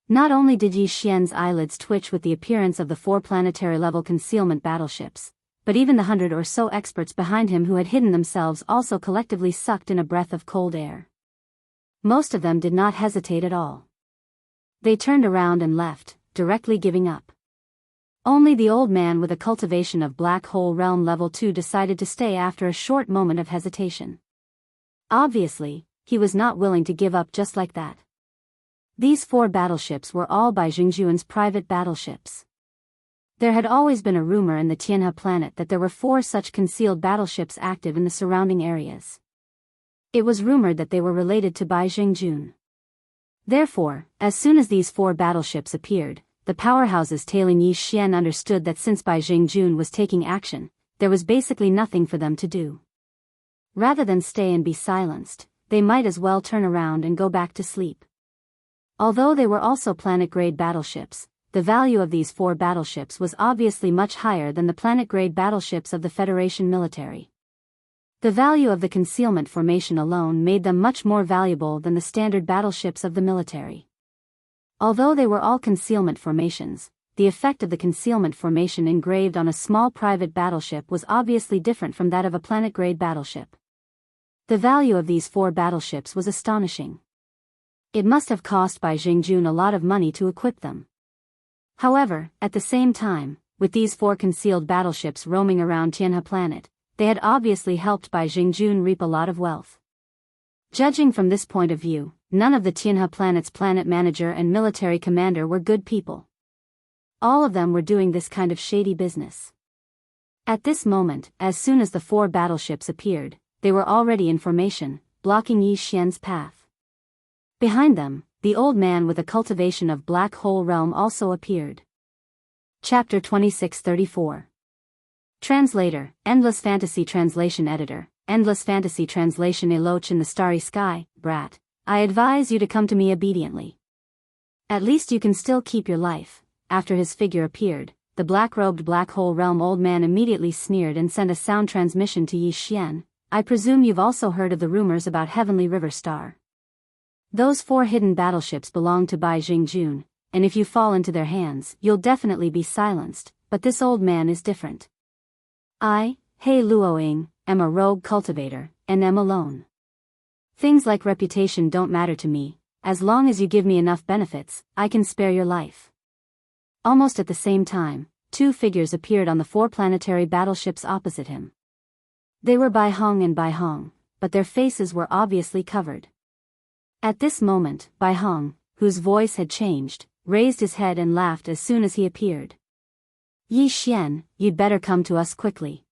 Not only did Yi Xian's eyelids twitch with the appearance of the 4 planetary-level concealment battleships, but even the 100 or so experts behind him who had hidden themselves also collectively sucked in a breath of cold air. Most of them did not hesitate at all. They turned around and left, directly giving up. Only the old man with a cultivation of Black Hole Realm Level 2 decided to stay after a short moment of hesitation. Obviously, he was not willing to give up just like that. These 4 battleships were all Bai Jingjun's private battleships. There had always been a rumor in the Tianhe planet that there were 4 such concealed battleships active in the surrounding areas. It was rumored that they were related to Bai Jingjun. Therefore, as soon as these 4 battleships appeared, the powerhouses tailing Yi Xian understood that since Bai Jingjun was taking action, there was basically nothing for them to do. Rather than stay and be silenced, they might as well turn around and go back to sleep. Although they were also planet-grade battleships, the value of these 4 battleships was obviously much higher than the planet-grade battleships of the Federation military. The value of the concealment formation alone made them much more valuable than the standard battleships of the military. Although they were all concealment formations, the effect of the concealment formation engraved on a small private battleship was obviously different from that of a planet-grade battleship. The value of these 4 battleships was astonishing. It must have cost Bai Jingjun a lot of money to equip them. However, at the same time, with these 4 concealed battleships roaming around Tianhe planet, they had obviously helped Bai Jingjun reap a lot of wealth. Judging from this point of view, none of the Tianhe planet's planet manager and military commander were good people. All of them were doing this kind of shady business. At this moment, as soon as the 4 battleships appeared, they were already in formation, blocking Yi Xian's path. Behind them, the old man with a cultivation of Black Hole Realm also appeared. Chapter 2634. Translator, Endless Fantasy Translation Editor, Endless fantasy translation Eloch in the starry sky, brat. I advise you to come to me obediently. At least you can still keep your life. After his figure appeared, the black-robed black hole realm old man immediately sneered and sent a sound transmission to Yi Xian. I presume you've also heard of the rumors about Heavenly River Star. Those 4 hidden battleships belong to Bai Jingjun, and if you fall into their hands, you'll definitely be silenced, but this old man is different. I, He Luoying, am a rogue cultivator, and am alone. Things like reputation don't matter to me. As long as you give me enough benefits, I can spare your life. Almost at the same time, 2 figures appeared on the 4 planetary battleships opposite him. They were Bai Hong and Bai Hong, but their faces were obviously covered. At this moment, Bai Hong, whose voice had changed, raised his head and laughed as soon as he appeared. Yi Xian, you'd better come to us quickly.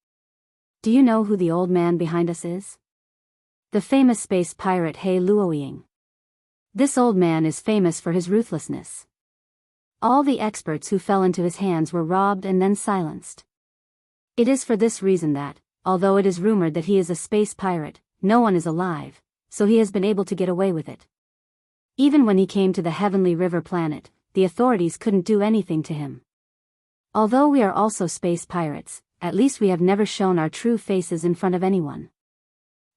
Do you know who the old man behind us is? The famous space pirate He Luoying. This old man is famous for his ruthlessness. All the experts who fell into his hands were robbed and then silenced. It is for this reason that, although it is rumored that he is a space pirate, no one is alive, so he has been able to get away with it. Even when he came to the Heavenly River planet, the authorities couldn't do anything to him. Although we are also space pirates, at least we have never shown our true faces in front of anyone.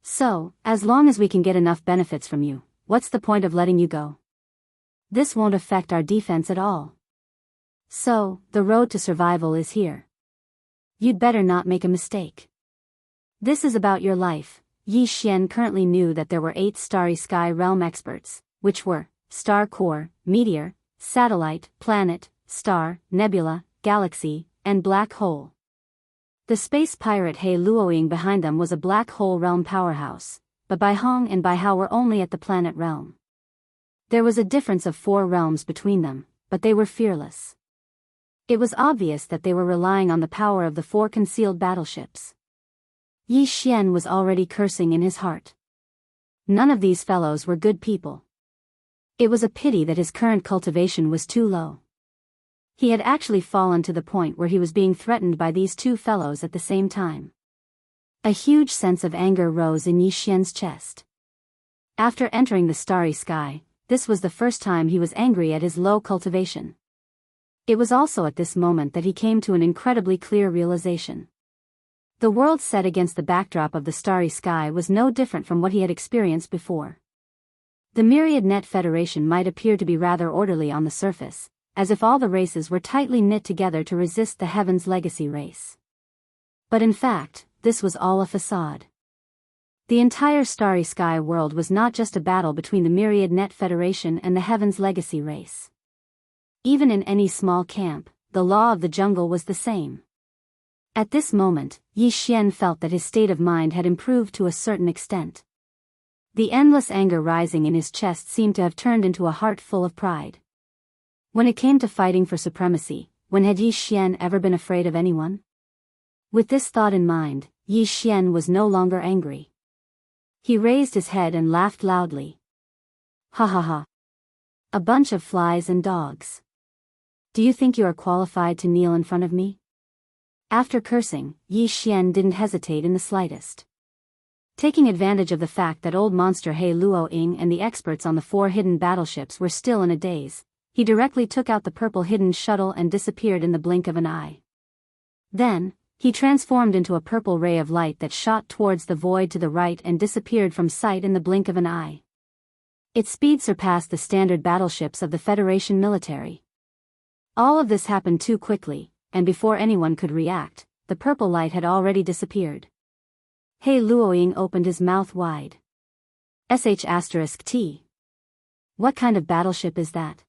So, as long as we can get enough benefits from you, what's the point of letting you go? This won't affect our defense at all. So, the road to survival is here. You'd better not make a mistake. This is about your life. Yi Xian currently knew that there were 8 starry sky realm experts, which were star core, meteor, satellite, planet, star, nebula, galaxy, and black hole. The space pirate He Luoying behind them was a black hole realm powerhouse, but Bai Hong and Bai Hao were only at the planet realm. There was a difference of 4 realms between them, but they were fearless. It was obvious that they were relying on the power of the 4 concealed battleships. Yi Xian was already cursing in his heart. None of these fellows were good people. It was a pity that his current cultivation was too low. He had actually fallen to the point where he was being threatened by these 2 fellows at the same time. A huge sense of anger rose in Yi Xian's chest. After entering the starry sky, this was the first time he was angry at his low cultivation. It was also at this moment that he came to an incredibly clear realization. The world set against the backdrop of the starry sky was no different from what he had experienced before. The Myriad Net Federation might appear to be rather orderly on the surface, as if all the races were tightly knit together to resist the Heaven's Legacy race. But in fact, this was all a facade. The entire starry sky world was not just a battle between the Myriad Net Federation and the Heaven's Legacy race. Even in any small camp, the law of the jungle was the same. At this moment, Yi Xian felt that his state of mind had improved to a certain extent. The endless anger rising in his chest seemed to have turned into a heart full of pride. When it came to fighting for supremacy, when had Yi Xian ever been afraid of anyone? With this thought in mind, Yi Xian was no longer angry. He raised his head and laughed loudly. Ha ha ha. A bunch of flies and dogs. Do you think you are qualified to kneel in front of me? After cursing, Yi Xian didn't hesitate in the slightest. Taking advantage of the fact that old monster He Luoying and the experts on the 4 hidden battleships were still in a daze, he directly took out the purple hidden shuttle and disappeared in the blink of an eye. Then, he transformed into a purple ray of light that shot towards the void to the right and disappeared from sight in the blink of an eye. Its speed surpassed the standard battleships of the Federation military. All of this happened too quickly, and before anyone could react, the purple light had already disappeared. He Luoying opened his mouth wide. *T. What kind of battleship is that?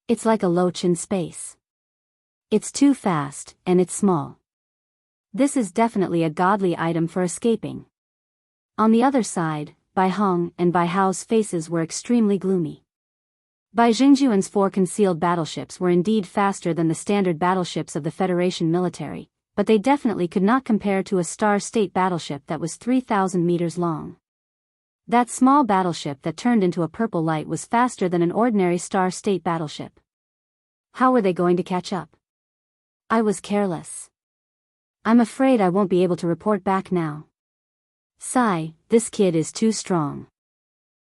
It's like a loach in space. It's too fast, and it's small. This is definitely a godly item for escaping. On the other side, Bai Hong and Bai Hao's faces were extremely gloomy. Bai Jingjuan's 4 concealed battleships were indeed faster than the standard battleships of the Federation military, but they definitely could not compare to a Star State battleship that was 3,000 meters long. That small battleship that turned into a purple light was faster than an ordinary Star State battleship. How were they going to catch up? I was careless. I'm afraid I won't be able to report back now. Sigh, this kid is too strong.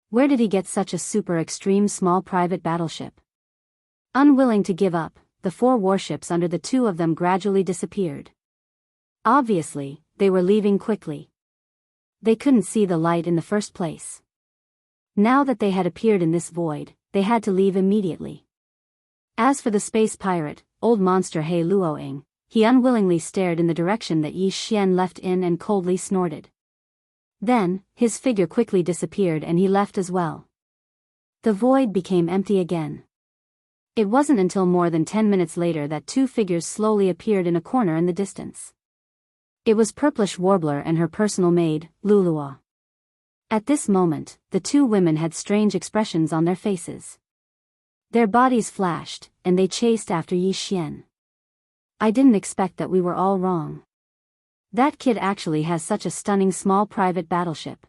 Where did he get such a super extreme small private battleship? Unwilling to give up, the 4 warships under the 2 of them gradually disappeared. Obviously, they were leaving quickly. They couldn't see the light in the first place. Now that they had appeared in this void, they had to leave immediately. As for the space pirate, old monster He Luoing, he unwillingly stared in the direction that Yi Xian left in and coldly snorted. Then, his figure quickly disappeared and he left as well. The void became empty again. It wasn't until more than 10 minutes later that 2 figures slowly appeared in a corner in the distance. It was Purplish Warbler and her personal maid, Lulua. At this moment, the 2 women had strange expressions on their faces. Their bodies flashed, and they chased after Yi Xian. I didn't expect that we were all wrong. That kid actually has such a stunning small private battleship.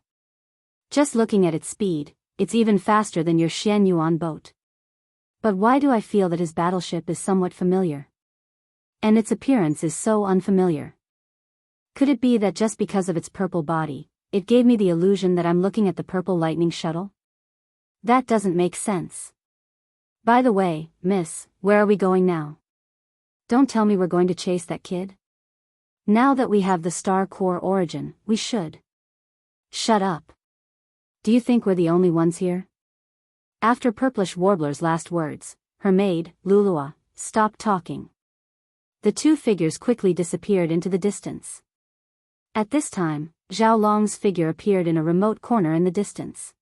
Just looking at its speed, it's even faster than your Xian Yuan boat. But why do I feel that his battleship is somewhat familiar? And its appearance is so unfamiliar. Could it be that just because of its purple body, it gave me the illusion that I'm looking at the purple lightning shuttle? That doesn't make sense. By the way, miss, where are we going now? Don't tell me we're going to chase that kid? Now that we have the star core origin, we should. Shut up. Do you think we're the only ones here? After Purplish Warbler's last words, her maid, Lulua, stopped talking. The 2 figures quickly disappeared into the distance. At this time, Zhao Long's figure appeared in a remote corner in the distance.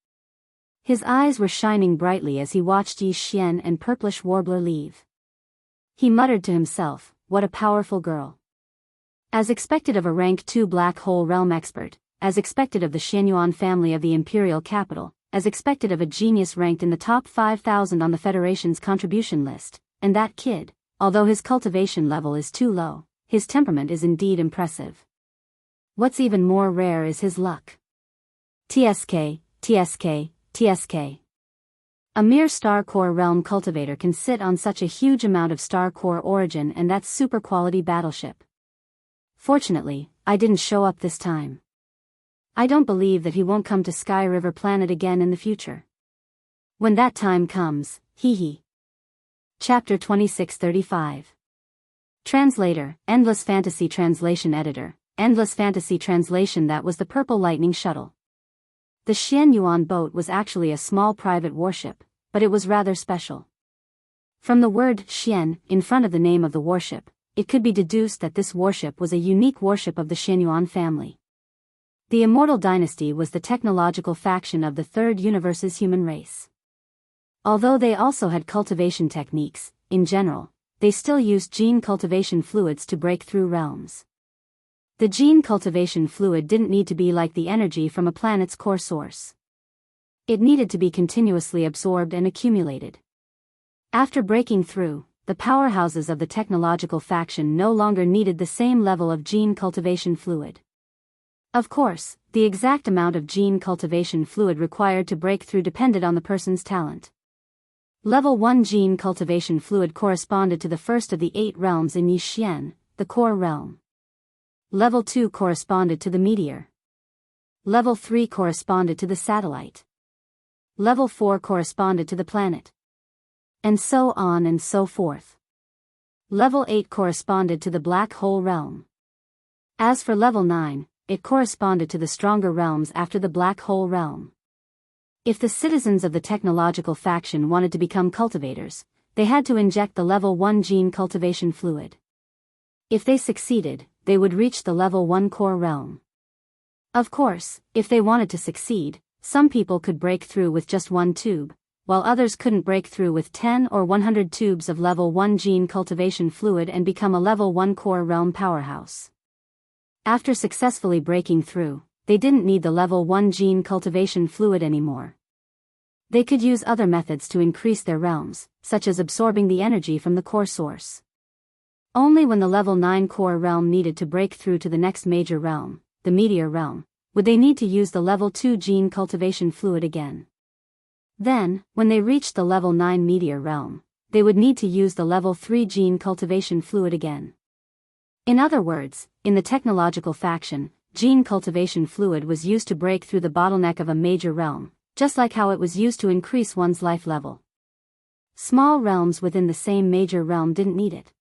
His eyes were shining brightly as he watched Yi Xian and Purplish Warbler leave. He muttered to himself, what a powerful girl. As expected of a rank 2 black hole realm expert, as expected of the Xianyuan family of the imperial capital, as expected of a genius ranked in the top 5,000 on the Federation's contribution list, and that kid, although his cultivation level is too low, his temperament is indeed impressive. What's even more rare is his luck. TSK, TSK, TSK. A mere star core realm cultivator can sit on such a huge amount of star core origin, and that's super quality battleship. Fortunately, I didn't show up this time. I don't believe that he won't come to Sky River Planet again in the future. When that time comes, hee hee. Chapter 2635. Translator, Endless Fantasy Translation Editor, Endless Fantasy Translation. That was the Purple Lightning Shuttle. The Xianyuan boat was actually a small private warship, but it was rather special. From the word Xian in front of the name of the warship, it could be deduced that this warship was a unique warship of the Xianyuan family. The Immortal Dynasty was the technological faction of the Third Universe's human race. Although they also had cultivation techniques, in general, they still used gene cultivation fluids to break through realms. The gene cultivation fluid didn't need to be like the energy from a planet's core source. It needed to be continuously absorbed and accumulated. After breaking through, the powerhouses of the technological faction no longer needed the same level of gene cultivation fluid. Of course, the exact amount of gene cultivation fluid required to break through depended on the person's talent. Level 1 gene cultivation fluid corresponded to the first of the 8 realms in Yi Xian, the core realm. Level 2 corresponded to the meteor. Level 3 corresponded to the satellite. Level 4 corresponded to the planet. And so on and so forth. Level 8 corresponded to the black hole realm. As for level 9, it corresponded to the stronger realms after the black hole realm. If the citizens of the technological faction wanted to become cultivators, they had to inject the level 1 gene cultivation fluid. If they succeeded, they would reach the level 1 core realm. Of course, if they wanted to succeed, some people could break through with just 1 tube, while others couldn't break through with 10 or 100 tubes of level 1 gene cultivation fluid and become a level 1 core realm powerhouse. After successfully breaking through, they didn't need the level 1 gene cultivation fluid anymore. They could use other methods to increase their realms, such as absorbing the energy from the core source. Only when the level 9 core realm needed to break through to the next major realm, the meteor realm, would they need to use the level 2 gene cultivation fluid again. Then, when they reached the level 9 meteor realm, they would need to use the level 3 gene cultivation fluid again. In other words, in the technological faction, gene cultivation fluid was used to break through the bottleneck of a major realm, just like how it was used to increase one's life level. Small realms within the same major realm didn't need it.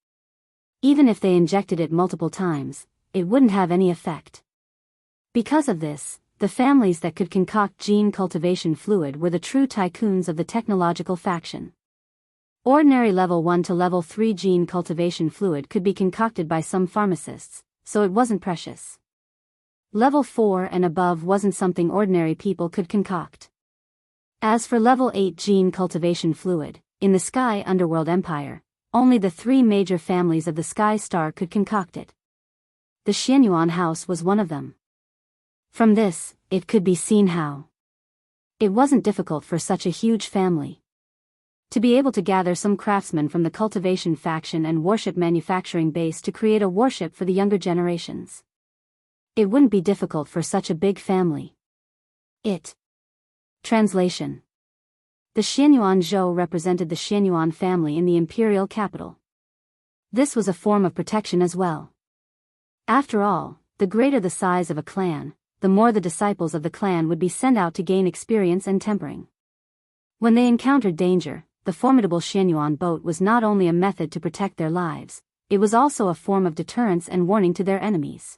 Even if they injected it multiple times, it wouldn't have any effect. Because of this, the families that could concoct gene cultivation fluid were the true tycoons of the technological faction. Ordinary level 1 to level 3 gene cultivation fluid could be concocted by some pharmacists, so it wasn't precious. Level 4 and above wasn't something ordinary people could concoct. As for level 8 gene cultivation fluid, in the Sky Underworld Empire, only the 3 major families of the Sky Star could concoct it. The Xianyuan house was one of them. From this, it could be seen how it wasn't difficult for such a huge family to be able to gather some craftsmen from the cultivation faction and warship manufacturing base to create a warship for the younger generations. It wouldn't be difficult for such a big family. Translation. The Xianyuan Zhou represented the Xianyuan family in the imperial capital. This was a form of protection as well. After all, the greater the size of a clan, the more the disciples of the clan would be sent out to gain experience and tempering. When they encountered danger, the formidable Xianyuan boat was not only a method to protect their lives, it was also a form of deterrence and warning to their enemies.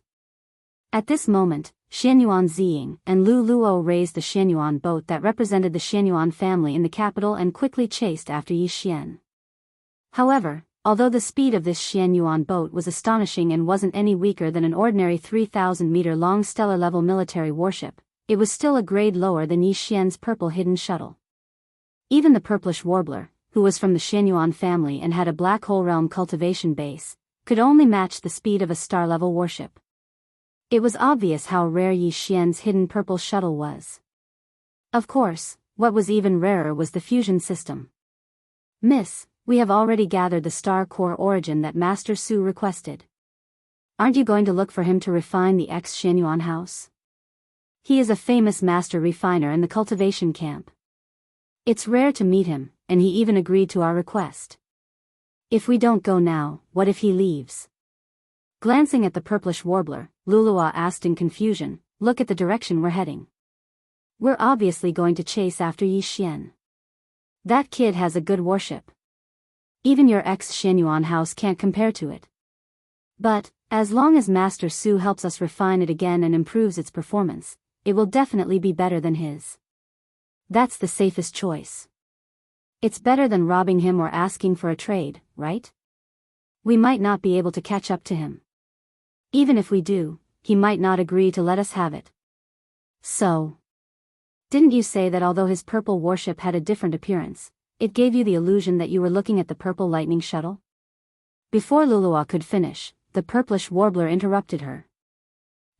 At this moment, Xianyuan Ziying and Lu Luo raised the Xianyuan boat that represented the Xianyuan family in the capital and quickly chased after Yi Xian. However, although the speed of this Xianyuan boat was astonishing and wasn't any weaker than an ordinary 3,000-meter-long stellar-level military warship, it was still a grade lower than Yi Xian's purple hidden shuttle. Even the purplish warbler, who was from the Xianyuan family and had a black hole realm cultivation base, could only match the speed of a star-level warship. It was obvious how rare Yi Xian's hidden purple shuttle was. Of course, what was even rarer was the fusion system. "Miss, we have already gathered the star core origin that Master Su requested. Aren't you going to look for him to refine the ex-Xianyuan house? He is a famous master refiner in the cultivation camp. It's rare to meet him, and he even agreed to our request. If we don't go now, what if he leaves?" Glancing at the purplish warbler, Lulua asked in confusion, "Look at the direction we're heading. We're obviously going to chase after Yi Xian. That kid has a good warship. Even your ex-Xianyuan house can't compare to it. But, as long as Master Su helps us refine it again and improves its performance, it will definitely be better than his. That's the safest choice. It's better than robbing him or asking for a trade, right? We might not be able to catch up to him. Even if we do, he might not agree to let us have it. So, didn't you say that although his purple warship had a different appearance, it gave you the illusion that you were looking at the purple lightning shuttle?" Before Lulua could finish, the purplish warbler interrupted her.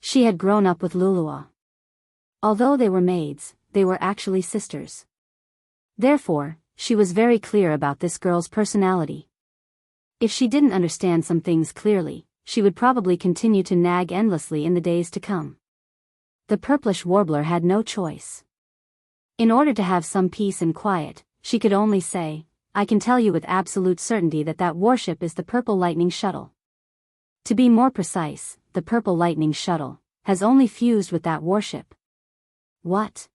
She had grown up with Lulua. Although they were maids, they were actually sisters. Therefore, she was very clear about this girl's personality. If she didn't understand some things clearly, she would probably continue to nag endlessly in the days to come. The purplish warbler had no choice. In order to have some peace and quiet, she could only say, "I can tell you with absolute certainty that that warship is the purple lightning shuttle. To be more precise, the purple lightning shuttle has only fused with that warship." "What?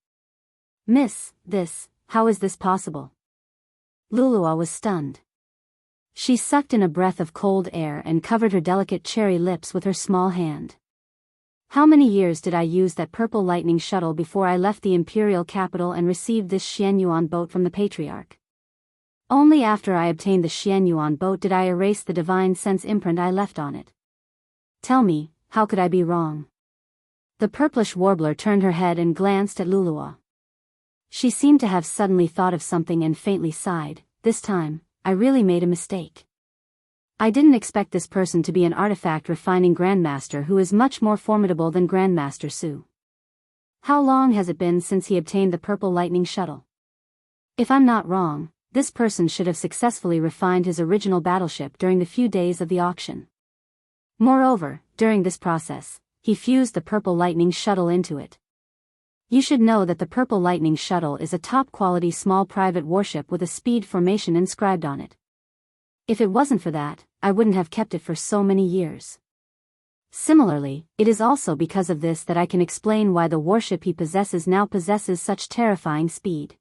Miss, how is this possible?" Lulua was stunned. She sucked in a breath of cold air and covered her delicate cherry lips with her small hand. "How many years did I use that purple lightning shuttle before I left the imperial capital and received this Xianyuan boat from the patriarch? Only after I obtained the Xianyuan boat did I erase the divine sense imprint I left on it. Tell me, how could I be wrong?" The purplish warbler turned her head and glanced at Lulua. She seemed to have suddenly thought of something and faintly sighed. "This time, I really made a mistake. I didn't expect this person to be an artifact refining Grandmaster who is much more formidable than Grandmaster Su. How long has it been since he obtained the purple lightning shuttle? If I'm not wrong, this person should have successfully refined his original battleship during the few days of the auction. Moreover, during this process, he fused the purple lightning shuttle into it. You should know that the Purple Lightning Shuttle is a top-quality small private warship with a speed formation inscribed on it. If it wasn't for that, I wouldn't have kept it for so many years." Similarly, it is also because of this that I can explain why the warship he possesses now possesses such terrifying speed.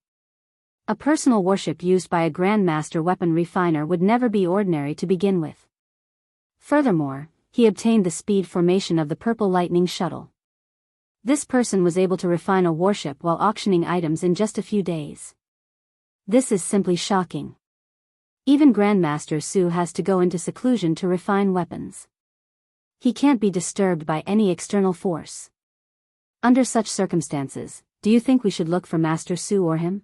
A personal warship used by a grandmaster weapon refiner would never be ordinary to begin with. Furthermore, he obtained the speed formation of the Purple Lightning shuttle. This person was able to refine a warship while auctioning items in just a few days. This is simply shocking. Even Grandmaster Su has to go into seclusion to refine weapons. He can't be disturbed by any external force. Under such circumstances, do you think we should look for Master Su or him?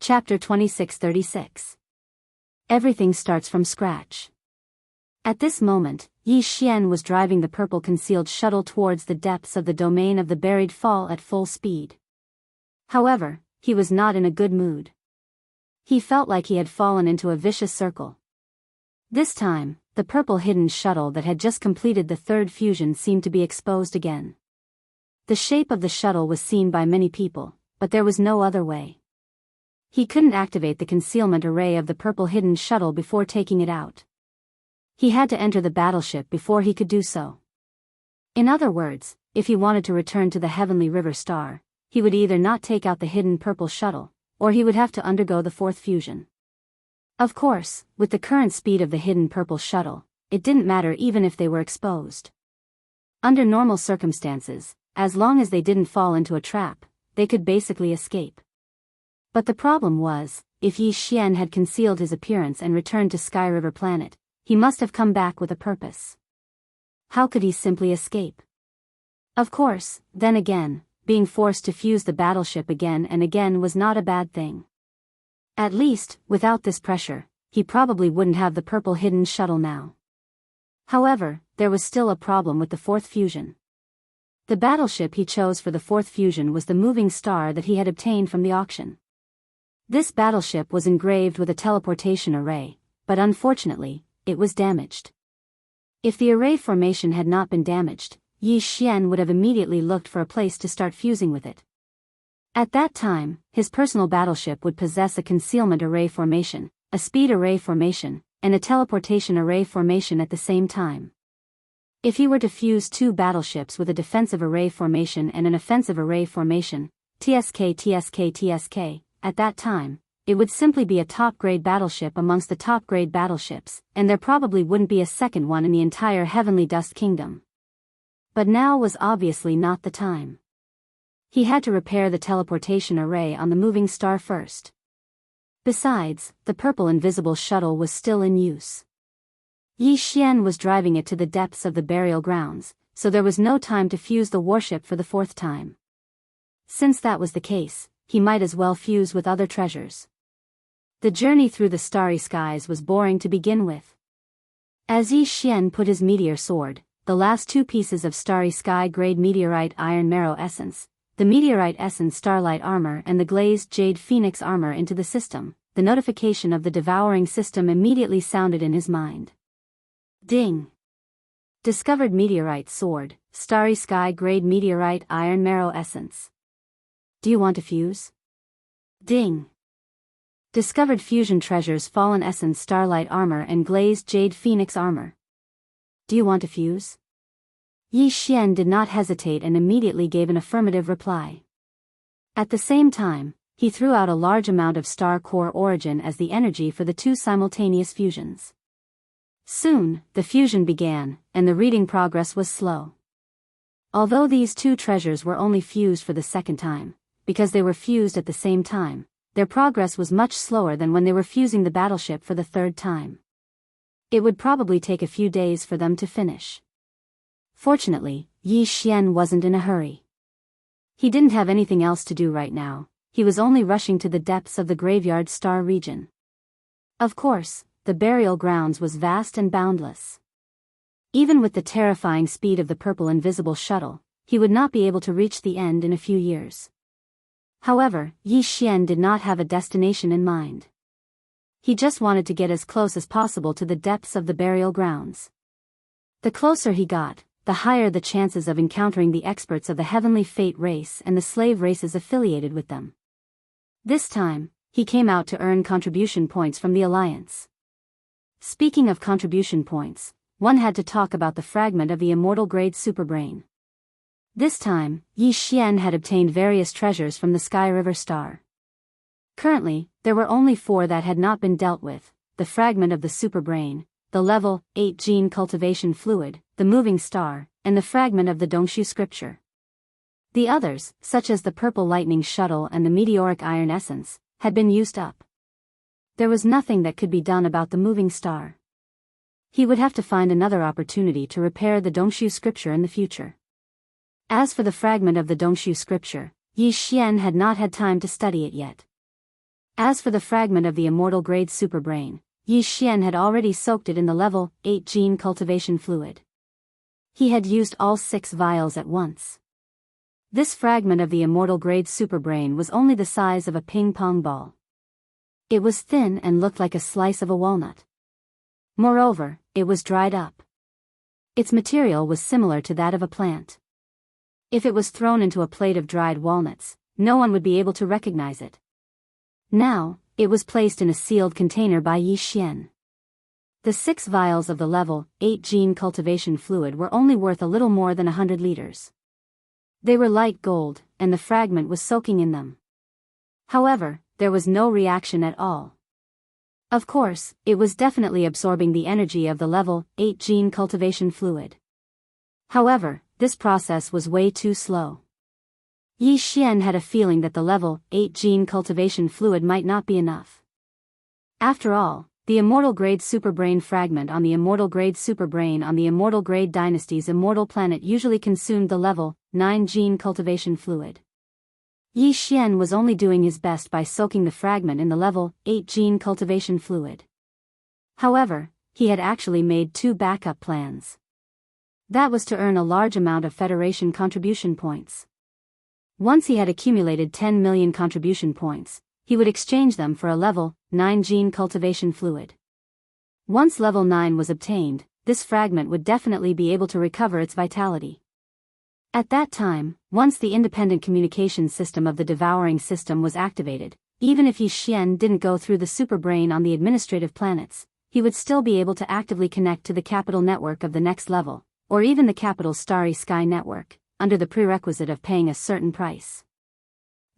Chapter 2636. Everything starts from scratch. At this moment, Yi Xian was driving the purple concealed shuttle towards the depths of the domain of the buried fall at full speed. However, he was not in a good mood. He felt like he had fallen into a vicious circle. This time, the purple hidden shuttle that had just completed the third fusion seemed to be exposed again. The shape of the shuttle was seen by many people, but there was no other way. He couldn't activate the concealment array of the purple hidden shuttle before taking it out. He had to enter the battleship before he could do so. In other words, if he wanted to return to the Heavenly River Star, he would either not take out the hidden purple shuttle, or he would have to undergo the fourth fusion. Of course, with the current speed of the hidden purple shuttle, it didn't matter even if they were exposed. Under normal circumstances, as long as they didn't fall into a trap, they could basically escape. But the problem was, if Yi Xian had concealed his appearance and returned to Sky River Planet, he must have come back with a purpose. How could he simply escape? Of course, then again, being forced to fuse the battleship again and again was not a bad thing. At least, without this pressure, he probably wouldn't have the purple hidden shuttle now. However, there was still a problem with the fourth fusion. The battleship he chose for the fourth fusion was the moving star that he had obtained from the auction. This battleship was engraved with a teleportation array, but unfortunately, it was damaged. If the array formation had not been damaged, Yi Xian would have immediately looked for a place to start fusing with it. At that time, his personal battleship would possess a concealment array formation, a speed array formation, and a teleportation array formation at the same time. If he were to fuse two battleships with a defensive array formation and an offensive array formation, TSK, at that time, it would simply be a top-grade battleship amongst the top-grade battleships, and there probably wouldn't be a second one in the entire Heavenly Dust Kingdom. But now was obviously not the time. He had to repair the teleportation array on the moving star first. Besides, the purple invisible shuttle was still in use. Yi Xian was driving it to the depths of the burial grounds, so there was no time to fuse the warship for the fourth time. Since that was the case, he might as well fuse with other treasures. The journey through the starry skies was boring to begin with. As Yi Xian put his meteor sword, the last two pieces of starry sky grade meteorite iron marrow essence, the meteorite essence starlight armor and the glazed jade phoenix armor into the system, the notification of the devouring system immediately sounded in his mind. Ding! Discovered meteorite sword, starry sky grade meteorite iron marrow essence. Do you want to fuse? Ding! Discovered fusion treasures fallen essence starlight armor and glazed jade phoenix armor. Do you want to fuse? Yi Xian did not hesitate and immediately gave an affirmative reply. At the same time, he threw out a large amount of star core origin as the energy for the two simultaneous fusions. Soon, the fusion began, and the reading progress was slow. Although these two treasures were only fused for the second time, because they were fused at the same time, their progress was much slower than when they were fusing the battleship for the third time. It would probably take a few days for them to finish. Fortunately, Yi Xian wasn't in a hurry. He didn't have anything else to do right now, he was only rushing to the depths of the graveyard star region. Of course, the burial grounds was vast and boundless. Even with the terrifying speed of the purple invisible shuttle, he would not be able to reach the end in a few years. However, Yi Xian did not have a destination in mind. He just wanted to get as close as possible to the depths of the burial grounds. The closer he got, the higher the chances of encountering the experts of the Heavenly Fate race and the slave races affiliated with them. This time, he came out to earn contribution points from the Alliance. Speaking of contribution points, one had to talk about the fragment of the immortal grade superbrain. This time, Yi Xian had obtained various treasures from the Sky River Star. Currently, there were only 4 that had not been dealt with: the fragment of the superbrain, the level 8 gene cultivation fluid, the moving star, and the fragment of the Dongshu scripture. The others, such as the purple lightning shuttle and the meteoric iron essence, had been used up. There was nothing that could be done about the moving star. He would have to find another opportunity to repair the Dongshu scripture in the future. As for the fragment of the Dongshu scripture, Yi Xian had not had time to study it yet. As for the fragment of the immortal grade superbrain, Yi Xian had already soaked it in the level 8 gene cultivation fluid. He had used all 6 vials at once. This fragment of the immortal grade superbrain was only the size of a ping-pong ball. It was thin and looked like a slice of a walnut. Moreover, it was dried up. Its material was similar to that of a plant. If it was thrown into a plate of dried walnuts, no one would be able to recognize it. Now, it was placed in a sealed container by Yi Xian. The 6 vials of the level 8 gene cultivation fluid were only worth a little more than 100 liters. They were light gold, and the fragment was soaking in them. However, there was no reaction at all. Of course, it was definitely absorbing the energy of the level 8 gene cultivation fluid. However, this process was way too slow. Yi Xian had a feeling that the level 8 gene cultivation fluid might not be enough. After all, the immortal grade superbrain fragment on the immortal grade superbrain on the immortal grade dynasty's immortal planet usually consumed the level 9 gene cultivation fluid. Yi Xian was only doing his best by soaking the fragment in the level 8 gene cultivation fluid. However, he had actually made 2 backup plans. That was to earn a large amount of Federation contribution points. Once he had accumulated 10 million contribution points, he would exchange them for a level 9 gene cultivation fluid. Once level 9 was obtained, this fragment would definitely be able to recover its vitality. At that time, once the independent communication system of the devouring system was activated, even if Yi Xian didn't go through the superbrain on the administrative planets, he would still be able to actively connect to the capital network of the next level, or even the capital Starry Sky network, under the prerequisite of paying a certain price.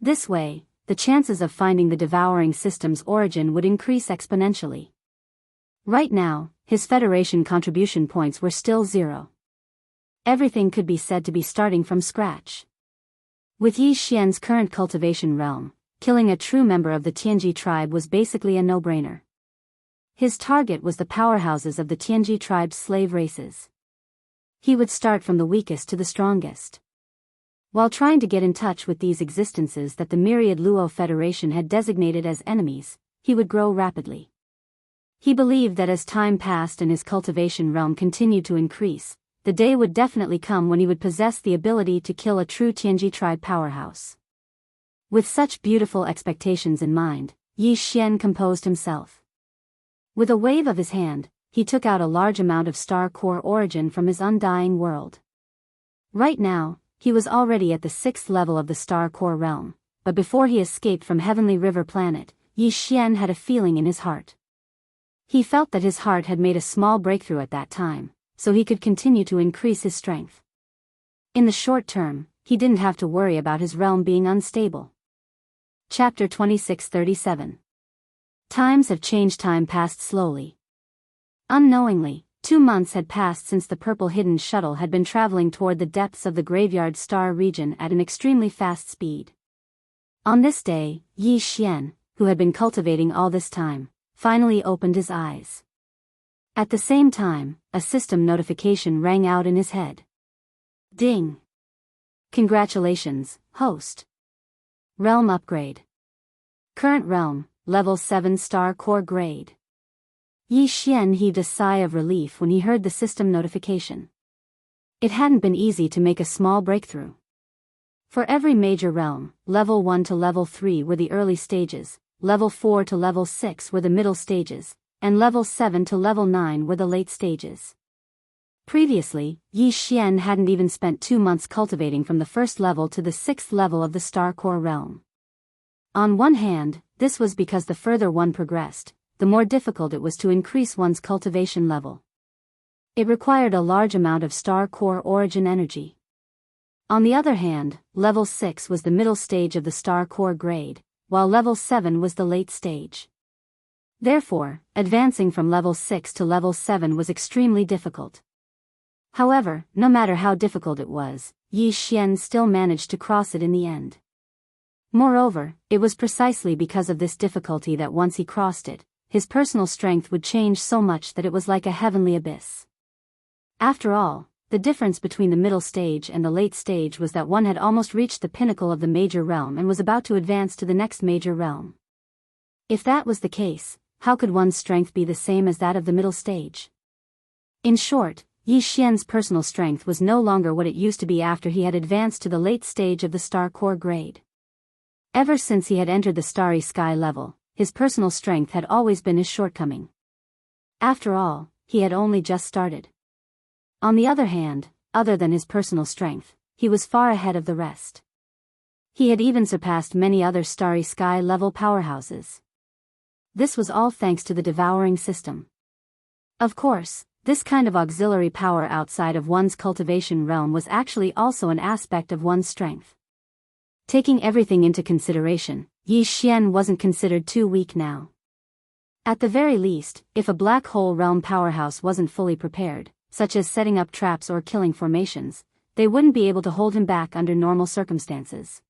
This way, the chances of finding the devouring system's origin would increase exponentially. Right now, his Federation contribution points were still 0. Everything could be said to be starting from scratch. With Yi Xian's current cultivation realm, killing a true member of the Tianji tribe was basically a no-brainer. His target was the powerhouses of the Tianji tribe's slave races. He would start from the weakest to the strongest. While trying to get in touch with these existences that the myriad Luo Federation had designated as enemies, he would grow rapidly. He believed that as time passed and his cultivation realm continued to increase, the day would definitely come when he would possess the ability to kill a true Tianji tribe powerhouse. With such beautiful expectations in mind, Yi Xian composed himself. With a wave of his hand, he took out a large amount of star core origin from his undying world. Right now, he was already at the 6th level of the star core realm, but before he escaped from Heavenly River Planet, Yi Xian had a feeling in his heart. He felt that his heart had made a small breakthrough at that time, so he could continue to increase his strength. In the short term, he didn't have to worry about his realm being unstable. Chapter 2637. Times have changed. Time passed slowly. Unknowingly, 2 months had passed since the purple hidden shuttle had been traveling toward the depths of the graveyard star region at an extremely fast speed. On this day, Yi Xian, who had been cultivating all this time, finally opened his eyes. At the same time, a system notification rang out in his head. Ding! Congratulations, host. Realm upgrade. Current realm, level 7 star core grade. Yi Xian heaved a sigh of relief when he heard the system notification. It hadn't been easy to make a small breakthrough. For every major realm, level 1 to level 3 were the early stages, level 4 to level 6 were the middle stages, and level 7 to level 9 were the late stages. Previously, Yi Xian hadn't even spent 2 months cultivating from the 1st level to the 6th level of the Star Core realm. On one hand, this was because the further one progressed, the more difficult it was to increase one's cultivation level. It required a large amount of star core origin energy. On the other hand, level 6 was the middle stage of the star core grade, while level 7 was the late stage. Therefore, advancing from level 6 to level 7 was extremely difficult. However, no matter how difficult it was, Yi Xian still managed to cross it in the end. Moreover, it was precisely because of this difficulty that once he crossed it, his personal strength would change so much that it was like a heavenly abyss. After all, the difference between the middle stage and the late stage was that one had almost reached the pinnacle of the major realm and was about to advance to the next major realm. If that was the case, how could one's strength be the same as that of the middle stage? In short, Yi Xian's personal strength was no longer what it used to be after he had advanced to the late stage of the star core grade. Ever since he had entered the starry sky level, his personal strength had always been his shortcoming. After all, he had only just started. On the other hand, other than his personal strength, he was far ahead of the rest. He had even surpassed many other starry sky level powerhouses. This was all thanks to the devouring system. Of course, this kind of auxiliary power outside of one's cultivation realm was actually also an aspect of one's strength. Taking everything into consideration, Yi Xian wasn't considered too weak now. At the very least, if a black hole realm powerhouse wasn't fully prepared, such as setting up traps or killing formations, they wouldn't be able to hold him back under normal circumstances.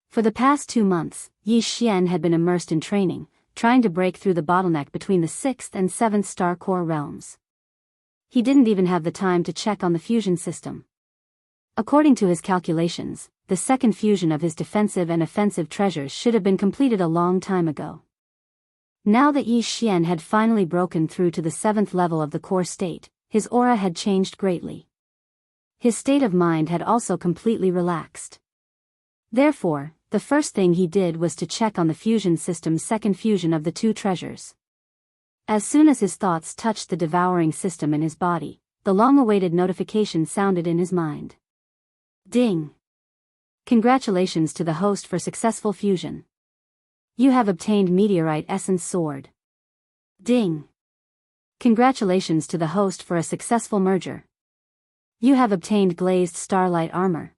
For the past 2 months, Yi Xian had been immersed in training, trying to break through the bottleneck between the 6th and 7th star core realms. He didn't even have the time to check on the fusion system. According to his calculations, the second fusion of his defensive and offensive treasures should have been completed a long time ago. Now that Yi Xian had finally broken through to the 7th level of the core state, his aura had changed greatly. His state of mind had also completely relaxed. Therefore, the first thing he did was to check on the fusion system's second fusion of the 2 treasures. As soon as his thoughts touched the devouring system in his body, the long-awaited notification sounded in his mind. Ding! Congratulations to the host for successful fusion. You have obtained Meteorite Essence Sword. Ding! Congratulations to the host for a successful merger. You have obtained Glazed Starlight Armor.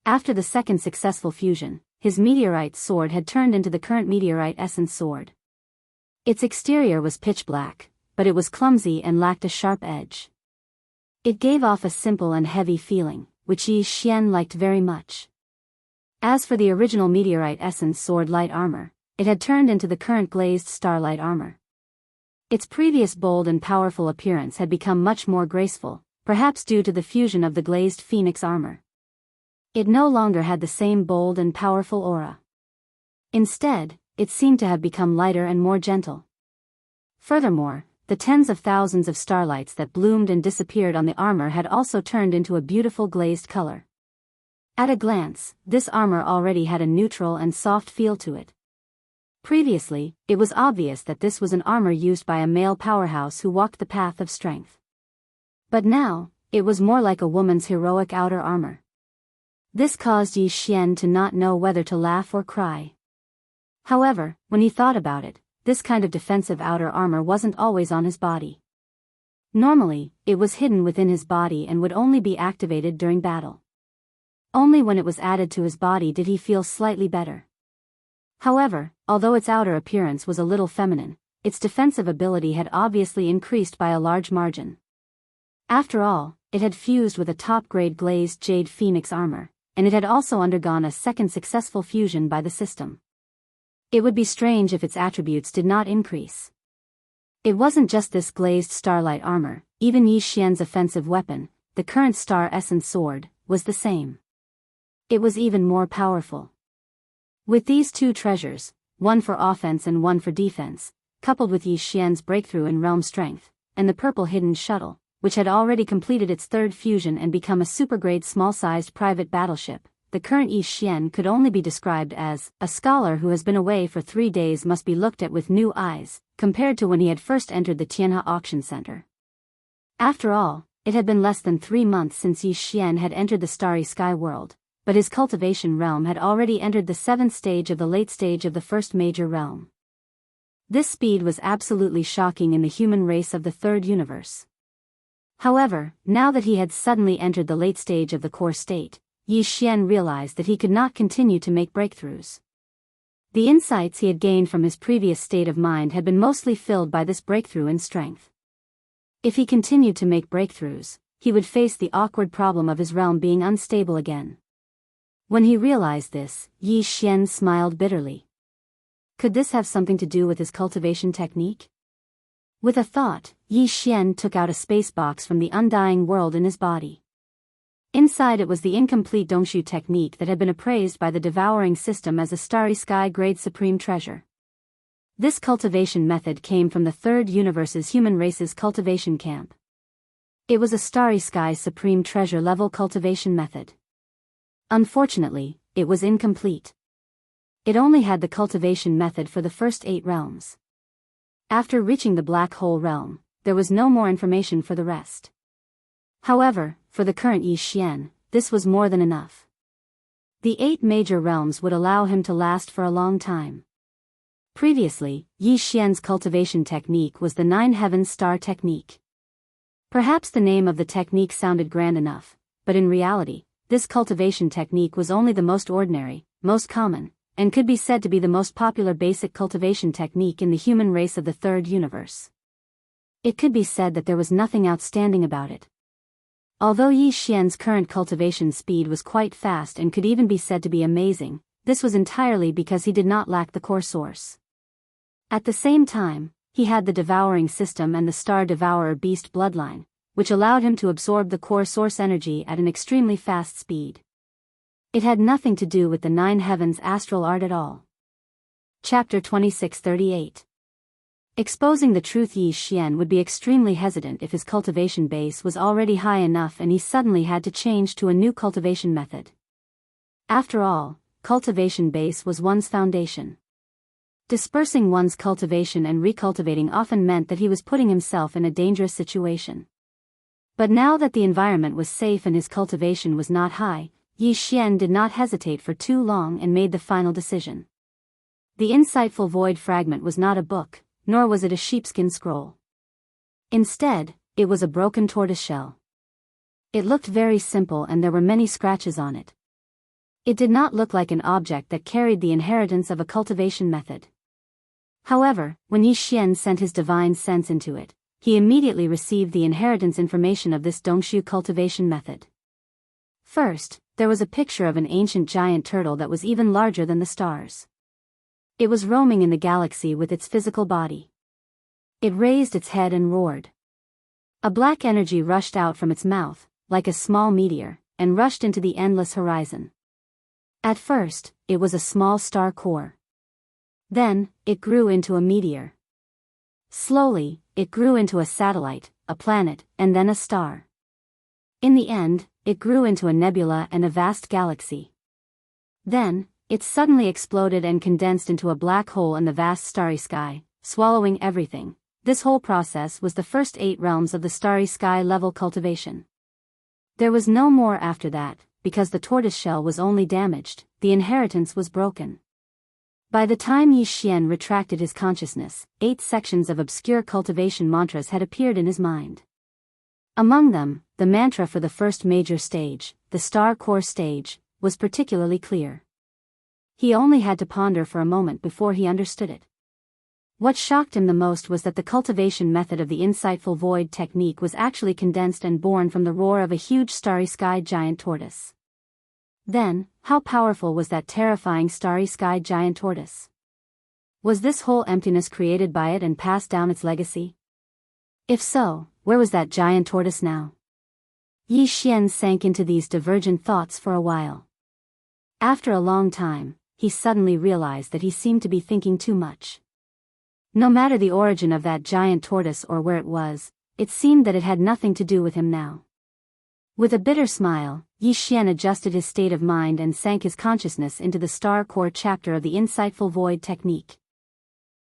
After the second successful fusion, his meteorite sword had turned into the current Meteorite Essence Sword. Its exterior was pitch black, but it was clumsy and lacked a sharp edge. It gave off a simple and heavy feeling, which Yi Xian liked very much. As for the original Meteorite Essence Sword Light Armor, it had turned into the current Glazed Starlight Armor. Its previous bold and powerful appearance had become much more graceful, perhaps due to the fusion of the Glazed Phoenix Armor. It no longer had the same bold and powerful aura. Instead, it seemed to have become lighter and more gentle. Furthermore, the tens of thousands of starlights that bloomed and disappeared on the armor had also turned into a beautiful glazed color. At a glance, this armor already had a neutral and soft feel to it. Previously, it was obvious that this was an armor used by a male powerhouse who walked the path of strength. But now, it was more like a woman's heroic outer armor. This caused Yi Xian to not know whether to laugh or cry. However, when he thought about it, this kind of defensive outer armor wasn't always on his body. Normally, it was hidden within his body and would only be activated during battle. Only when it was added to his body did he feel slightly better. However, although its outer appearance was a little feminine, its defensive ability had obviously increased by a large margin. After all, it had fused with a top-grade glazed jade phoenix armor, and it had also undergone a second successful fusion by the system. It would be strange if its attributes did not increase. It wasn't just this glazed starlight armor, even Yi Xian's offensive weapon, the current Star Essence Sword, was the same. It was even more powerful. With these 2 treasures, one for offense and one for defense, coupled with Yi Xian's breakthrough in realm strength, and the purple hidden shuttle, which had already completed its 3rd fusion and become a supergrade small-sized private battleship, the current Yi Xian could only be described as a scholar who has been away for 3 days must be looked at with new eyes, compared to when he had first entered the Tianhe Auction Center. After all, it had been less than 3 months since Yi Xian had entered the starry sky world, but his cultivation realm had already entered the 7th stage of the late stage of the first major realm. This speed was absolutely shocking in the human race of the 3rd universe. However, now that he had suddenly entered the late stage of the core state, Yi Xian realized that he could not continue to make breakthroughs. The insights he had gained from his previous state of mind had been mostly filled by this breakthrough in strength. If he continued to make breakthroughs, he would face the awkward problem of his realm being unstable again. When he realized this, Yi Xian smiled bitterly. Could this have something to do with his cultivation technique? With a thought, Yi Xian took out a space box from the undying world in his body. Inside it was the incomplete Dongshu technique that had been appraised by the devouring system as a starry sky grade supreme treasure. This cultivation method came from the third universe's human race's cultivation camp. It was a starry sky supreme treasure level cultivation method. Unfortunately, it was incomplete. It only had the cultivation method for the first 8 realms. After reaching the black hole realm, there was no more information for the rest. However, for the current Yi Xian, this was more than enough. The 8 major realms would allow him to last for a long time. Previously, Yi Xian's cultivation technique was the 9 Heavens Star technique. Perhaps the name of the technique sounded grand enough, but in reality, this cultivation technique was only the most ordinary, most common, and could be said to be the most popular basic cultivation technique in the human race of the third universe. It could be said that there was nothing outstanding about it. Although Yi Xian's current cultivation speed was quite fast and could even be said to be amazing, this was entirely because he did not lack the core source. At the same time, he had the devouring system and the star devourer beast bloodline, which allowed him to absorb the core source energy at an extremely fast speed. It had nothing to do with the 9 heavens astral art at all. Chapter 2638. Exposing the truth. Yi Xian would be extremely hesitant if his cultivation base was already high enough and he suddenly had to change to a new cultivation method. After all, cultivation base was one's foundation. Dispersing one's cultivation and recultivating often meant that he was putting himself in a dangerous situation. But now that the environment was safe and his cultivation was not high, Yi Xian did not hesitate for too long and made the final decision. The insightful void fragment was not a book, nor was it a sheepskin scroll. Instead, it was a broken tortoiseshell. It looked very simple and there were many scratches on it. It did not look like an object that carried the inheritance of a cultivation method. However, when Yi Xian sent his divine sense into it, he immediately received the inheritance information of this Dongshu cultivation method. First, there was a picture of an ancient giant turtle that was even larger than the stars. It was roaming in the galaxy with its physical body. It raised its head and roared. A black energy rushed out from its mouth, like a small meteor, and rushed into the endless horizon. At first, it was a small star core. Then, it grew into a meteor. Slowly, it grew into a satellite, a planet, and then a star. In the end, it grew into a nebula and a vast galaxy. Then, it suddenly exploded and condensed into a black hole in the vast starry sky, swallowing everything. This whole process was the first 8 realms of the starry sky level cultivation. There was no more after that, because the tortoiseshell was only damaged, the inheritance was broken. By the time Yi Xian retracted his consciousness, 8 sections of obscure cultivation mantras had appeared in his mind. Among them, the mantra for the first major stage, the star core stage, was particularly clear. He only had to ponder for a moment before he understood it. What shocked him the most was that the cultivation method of the insightful void technique was actually condensed and born from the roar of a huge starry sky giant tortoise. Then, how powerful was that terrifying starry sky giant tortoise? Was this whole emptiness created by it and passed down its legacy? If so, where was that giant tortoise now? Yi Xian sank into these divergent thoughts for a while. After a long time, he suddenly realized that he seemed to be thinking too much. No matter the origin of that giant tortoise or where it was, it seemed that it had nothing to do with him now. With a bitter smile, Yi Xian adjusted his state of mind and sank his consciousness into the star core chapter of the insightful void technique.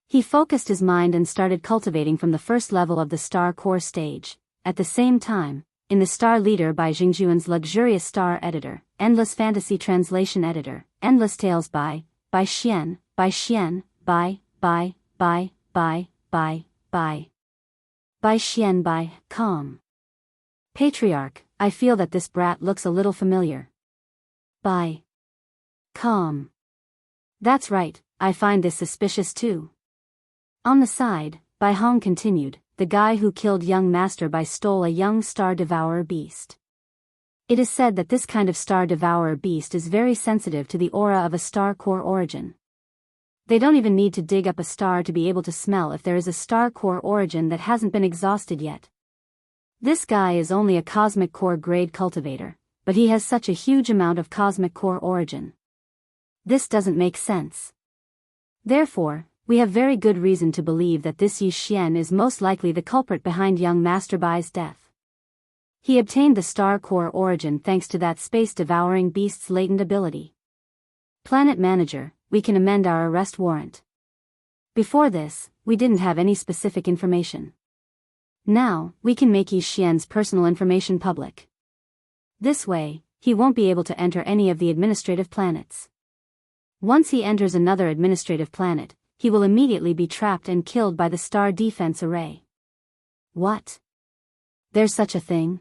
He focused his mind and started cultivating from the first level of the star core stage. At the same time, in the Star Leader by Jingjuan's luxurious star editor, Endless Fantasy Translation Editor, Endless Tales by Xian, Xian, Xian, com. Patriarch, I feel that this brat looks a little familiar. By Calm. That's right, I find this suspicious too. On the side, Bai Hong continued, the guy who killed young Master Bai stole a young star-devourer beast. It is said that this kind of star-devourer beast is very sensitive to the aura of a star core origin. They don't even need to dig up a star to be able to smell if there is a star core origin that hasn't been exhausted yet. This guy is only a cosmic core grade cultivator, but he has such a huge amount of cosmic core origin. This doesn't make sense. Therefore, we have very good reason to believe that this Yi Xian is most likely the culprit behind young Master Bai's death. He obtained the star core origin thanks to that space-devouring beast's latent ability. Planet Manager, we can amend our arrest warrant. Before this, we didn't have any specific information. Now, we can make Yi Xian's personal information public. This way, he won't be able to enter any of the administrative planets. Once he enters another administrative planet, he will immediately be trapped and killed by the star defense array. What? There's such a thing?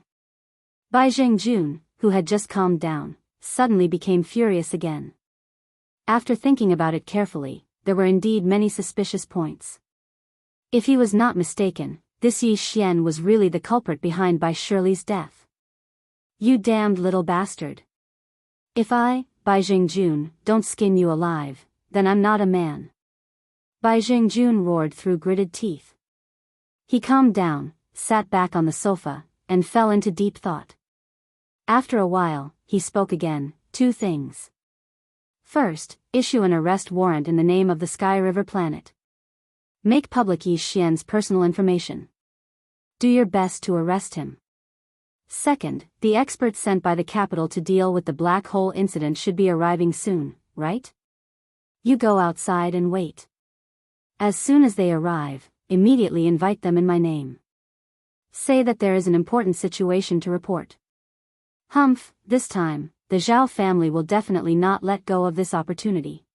Bai Zhengjun, who had just calmed down, suddenly became furious again. After thinking about it carefully, there were indeed many suspicious points. If he was not mistaken, this Yi Xian was really the culprit behind Bai Shirley's death. You damned little bastard. If I, Bai Zhengjun, don't skin you alive, then I'm not a man. Bai Zhengjun roared through gritted teeth. He calmed down, sat back on the sofa, and fell into deep thought. After a while, he spoke again, 2 things. First, issue an arrest warrant in the name of the Sky River planet. Make public Yi Xian's personal information. Do your best to arrest him. Second, the experts sent by the capital to deal with the black hole incident should be arriving soon, right? You go outside and wait. As soon as they arrive, immediately invite them in my name. Say that there is an important situation to report. Humph, this time, the Zhao family will definitely not let go of this opportunity.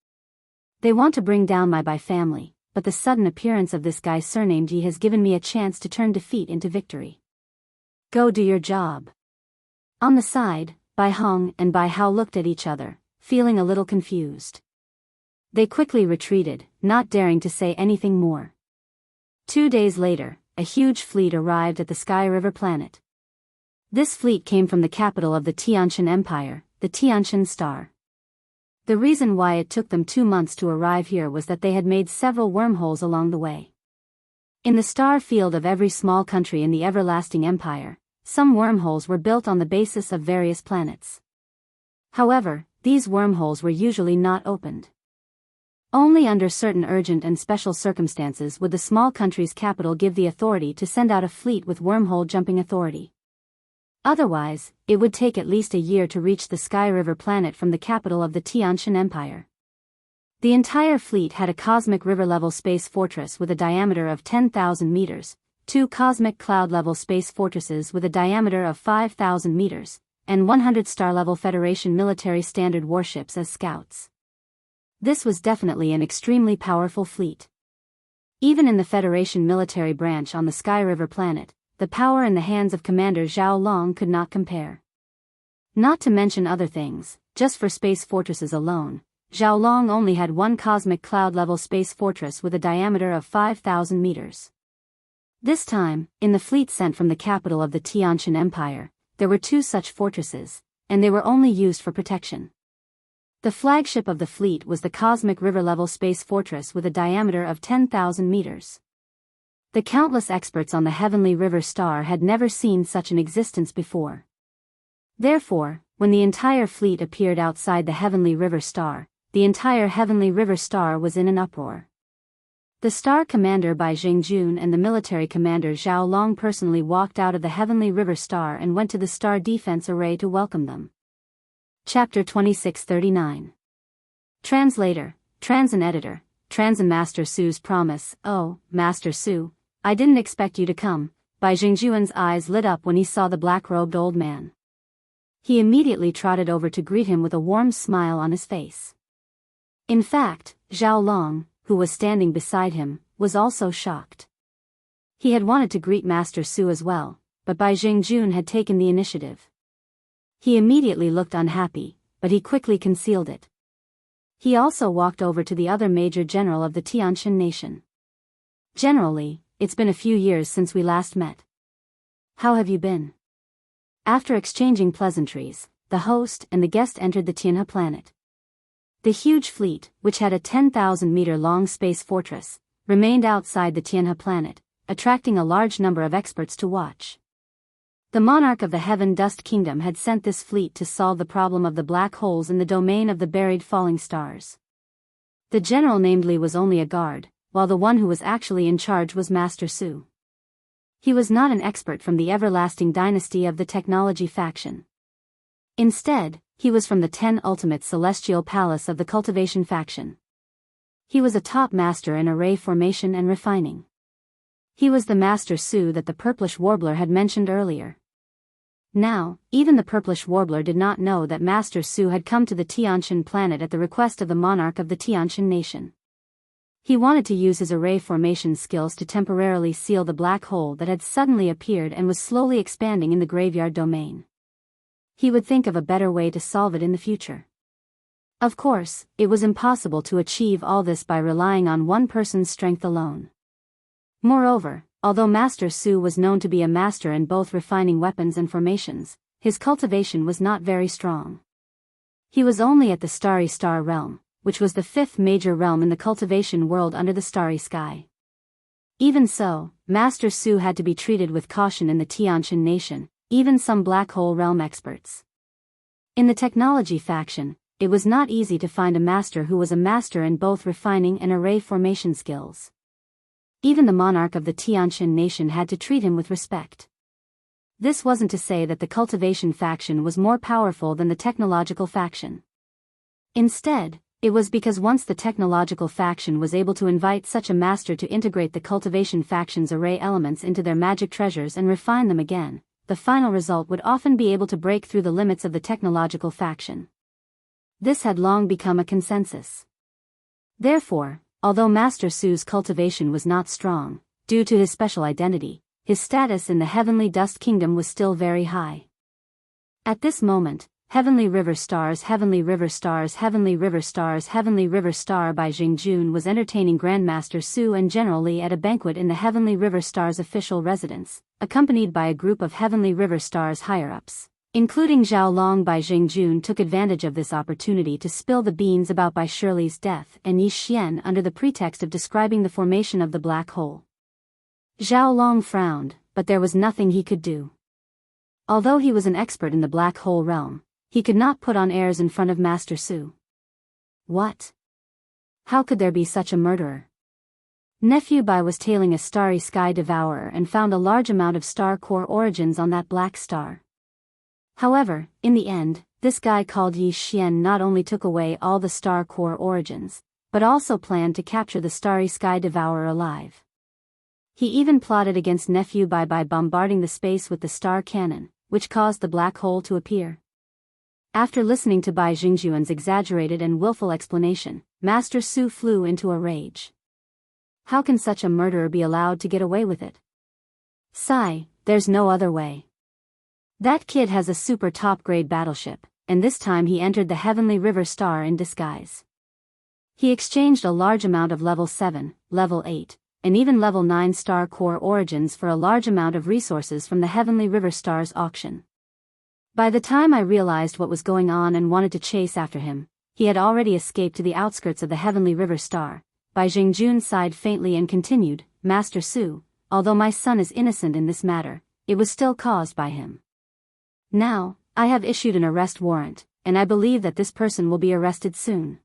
They want to bring down my Bai family, but the sudden appearance of this guy surnamed Yi has given me a chance to turn defeat into victory. Go do your job. On the side, Bai Hong and Bai Hao looked at each other, feeling a little confused. They quickly retreated, not daring to say anything more. 2 days later, a huge fleet arrived at the Sky River planet. This fleet came from the capital of the Tianshan Empire, the Tianshan Star. The reason why it took them 2 months to arrive here was that they had made several wormholes along the way. In the star field of every small country in the everlasting empire, some wormholes were built on the basis of various planets. However, these wormholes were usually not opened. Only under certain urgent and special circumstances would the small country's capital give the authority to send out a fleet with wormhole jumping authority. Otherwise, it would take at least a year to reach the Sky River planet from the capital of the Tianshan Empire. The entire fleet had a cosmic river-level space fortress with a diameter of 10,000 meters, 2 cosmic cloud-level space fortresses with a diameter of 5,000 meters, and 100 star-level Federation military standard warships as scouts. This was definitely an extremely powerful fleet. Even in the Federation military branch on the Sky River planet, the power in the hands of Commander Zhao Long could not compare. Not to mention other things, just for space fortresses alone, Zhao Long only had 1 cosmic cloud-level space fortress with a diameter of 5,000 meters. This time, in the fleet sent from the capital of the Tianshan Empire, there were 2 such fortresses, and they were only used for protection. The flagship of the fleet was the cosmic river-level space fortress with a diameter of 10,000 meters. The countless experts on the Heavenly River Star had never seen such an existence before. Therefore, when the entire fleet appeared outside the Heavenly River Star, the entire Heavenly River Star was in an uproar. The Star Commander Bai Zhengjun and the military commander Zhao Long personally walked out of the Heavenly River Star and went to the Star Defense Array to welcome them. Chapter 2639. Translator, Transin Editor, Transin Master Su's promise. Oh, Master Su, I didn't expect you to come. Bai Zhengjun's eyes lit up when he saw the black-robed old man. He immediately trotted over to greet him with a warm smile on his face. In fact, Zhao Long, who was standing beside him, was also shocked. He had wanted to greet Master Su as well, but Bai Jingjun had taken the initiative. He immediately looked unhappy, but he quickly concealed it. He also walked over to the other major general of the Tianshan nation. "Generally, it's been a few years since we last met. How have you been?" After exchanging pleasantries, the host and the guest entered the Tianhe planet. The huge fleet, which had a 10,000-meter-long space fortress, remained outside the Tianhe planet, attracting a large number of experts to watch. The monarch of the Heaven Dust Kingdom had sent this fleet to solve the problem of the black holes in the domain of the buried falling stars. The general named Li was only a guard, while the one who was actually in charge was Master Su. He was not an expert from the everlasting dynasty of the technology faction. Instead, he was from the 10 ultimate celestial palace of the cultivation faction. He was a top master in array formation and refining. He was the Master Su that the purplish warbler had mentioned earlier. Now, even the purplish warbler did not know that Master Su had come to the Tianshan planet at the request of the monarch of the Tianshan nation. He wanted to use his array formation skills to temporarily seal the black hole that had suddenly appeared and was slowly expanding in the graveyard domain. He would think of a better way to solve it in the future. Of course, it was impossible to achieve all this by relying on one person's strength alone. Moreover, although Master Su was known to be a master in both refining weapons and formations, his cultivation was not very strong. He was only at the Starry Star realm, which was the 5th major realm in the cultivation world under the starry sky. Even so, Master Su had to be treated with caution in the Tianshan nation, even some black hole realm experts. In the technology faction, it was not easy to find a master who was a master in both refining and array formation skills. Even the monarch of the Tianshan nation had to treat him with respect. This wasn't to say that the cultivation faction was more powerful than the technological faction. Instead, it was because once the technological faction was able to invite such a master to integrate the cultivation faction's array elements into their magic treasures and refine them again, the final result would often be able to break through the limits of the technological faction. This had long become a consensus. Therefore, although Master Su's cultivation was not strong, due to his special identity, his status in the Heavenly Dust Kingdom was still very high. At this moment, Heavenly River Stars, Heavenly River Stars, Heavenly River Stars, Heavenly River Star by Jingjun was entertaining Grandmaster Su and General Li at a banquet in the Heavenly River Stars official residence, accompanied by a group of Heavenly River Stars higher-ups. Including Zhao Long. Bai Jingjun took advantage of this opportunity to spill the beans about Bai Shirley's death and Yi Xian under the pretext of describing the formation of the black hole. Zhao Long frowned, but there was nothing he could do. Although he was an expert in the black hole realm, he could not put on airs in front of Master Su. What? How could there be such a murderer? Nephew Bai was tailing a starry sky devourer and found a large amount of star core origins on that black star. However, in the end, this guy called Yi Xian not only took away all the star core origins, but also planned to capture the starry sky devourer alive. He even plotted against Nephew Bai by bombarding the space with the star cannon, which caused the black hole to appear. After listening to Bai Jingjuan's exaggerated and willful explanation, Master Su flew into a rage. How can such a murderer be allowed to get away with it? Sigh, there's no other way. That kid has a super top-grade battleship, and this time he entered the Heavenly River Star in disguise. He exchanged a large amount of level 7, level 8, and even level 9 star core origins for a large amount of resources from the Heavenly River Star's auction. By the time I realized what was going on and wanted to chase after him, he had already escaped to the outskirts of the Heavenly River Star. Bai Jingjun sighed faintly and continued, Master Su, although my son is innocent in this matter, it was still caused by him. Now, I have issued an arrest warrant, and I believe that this person will be arrested soon.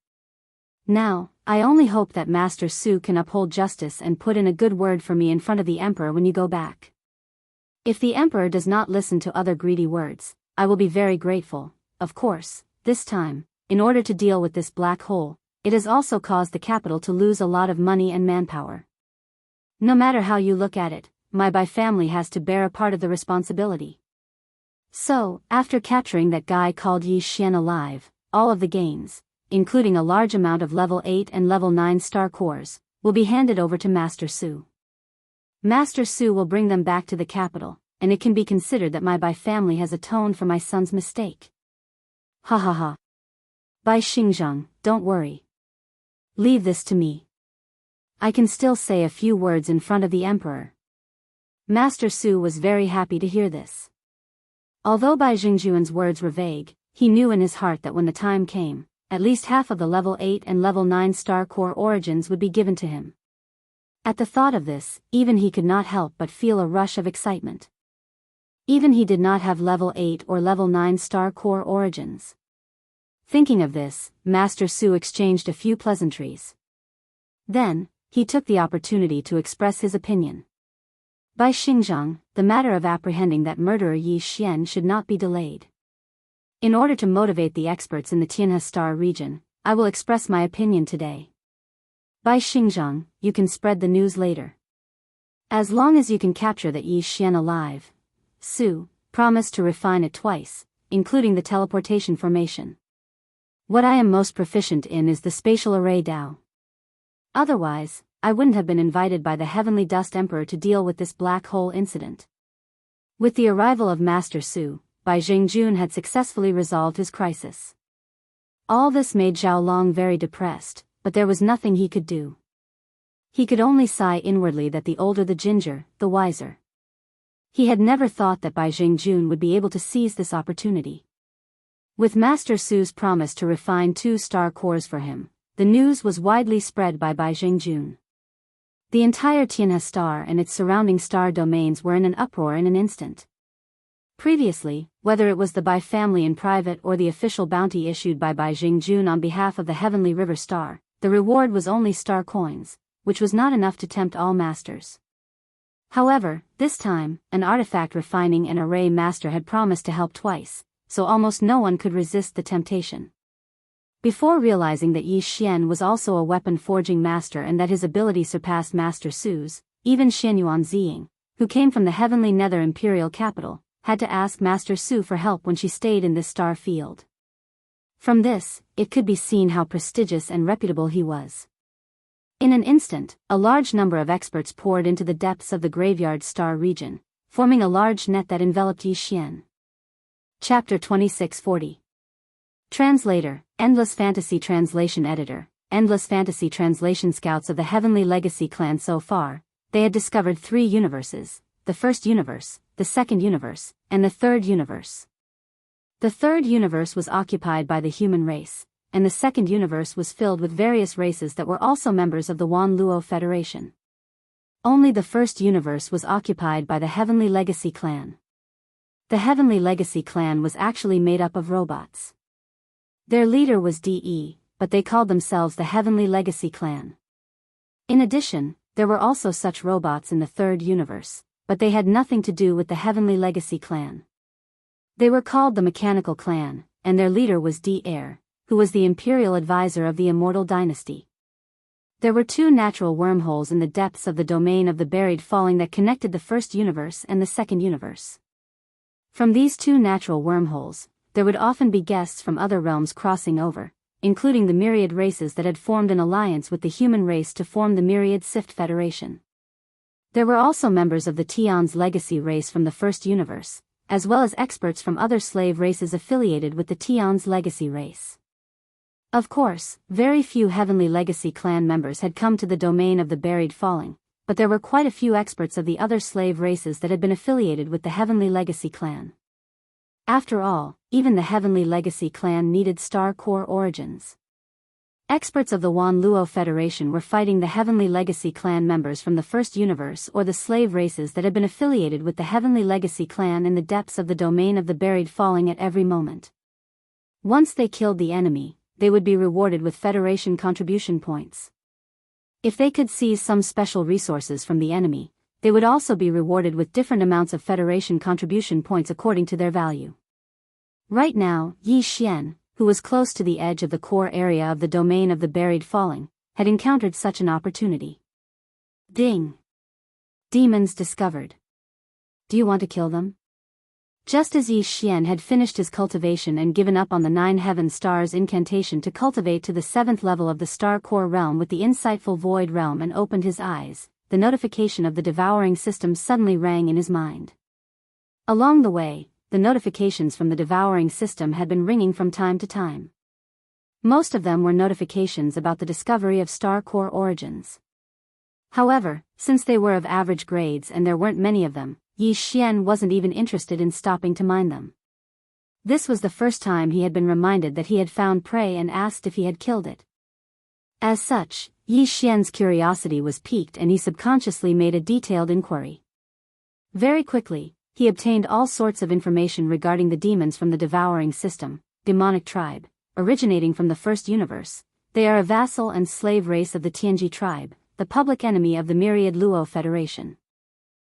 Now, I only hope that Master Su can uphold justice and put in a good word for me in front of the Emperor when you go back. If the Emperor does not listen to other greedy words, I will be very grateful. Of course, this time, in order to deal with this black hole, it has also caused the capital to lose a lot of money and manpower. No matter how you look at it, my Bai family has to bear a part of the responsibility. So, after capturing that guy called Yi Xian alive, all of the gains, including a large amount of level 8 and level 9 star cores, will be handed over to Master Su. Master Su will bring them back to the capital, and it can be considered that my Bai family has atoned for my son's mistake. Ha ha ha. Bai Xingzheng, don't worry. Leave this to me. I can still say a few words in front of the emperor. Master Su was very happy to hear this. Although Bai Jingjuan's words were vague, he knew in his heart that when the time came, at least half of the level 8 and level 9 star core origins would be given to him. At the thought of this, even he could not help but feel a rush of excitement. Even he did not have level 8 or level 9 star core origins. Thinking of this, Master Su exchanged a few pleasantries. Then, he took the opportunity to express his opinion. Bai Xingzheng, the matter of apprehending that murderer Yi Xian should not be delayed. In order to motivate the experts in the Tianhe Star region, I will express my opinion today. Bai Xingzheng, you can spread the news later. As long as you can capture that Yi Xian alive. Su, promise to refine it twice, including the teleportation formation. What I am most proficient in is the spatial array Dao. Otherwise, I wouldn't have been invited by the Heavenly Dust Emperor to deal with this black hole incident. With the arrival of Master Su, Bai Jingjun had successfully resolved his crisis. All this made Zhao Long very depressed, but there was nothing he could do. He could only sigh inwardly that the older the ginger, the wiser. He had never thought that Bai Jingjun would be able to seize this opportunity. With Master Su's promise to refine 2 star cores for him, the news was widely spread by Bai Jingjun. The entire Tianhe star and its surrounding star domains were in an uproar in an instant. Previously, whether it was the Bai family in private or the official bounty issued by Bai Jingjun on behalf of the Heavenly River Star, the reward was only star coins, which was not enough to tempt all masters. However, this time, an artifact refining and array master had promised to help twice, so almost no one could resist the temptation. Before realizing that Yi Xian was also a weapon forging master and that his ability surpassed Master Su's, even Xianyuan Ziying, who came from the Heavenly Nether Imperial capital, had to ask Master Su for help when she stayed in this star field. From this, it could be seen how prestigious and reputable he was. In an instant, a large number of experts poured into the depths of the graveyard star region, forming a large net that enveloped Yi Xian. Chapter 2640. Translator, Endless Fantasy Translation Editor, Endless Fantasy Translation Scouts of the Heavenly Legacy Clan. So far, they had discovered 3 universes, the first universe, the second universe, and the third universe. The third universe was occupied by the human race, and the second universe was filled with various races that were also members of the Wan Luo Federation. Only the first universe was occupied by the Heavenly Legacy Clan. The Heavenly Legacy Clan was actually made up of robots. Their leader was De, but they called themselves the Heavenly Legacy Clan. In addition, there were also such robots in the third universe, but they had nothing to do with the Heavenly Legacy Clan. They were called the Mechanical Clan, and their leader was De, who was the imperial advisor of the Immortal Dynasty. There were 2 natural wormholes in the depths of the domain of the buried falling that connected the first universe and the second universe. From these 2 natural wormholes, there would often be guests from other realms crossing over, including the myriad races that had formed an alliance with the human race to form the Myriad Sift Federation. There were also members of the Tian's legacy race from the first universe, as well as experts from other slave races affiliated with the Tian's legacy race. Of course, very few Heavenly Legacy Clan members had come to the domain of the buried falling, but there were quite a few experts of the other slave races that had been affiliated with the Heavenly Legacy Clan. After all, even the Heavenly Legacy Clan needed star core origins. Experts of the Wan Luo Federation were fighting the Heavenly Legacy Clan members from the first universe or the slave races that had been affiliated with the Heavenly Legacy Clan in the depths of the domain of the buried falling at every moment. Once they killed the enemy, they would be rewarded with Federation contribution points. If they could seize some special resources from the enemy, they would also be rewarded with different amounts of Federation contribution points according to their value. Right now, Yi Xian, who was close to the edge of the core area of the domain of the buried falling, had encountered such an opportunity. Ding! Demons discovered. Do you want to kill them? Just as Yi Xian had finished his cultivation and given up on the 9 heaven stars incantation to cultivate to the 7th level of the star core realm with the insightful void realm and opened his eyes, the notification of the devouring system suddenly rang in his mind. Along the way, the notifications from the devouring system had been ringing from time to time. Most of them were notifications about the discovery of star core origins. However, since they were of average grades and there weren't many of them, Yi Xian wasn't even interested in stopping to mine them. This was the first time he had been reminded that he had found prey and asked if he had killed it. As such, Yi Xian's curiosity was piqued and he subconsciously made a detailed inquiry. Very quickly, he obtained all sorts of information regarding the demons from the devouring system, demonic tribe, originating from the first universe. They are a vassal and slave race of the Tianji tribe, the public enemy of the myriad Luo Federation.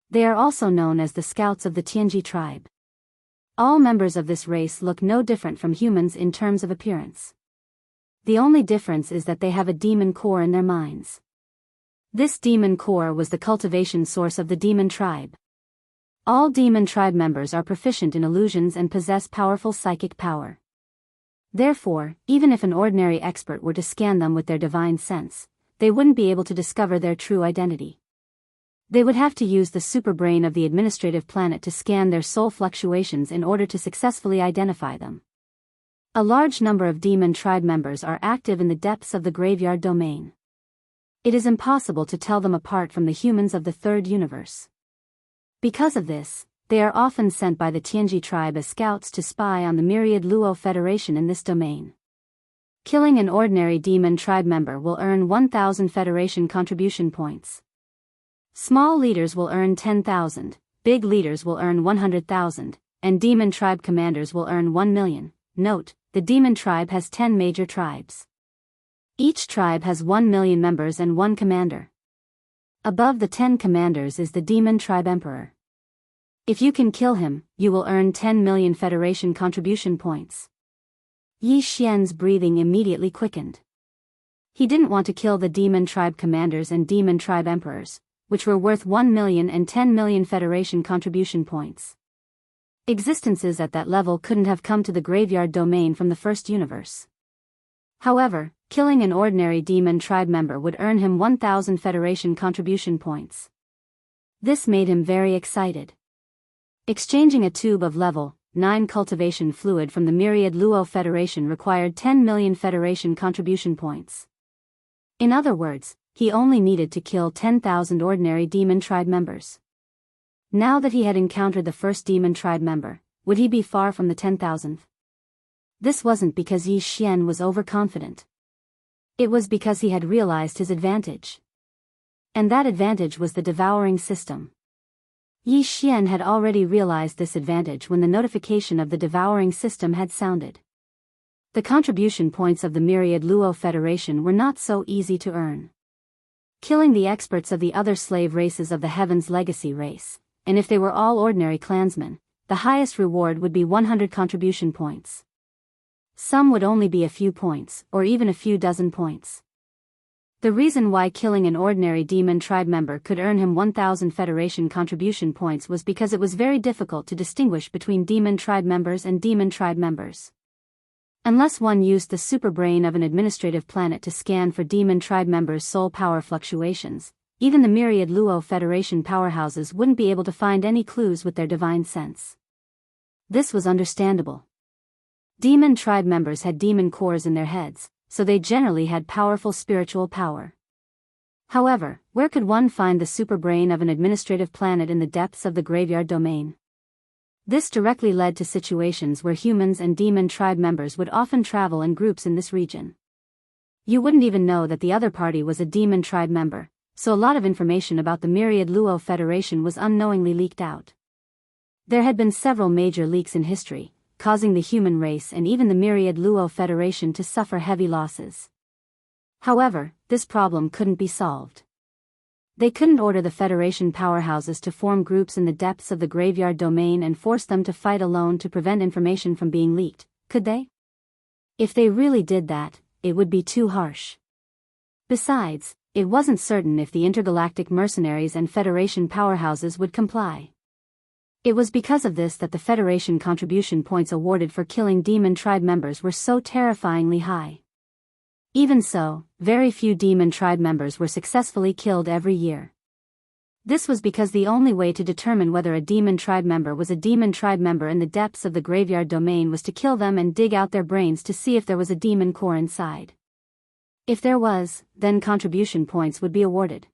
They are also known as the scouts of the Tianji tribe. All members of this race look no different from humans in terms of appearance. The only difference is that they have a demon core in their minds. This demon core was the cultivation source of the demon tribe. All demon tribe members are proficient in illusions and possess powerful psychic power. Therefore, even if an ordinary expert were to scan them with their divine sense, they wouldn't be able to discover their true identity. They would have to use the superbrain of the administrative planet to scan their soul fluctuations in order to successfully identify them. A large number of demon tribe members are active in the depths of the graveyard domain. It is impossible to tell them apart from the humans of the third universe. Because of this, they are often sent by the Tianji tribe as scouts to spy on the myriad Luo Federation in this domain. Killing an ordinary demon tribe member will earn 1,000 Federation contribution points. Small leaders will earn 10,000, big leaders will earn 100,000, and demon tribe commanders will earn 1 million. Note, the demon tribe has 10 major tribes. Each tribe has 1 million members and 1 commander. Above the 10 commanders is the demon tribe emperor. If you can kill him, you will earn 10 million Federation contribution points. Yi Xian's breathing immediately quickened. He didn't want to kill the demon tribe commanders and demon tribe emperors, which were worth 1 million and 10 million Federation contribution points. Existences at that level couldn't have come to the graveyard domain from the first universe. However, killing an ordinary demon tribe member would earn him 1,000 Federation contribution points. This made him very excited. Exchanging a tube of level 9 cultivation fluid from the myriad Luo Federation required 10 million Federation contribution points. In other words, he only needed to kill 10,000 ordinary demon tribe members. Now that he had encountered the first demon tribe member, would he be far from the 10,000th? This wasn't because Yi Xian was overconfident. It was because he had realized his advantage. And that advantage was the devouring system. Yi Xian had already realized this advantage when the notification of the devouring system had sounded. The contribution points of the myriad Luo Federation were not so easy to earn. Killing the experts of the other slave races of the Heaven's Legacy race, and if they were all ordinary clansmen, the highest reward would be 100 contribution points. Some would only be a few points, or even a few dozen points. The reason why killing an ordinary demon tribe member could earn him 1,000 Federation contribution points was because it was very difficult to distinguish between demon tribe members and demon tribe members. Unless one used the superbrain of an administrative planet to scan for demon tribe members' soul power fluctuations, even the myriad Luo Federation powerhouses wouldn't be able to find any clues with their divine sense. This was understandable. Demon tribe members had demon cores in their heads, so they generally had powerful spiritual power. However, where could one find the superbrain of an administrative planet in the depths of the graveyard domain? This directly led to situations where humans and demon tribe members would often travel in groups in this region. You wouldn't even know that the other party was a demon tribe member, so a lot of information about the myriad Luo Federation was unknowingly leaked out. There had been several major leaks in history, causing the human race and even the myriad Luo Federation to suffer heavy losses. However, this problem couldn't be solved. They couldn't order the Federation powerhouses to form groups in the depths of the graveyard domain and force them to fight alone to prevent information from being leaked, could they? If they really did that, it would be too harsh. Besides, it wasn't certain if the intergalactic mercenaries and Federation powerhouses would comply. It was because of this that the Federation contribution points awarded for killing demon tribe members were so terrifyingly high. Even so, very few demon tribe members were successfully killed every year. This was because the only way to determine whether a demon tribe member was a demon tribe member in the depths of the graveyard domain was to kill them and dig out their brains to see if there was a demon core inside. If there was, then contribution points would be awarded.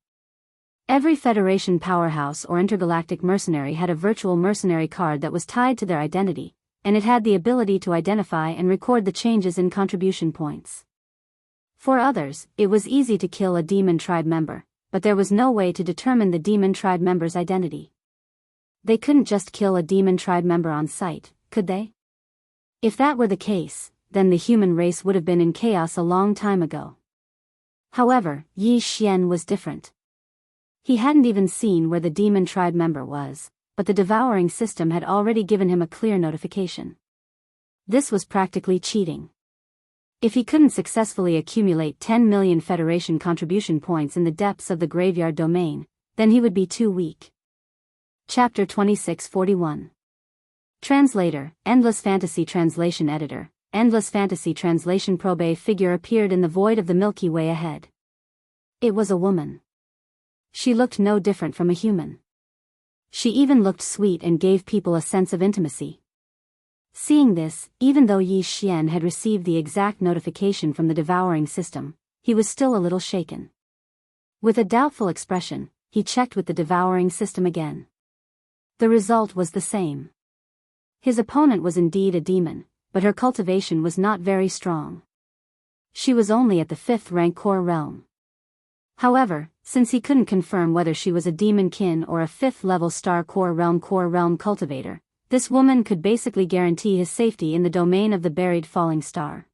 Every Federation powerhouse or intergalactic mercenary had a virtual mercenary card that was tied to their identity, and it had the ability to identify and record the changes in contribution points. For others, it was easy to kill a demon tribe member, but there was no way to determine the demon tribe member's identity. They couldn't just kill a demon tribe member on sight, could they? If that were the case, then the human race would have been in chaos a long time ago. However, Yi Xian was different. He hadn't even seen where the demon tribe member was, but the devouring system had already given him a clear notification. This was practically cheating. If he couldn't successfully accumulate 10 million Federation contribution points in the depths of the graveyard domain, then he would be too weak. Chapter 2641. Translator, Endless Fantasy Translation Editor. Endless Fantasy Translation Probe figure appeared in the void of the Milky Way ahead. It was a woman. She looked no different from a human. She even looked sweet and gave people a sense of intimacy. Seeing this, even though Yi Xian had received the exact notification from the devouring system, he was still a little shaken. With a doubtful expression, he checked with the devouring system again. The result was the same. His opponent was indeed a demon, but her cultivation was not very strong. She was only at the 5th rank core realm. However, since he couldn't confirm whether she was a demon kin or a 5th level star core realm cultivator, this woman could basically guarantee his safety in the domain of the buried falling star.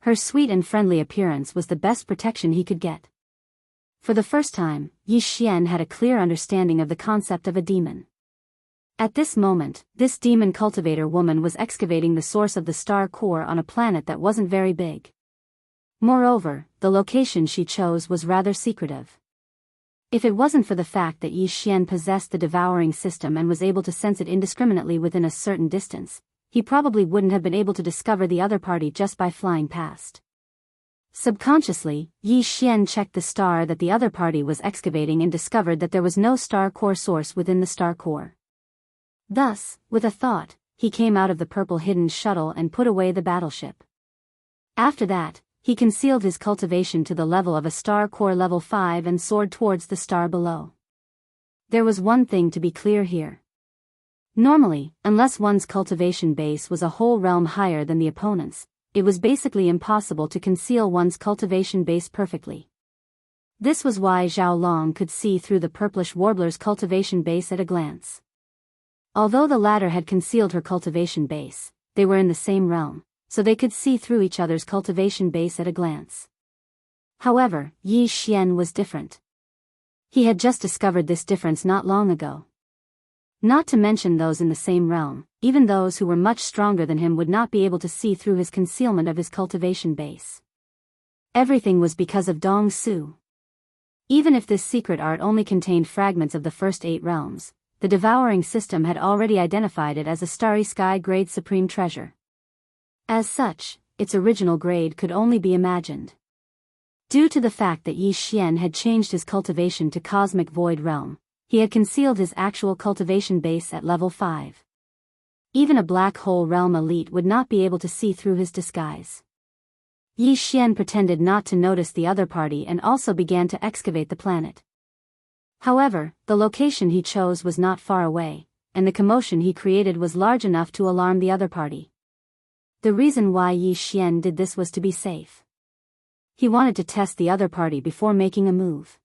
Her sweet and friendly appearance was the best protection he could get. For the first time, Yi Xian had a clear understanding of the concept of a demon. At this moment, this demon cultivator woman was excavating the source of the star core on a planet that wasn't very big. Moreover, the location she chose was rather secretive. If it wasn't for the fact that Yi Xian possessed the devouring system and was able to sense it indiscriminately within a certain distance, he probably wouldn't have been able to discover the other party just by flying past. Subconsciously, Yi Xian checked the star that the other party was excavating and discovered that there was no star core source within the star core. Thus, with a thought, he came out of the purple hidden shuttle and put away the battleship. After that, he concealed his cultivation to the level of a star core level 5 and soared towards the star below. There was one thing to be clear here. Normally, unless one's cultivation base was a whole realm higher than the opponent's, it was basically impossible to conceal one's cultivation base perfectly. This was why Zhao Long could see through the purplish warbler's cultivation base at a glance. Although the latter had concealed her cultivation base, they were in the same realm, so they could see through each other's cultivation base at a glance. However, Yi Xian was different. He had just discovered this difference not long ago. Not to mention those in the same realm, even those who were much stronger than him would not be able to see through his concealment of his cultivation base. Everything was because of Dong Su. Even if this secret art only contained fragments of the first 8 realms, the devouring system had already identified it as a starry sky grade supreme treasure. As such, its original grade could only be imagined. Due to the fact that Yi Xian had changed his cultivation to Cosmic Void Realm, he had concealed his actual cultivation base at level 5. Even a Black Hole Realm elite would not be able to see through his disguise. Yi Xian pretended not to notice the other party and also began to excavate the planet. However, the location he chose was not far away, and the commotion he created was large enough to alarm the other party. The reason why Yi Xian did this was to be safe. He wanted to test the other party before making a move.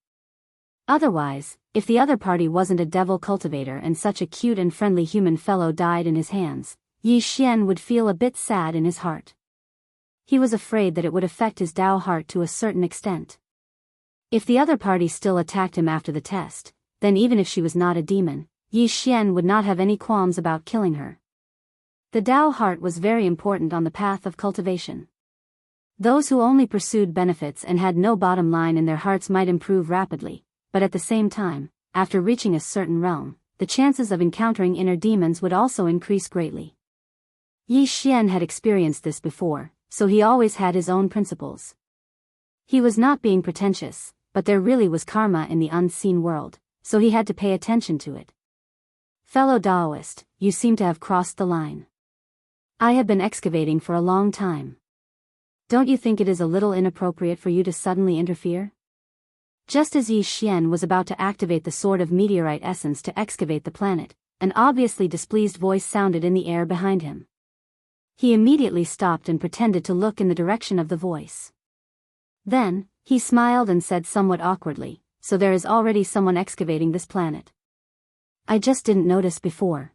Otherwise, if the other party wasn't a devil cultivator and such a cute and friendly human fellow died in his hands, Yi Xian would feel a bit sad in his heart. He was afraid that it would affect his Dao heart to a certain extent. If the other party still attacked him after the test, then even if she was not a demon, Yi Xian would not have any qualms about killing her. The Dao heart was very important on the path of cultivation. Those who only pursued benefits and had no bottom line in their hearts might improve rapidly, but at the same time, after reaching a certain realm, the chances of encountering inner demons would also increase greatly. Yi Xian had experienced this before, so he always had his own principles. He was not being pretentious, but there really was karma in the unseen world, so he had to pay attention to it. Fellow Daoist, you seem to have crossed the line. I have been excavating for a long time. Don't you think it is a little inappropriate for you to suddenly interfere? Just as Yi Xian was about to activate the sword of meteorite essence to excavate the planet, an obviously displeased voice sounded in the air behind him. He immediately stopped and pretended to look in the direction of the voice. Then, he smiled and said somewhat awkwardly, "So there is already someone excavating this planet. I just didn't notice before.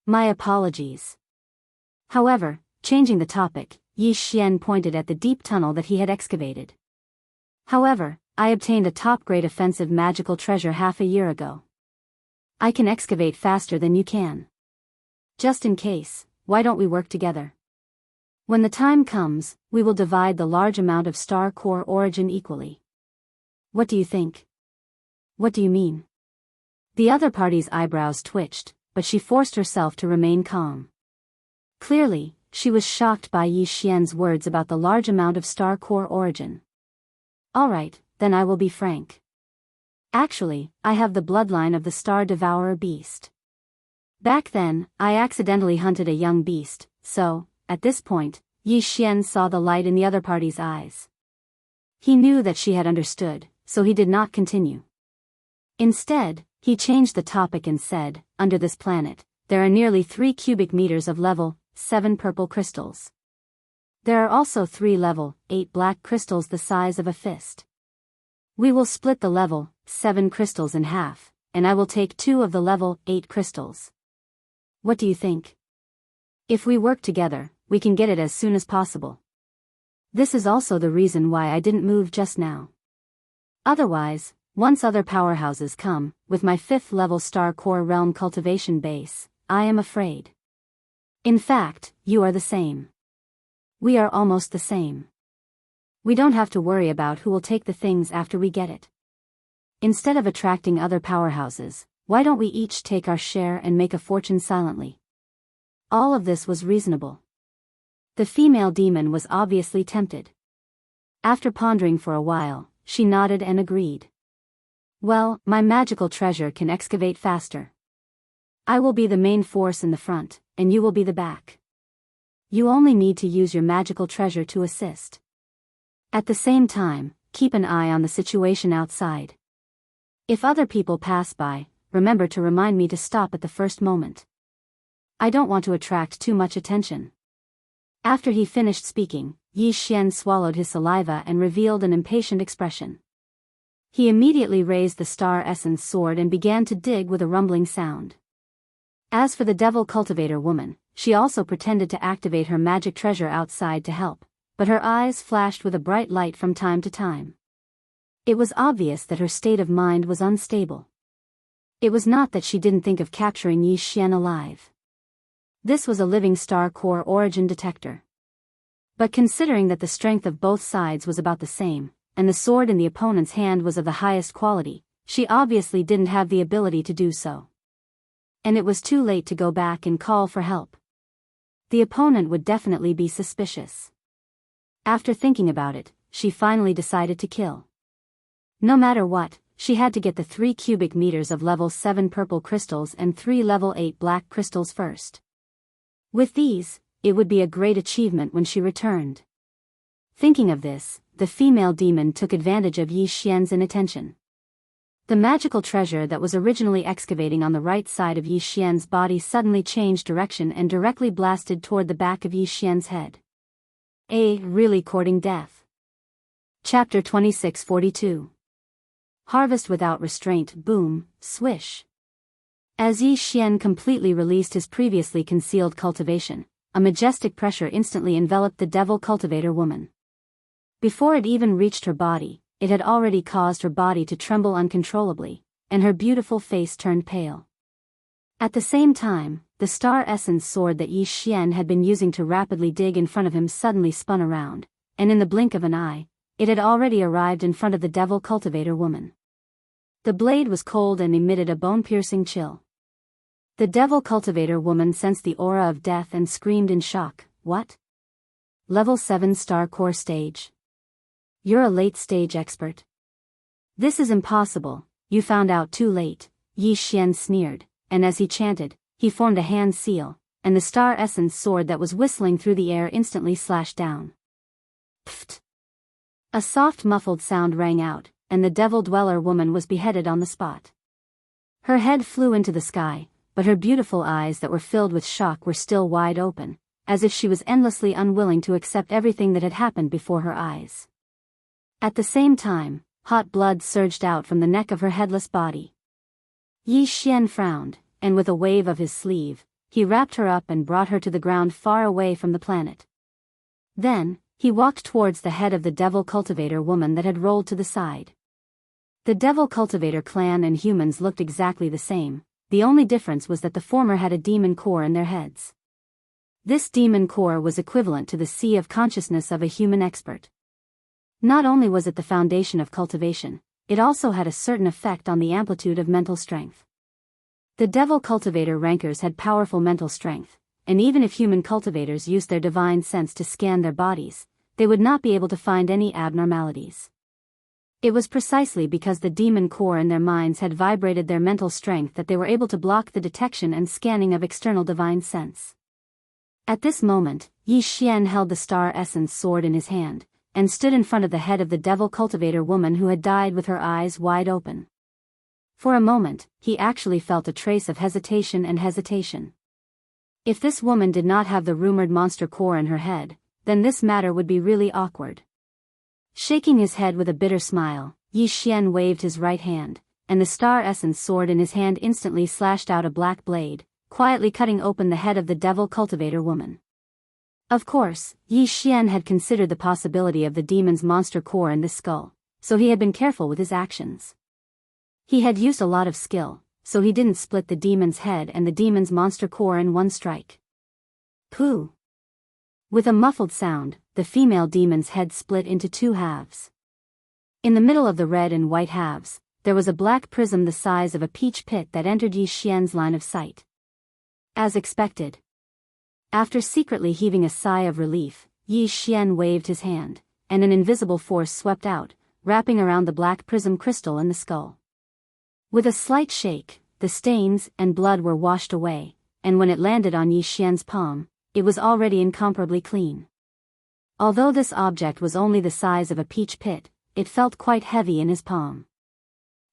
My apologies." However, changing the topic, Yi Xian pointed at the deep tunnel that he had excavated. "However, I obtained a top-grade offensive magical treasure half a year ago. I can excavate faster than you can. Just in case, why don't we work together? When the time comes, we will divide the large amount of star core origin equally. What do you think?" "What do you mean?" The other party's eyebrows twitched, but she forced herself to remain calm. Clearly, she was shocked by Yi Xian's words about the large amount of star core origin. "Alright, then I will be frank. Actually, I have the bloodline of the Star Devourer beast. Back then, I accidentally hunted a young beast, so, at this point, Yi Xian saw the light in the other party's eyes. He knew that she had understood, so he did not continue. Instead, he changed the topic and said, "Under this planet, there are nearly 3 cubic meters of level 7 purple crystals. There are also 3 level 8 black crystals the size of a fist. We will split the level 7 crystals in half, and I will take 2 of the level 8 crystals. What do you think? If we work together, we can get it as soon as possible. This is also the reason why I didn't move just now. Otherwise, once other powerhouses come, with my 5th level Star Core Realm cultivation base, I am afraid. In fact, you are the same. We are almost the same. We don't have to worry about who will take the things after we get it. Instead of attracting other powerhouses, why don't we each take our share and make a fortune silently?" All of this was reasonable. The female demon was obviously tempted. After pondering for a while, she nodded and agreed. "Well, my magical treasure can excavate faster. I will be the main force in the front, and you will be the back. You only need to use your magical treasure to assist. At the same time, keep an eye on the situation outside. If other people pass by, remember to remind me to stop at the first moment. I don't want to attract too much attention." After he finished speaking, Yi Xian swallowed his saliva and revealed an impatient expression. He immediately raised the star essence sword and began to dig with a rumbling sound. As for the devil cultivator woman, she also pretended to activate her magic treasure outside to help, but her eyes flashed with a bright light from time to time. It was obvious that her state of mind was unstable. It was not that she didn't think of capturing Yi Xian alive. This was a living star core origin detector. But considering that the strength of both sides was about the same, and the sword in the opponent's hand was of the highest quality, she obviously didn't have the ability to do so. And it was too late to go back and call for help. The opponent would definitely be suspicious. After thinking about it, she finally decided to kill. No matter what, she had to get the 3 cubic meters of level 7 purple crystals and 3 level 8 black crystals first. With these, it would be a great achievement when she returned. Thinking of this, the female demon took advantage of Yi Xian's inattention. The magical treasure that was originally excavating on the right side of Yi Xian's body suddenly changed direction and directly blasted toward the back of Yi Xian's head. Really courting death. Chapter 2642. Harvest without restraint. Boom, swish. As Yi Xian completely released his previously concealed cultivation, a majestic pressure instantly enveloped the devil cultivator woman. Before it even reached her body, it had already caused her body to tremble uncontrollably, and her beautiful face turned pale. At the same time, the star essence sword that Yi Xian had been using to rapidly dig in front of him suddenly spun around, and in the blink of an eye, it had already arrived in front of the devil cultivator woman. The blade was cold and emitted a bone-piercing chill. The devil cultivator woman sensed the aura of death and screamed in shock. "What? Level 7 star core stage? You're a late-stage expert? This is impossible, "You found out too late," Yi Xian sneered, and as he chanted, he formed a hand seal, and the star essence sword that was whistling through the air instantly slashed down. Pfft! A soft muffled sound rang out, and the Devil Dweller woman was beheaded on the spot. Her head flew into the sky, but her beautiful eyes that were filled with shock were still wide open, as if she was endlessly unwilling to accept everything that had happened before her eyes. At the same time, hot blood surged out from the neck of her headless body. Yi Xian frowned, and with a wave of his sleeve, he wrapped her up and brought her to the ground far away from the planet. Then, he walked towards the head of the Devil Cultivator woman that had rolled to the side. The Devil Cultivator clan and humans looked exactly the same, the only difference was that the former had a demon core in their heads. This demon core was equivalent to the sea of consciousness of a human expert. Not only was it the foundation of cultivation, it also had a certain effect on the amplitude of mental strength. The Devil Cultivator rankers had powerful mental strength, and even if human cultivators used their divine sense to scan their bodies, they would not be able to find any abnormalities. It was precisely because the demon core in their minds had vibrated their mental strength that they were able to block the detection and scanning of external divine sense. At this moment, Yi Xian held the star essence sword in his hand, and stood in front of the head of the Devil Cultivator woman who had died with her eyes wide open. For a moment, he actually felt a trace of hesitation. If this woman did not have the rumored monster core in her head, then this matter would be really awkward. Shaking his head with a bitter smile, Yi Xian waved his right hand, and the star essence sword in his hand instantly slashed out a black blade, quietly cutting open the head of the Devil Cultivator woman. Of course, Yi Xian had considered the possibility of the demon's monster core in this skull, so he had been careful with his actions. He had used a lot of skill, so he didn't split the demon's head and the demon's monster core in one strike. Pooh! With a muffled sound, the female demon's head split into two halves. In the middle of the red and white halves, there was a black prism the size of a peach pit that entered Yi Xian's line of sight. As expected. After secretly heaving a sigh of relief, Yi Xian waved his hand, and an invisible force swept out, wrapping around the black prism crystal in the skull. With a slight shake, the stains and blood were washed away, and when it landed on Yi Xian's palm, it was already incomparably clean. Although this object was only the size of a peach pit, it felt quite heavy in his palm.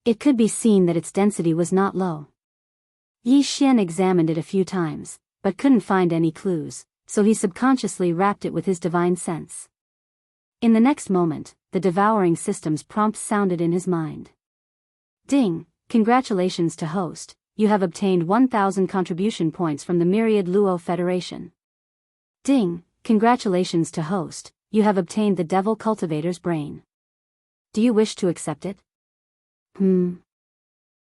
It could be seen that its density was not low. Yi Xian examined it a few times, but couldn't find any clues, so he subconsciously wrapped it with his divine sense. In the next moment, the devouring system's prompt sounded in his mind. Ding! Congratulations to host, you have obtained 1,000 contribution points from the Myriad Luo Federation. Ding! Congratulations to host, you have obtained the Devil Cultivator's brain. Do you wish to accept it?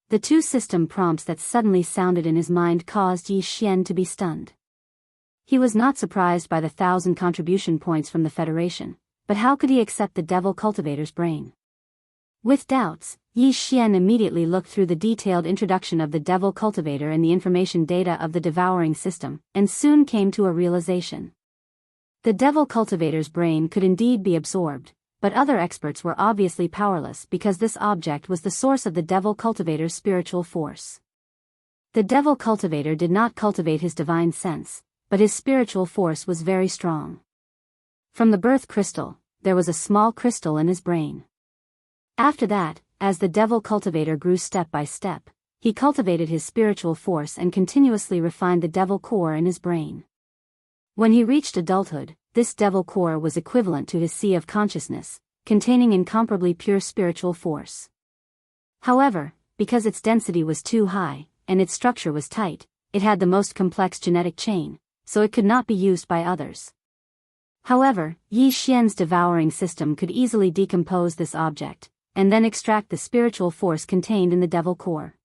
The two system prompts that suddenly sounded in his mind caused Yi Xian to be stunned. He was not surprised by the 1,000 contribution points from the Federation, but how could he accept the Devil Cultivator's brain? With doubts, Yi Xian immediately looked through the detailed introduction of the Devil Cultivator and the information data of the devouring system, and soon came to a realization. The Devil Cultivator's brain could indeed be absorbed, but other experts were obviously powerless because this object was the source of the Devil Cultivator's spiritual force. The Devil Cultivator did not cultivate his divine sense, but his spiritual force was very strong. From the birth crystal, there was a small crystal in his brain. After that, as the Devil Cultivator grew step by step, he cultivated his spiritual force and continuously refined the Devil Core in his brain. When he reached adulthood, this Devil Core was equivalent to his sea of consciousness, containing incomparably pure spiritual force. However, because its density was too high, and its structure was tight, it had the most complex genetic chain, so it could not be used by others. However, Yi Xian's devouring system could easily decompose this object, and then extract the spiritual force contained in the Devil Core.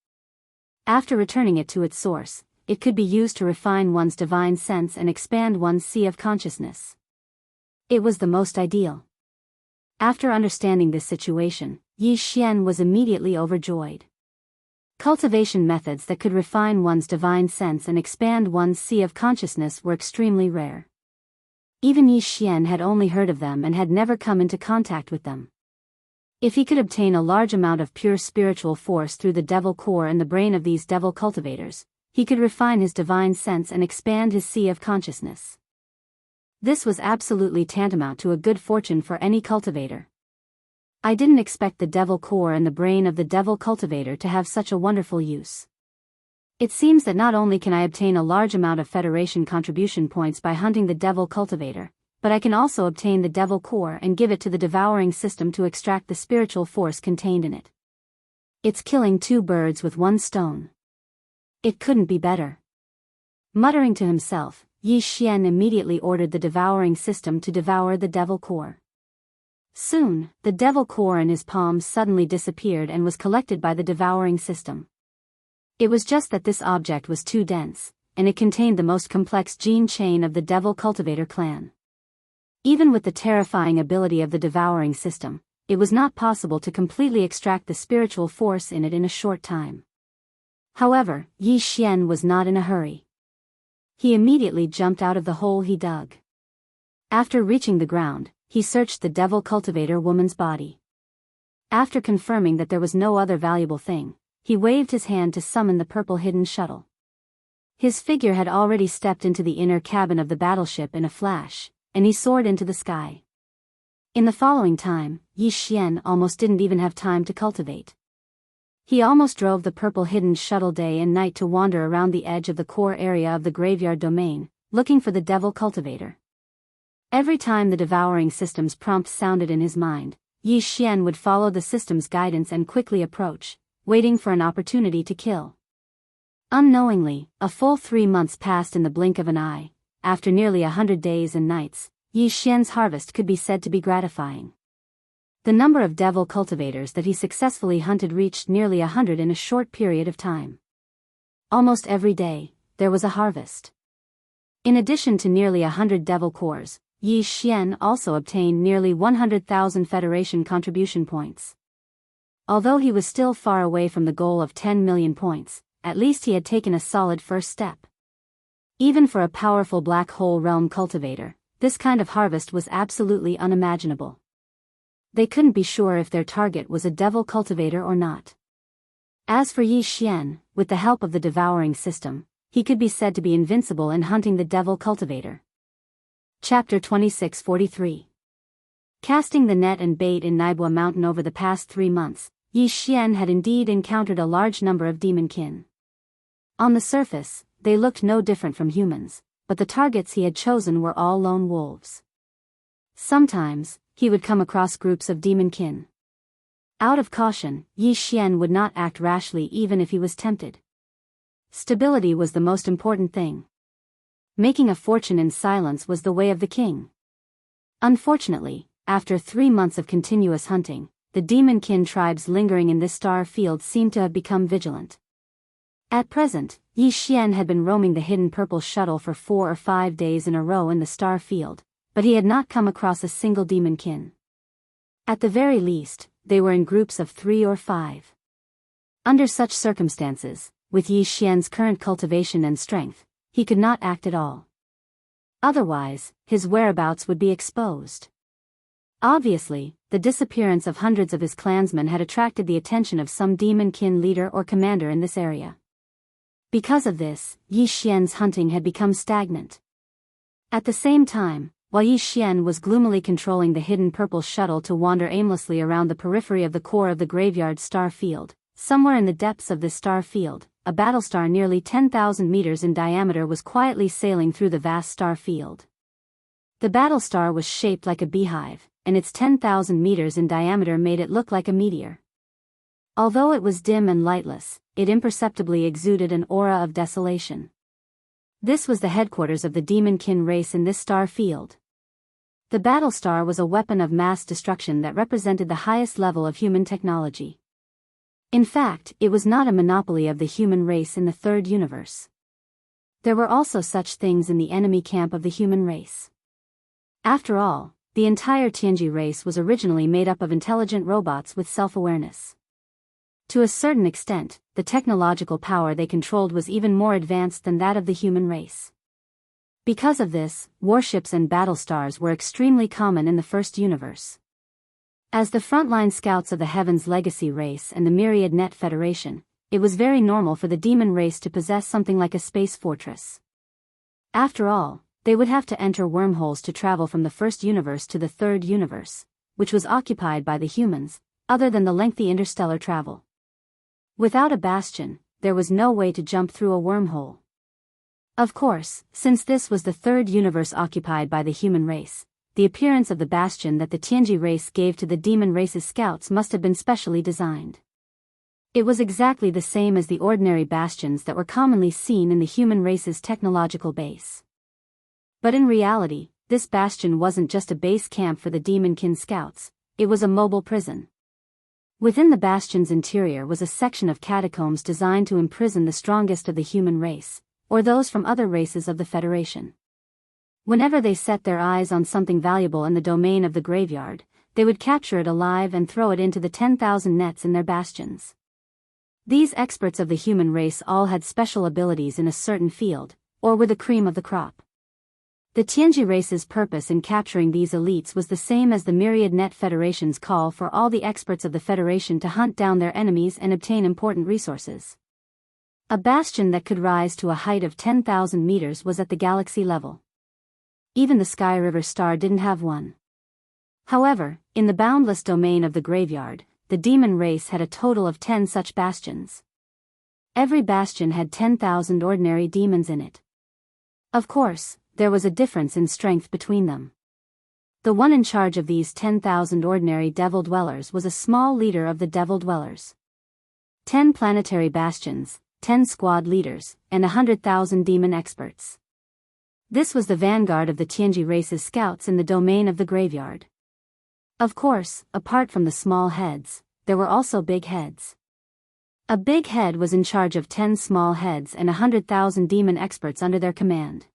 After returning it to its source, it could be used to refine one's divine sense and expand one's sea of consciousness. It was the most ideal. After understanding this situation, Yi Xian was immediately overjoyed. Cultivation methods that could refine one's divine sense and expand one's sea of consciousness were extremely rare. Even Yi Xian had only heard of them and had never come into contact with them. If he could obtain a large amount of pure spiritual force through the devil core and the brain of these devil cultivators, he could refine his divine sense and expand his sea of consciousness. This was absolutely tantamount to a good fortune for any cultivator. I didn't expect the devil core and the brain of the devil cultivator to have such a wonderful use. It seems that not only can I obtain a large amount of Federation contribution points by hunting the devil cultivator, but I can also obtain the devil core and give it to the devouring system to extract the spiritual force contained in it. It's killing two birds with one stone. It couldn't be better. Muttering to himself, Yi Xian immediately ordered the devouring system to devour the devil core. Soon, the devil core in his palm suddenly disappeared and was collected by the devouring system. It was just that this object was too dense, and it contained the most complex gene chain of the devil cultivator clan. Even with the terrifying ability of the devouring system, it was not possible to completely extract the spiritual force in it in a short time. However, Yi Xian was not in a hurry. He immediately jumped out of the hole he dug. After reaching the ground, he searched the devil cultivator woman's body. After confirming that there was no other valuable thing, he waved his hand to summon the purple hidden shuttle. His figure had already stepped into the inner cabin of the battleship in a flash, and he soared into the sky. In the following time, Yi Xian almost didn't even have time to cultivate. He almost drove the purple hidden shuttle day and night to wander around the edge of the core area of the graveyard domain, looking for the devil cultivator. Every time the devouring system's prompt sounded in his mind, Yi Xian would follow the system's guidance and quickly approach, waiting for an opportunity to kill. Unknowingly, a full 3 months passed in the blink of an eye. After nearly 100 days and nights, Yi Xian's harvest could be said to be gratifying. The number of devil cultivators that he successfully hunted reached nearly 100 in a short period of time. Almost every day, there was a harvest. In addition to nearly 100 devil cores, Yi Xian also obtained nearly 100,000 Federation contribution points. Although he was still far away from the goal of 10 million points, at least he had taken a solid first step. Even for a powerful black hole realm cultivator, this kind of harvest was absolutely unimaginable. They couldn't be sure if their target was a devil cultivator or not. As for Yi Xian, with the help of the devouring system, he could be said to be invincible in hunting the devil cultivator. Chapter 2643. Casting the net and bait in Naibua Mountain over the past 3 months, Yi Xian had indeed encountered a large number of demonkin. On the surface, they looked no different from humans, but the targets he had chosen were all lone wolves. Sometimes, he would come across groups of demonkin. Out of caution, Yi Xian would not act rashly even if he was tempted. Stability was the most important thing. Making a fortune in silence was the way of the king. Unfortunately, after 3 months of continuous hunting, the demonkin tribes lingering in this star field seemed to have become vigilant. At present, Yi Xian had been roaming the hidden purple shuttle for 4 or 5 days in a row in the star field, but he had not come across a single demonkin. At the very least, they were in groups of 3 or 5. Under such circumstances, with Yi Xian's current cultivation and strength, he could not act at all. Otherwise, his whereabouts would be exposed. Obviously, the disappearance of hundreds of his clansmen had attracted the attention of some demonkin leader or commander in this area. Because of this, Yi Xian's hunting had become stagnant. At the same time, while Yi Xian was gloomily controlling the hidden purple shuttle to wander aimlessly around the periphery of the core of the graveyard star field, somewhere in the depths of this star field, a battlestar nearly 10,000 meters in diameter was quietly sailing through the vast star field. The battlestar was shaped like a beehive, and its 10,000 meters in diameter made it look like a meteor. Although it was dim and lightless, it imperceptibly exuded an aura of desolation. This was the headquarters of the demonkin race in this star field. The battlestar was a weapon of mass destruction that represented the highest level of human technology. In fact, it was not a monopoly of the human race in the third universe. There were also such things in the enemy camp of the human race. After all, the entire Tianji race was originally made up of intelligent robots with self-awareness. To a certain extent, the technological power they controlled was even more advanced than that of the human race. Because of this, warships and battlestars were extremely common in the first universe. As the frontline scouts of the Heaven's Legacy race and the Myriad Net Federation, it was very normal for the demon race to possess something like a space fortress. After all, they would have to enter wormholes to travel from the first universe to the third universe, which was occupied by the humans, other than the lengthy interstellar travel. Without a bastion, there was no way to jump through a wormhole. Of course, since this was the third universe occupied by the human race, the appearance of the bastion that the Tianji race gave to the demon race's scouts must have been specially designed. It was exactly the same as the ordinary bastions that were commonly seen in the human race's technological base. But in reality, this bastion wasn't just a base camp for the demonkin scouts, it was a mobile prison. Within the bastion's interior was a section of catacombs designed to imprison the strongest of the human race, or those from other races of the Federation. Whenever they set their eyes on something valuable in the domain of the graveyard, they would capture it alive and throw it into the 10,000 nets in their bastions. These experts of the human race all had special abilities in a certain field, or were the cream of the crop. The Tianji race's purpose in capturing these elites was the same as the Myriad Net Federation's call for all the experts of the Federation to hunt down their enemies and obtain important resources. A bastion that could rise to a height of 10,000 meters was at the galaxy level. Even the Sky River Star didn't have one. However, in the boundless domain of the graveyard, the demon race had a total of 10 such bastions. Every bastion had 10,000 ordinary demons in it. Of course, there was a difference in strength between them. The one in charge of these 10,000 ordinary devil dwellers was a small leader of the devil dwellers. 10 planetary bastions, 10 squad leaders, and 100,000 demon experts. This was the vanguard of the Tianji race's scouts in the domain of the graveyard. Of course, apart from the small heads, there were also big heads. A big head was in charge of 10 small heads and 100,000 demon experts under their command.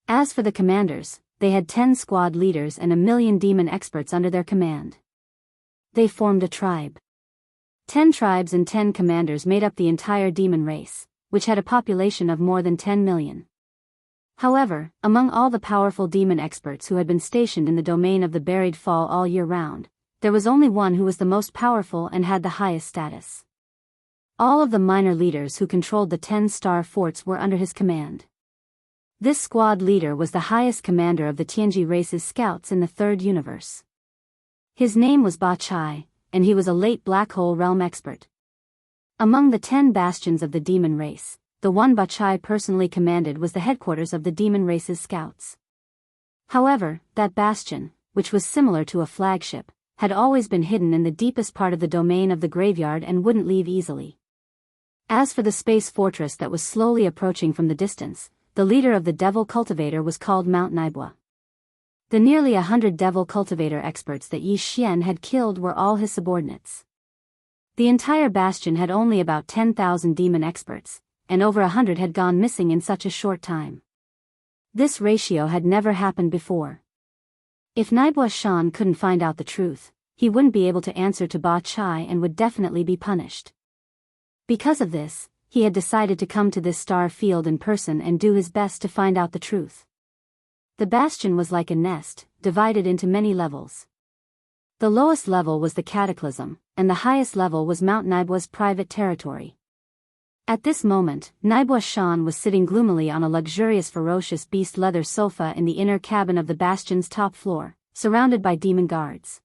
As for the commanders, they had 10 squad leaders and 1,000,000 demon experts under their command. They formed a tribe. 10 tribes and 10 commanders made up the entire demon race, which had a population of more than 10 million. However, among all the powerful demon experts who had been stationed in the domain of the buried fall all year round, there was only one who was the most powerful and had the highest status. All of the minor leaders who controlled the 10-star forts were under his command. This squad leader was the highest commander of the Tianji race's scouts in the third universe. His name was Ba Chai, and he was a late black hole realm expert. Among the 10 bastions of the demon race, the one Ba Chai personally commanded was the headquarters of the demon race's scouts. However, that bastion, which was similar to a flagship, had always been hidden in the deepest part of the domain of the graveyard and wouldn't leave easily. As for the space fortress that was slowly approaching from the distance, the leader of the Devil Cultivator was called Mount Naibua. The nearly 100 Devil Cultivator experts that Yi Xian had killed were all his subordinates. The entire bastion had only about 10,000 demon experts, and over 100 had gone missing in such a short time. This ratio had never happened before. If Naibua Shan couldn't find out the truth, he wouldn't be able to answer to Ba Chai and would definitely be punished. Because of this, he had decided to come to this star field in person and do his best to find out the truth. The bastion was like a nest, divided into many levels. The lowest level was the Cataclysm, and the highest level was Mount Naibua's private territory. At this moment, Naibua Shan was sitting gloomily on a luxurious ferocious beast leather sofa in the inner cabin of the bastion's top floor, surrounded by demon guards.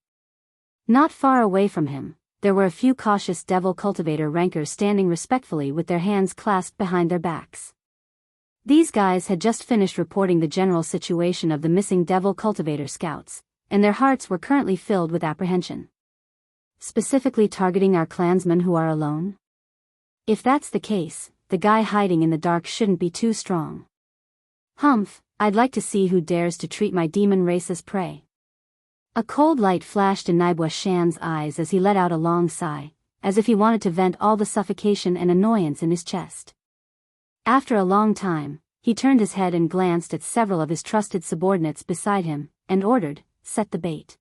Not far away from him, there were a few cautious Devil Cultivator rankers standing respectfully with their hands clasped behind their backs. These guys had just finished reporting the general situation of the missing Devil Cultivator scouts, and their hearts were currently filled with apprehension. Specifically targeting our clansmen who are alone? If that's the case, the guy hiding in the dark shouldn't be too strong. Humph, I'd like to see who dares to treat my demon race as prey. A cold light flashed in Naibua Shan's eyes as he let out a long sigh, as if he wanted to vent all the suffocation and annoyance in his chest. After a long time, he turned his head and glanced at several of his trusted subordinates beside him, and ordered, "Set the bait.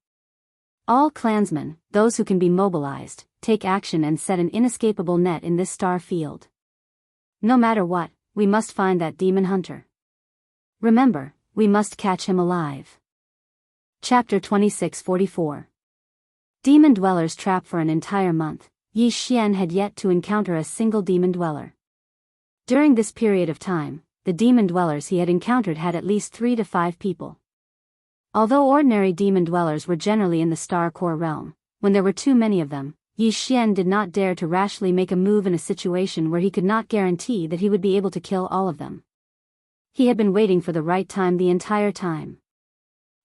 All clansmen, those who can be mobilized, take action and set an inescapable net in this star field. No matter what, we must find that demon hunter. Remember, we must catch him alive." Chapter 2644. Demon dwellers trapped for an entire month, Yi Xian had yet to encounter a single demon dweller. During this period of time, the demon dwellers he had encountered had at least 3 to 5 people. Although ordinary demon dwellers were generally in the star core realm, when there were too many of them, Yi Xian did not dare to rashly make a move in a situation where he could not guarantee that he would be able to kill all of them. He had been waiting for the right time the entire time.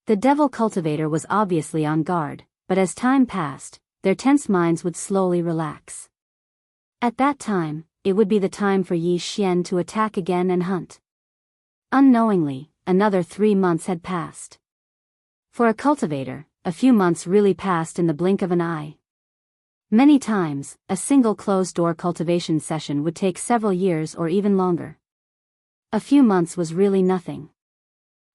The devil cultivator was obviously on guard, but as time passed, their tense minds would slowly relax. At that time, it would be the time for Yi Xian to attack again and hunt. Unknowingly, another 3 months had passed. For a cultivator, a few months really passed in the blink of an eye. Many times, a single closed-door cultivation session would take several years or even longer. A few months was really nothing.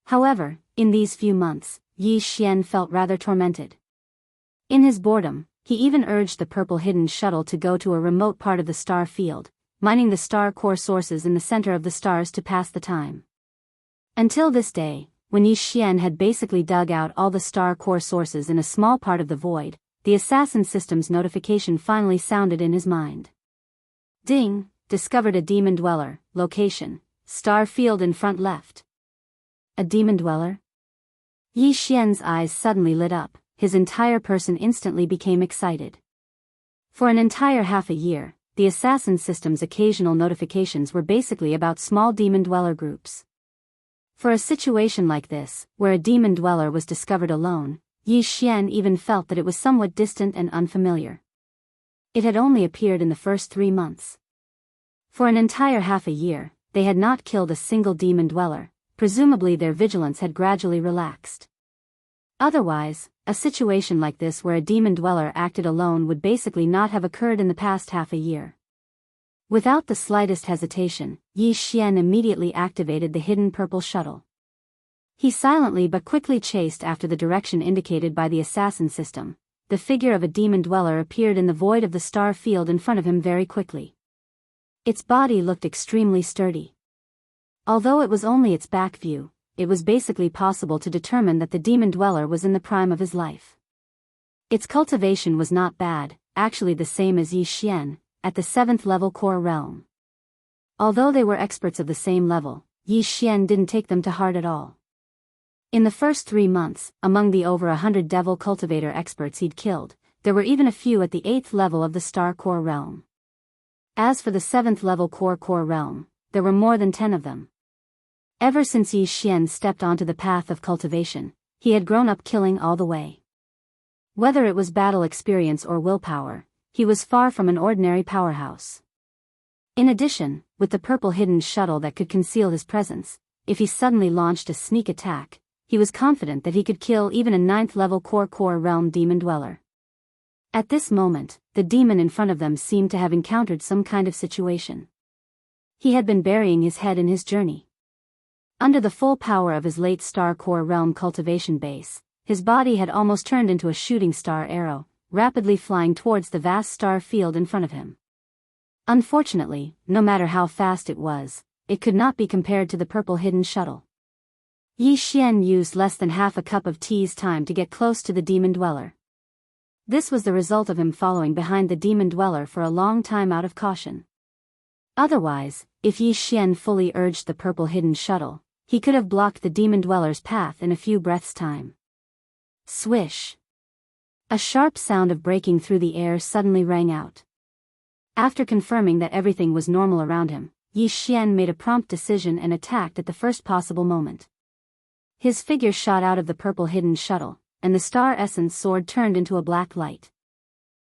However, in these few months, Yi Xian felt rather tormented. In his boredom, he even urged the purple hidden shuttle to go to a remote part of the star field, mining the star core sources in the center of the stars to pass the time. Until this day, when Yi Xian had basically dug out all the star core sources in a small part of the void, the assassin system's notification finally sounded in his mind. Ding, discovered a demon dweller, location, star field in front left. A demon dweller? Yi Xian's eyes suddenly lit up, his entire person instantly became excited. For an entire half a year, the assassin system's occasional notifications were basically about small demon dweller groups. For a situation like this, where a demon dweller was discovered alone, Yi Xian even felt that it was somewhat distant and unfamiliar. It had only appeared in the first 3 months. For an entire half a year, they had not killed a single demon dweller, presumably their vigilance had gradually relaxed. Otherwise, a situation like this where a demon dweller acted alone would basically not have occurred in the past half a year. Without the slightest hesitation, Yi Xian immediately activated the hidden purple shuttle. He silently but quickly chased after the direction indicated by the assassin system. The figure of a demon dweller appeared in the void of the star field in front of him very quickly. Its body looked extremely sturdy. Although it was only its back view, it was basically possible to determine that the demon dweller was in the prime of his life. Its cultivation was not bad, actually the same as Yi Xian, at the 7th level core realm. Although they were experts of the same level, Yi Xian didn't take them to heart at all. In the first 3 months, among the over 100 devil cultivator experts he'd killed, there were even a few at the 8th level of the star core realm. As for the 7th level core realm, there were more than 10 of them. Ever since Yi Xian stepped onto the path of cultivation, he had grown up killing all the way. Whether it was battle experience or willpower, he was far from an ordinary powerhouse. In addition, with the purple hidden shuttle that could conceal his presence, if he suddenly launched a sneak attack, he was confident that he could kill even a 9th level core realm demon dweller. At this moment, the demon in front of them seemed to have encountered some kind of situation. He had been burying his head in his journey. Under the full power of his late star core realm cultivation base, his body had almost turned into a shooting star arrow, rapidly flying towards the vast star field in front of him. Unfortunately, no matter how fast it was, it could not be compared to the purple hidden shuttle. Yi Xian used less than half a cup of tea's time to get close to the demon dweller. This was the result of him following behind the demon dweller for a long time out of caution. Otherwise, if Yi Xian fully urged the purple hidden shuttle, he could have blocked the demon dweller's path in a few breaths' time. Swish! A sharp sound of breaking through the air suddenly rang out. After confirming that everything was normal around him, Yi Xian made a prompt decision and attacked at the first possible moment. His figure shot out of the purple hidden shuttle, and the star essence sword turned into a black light.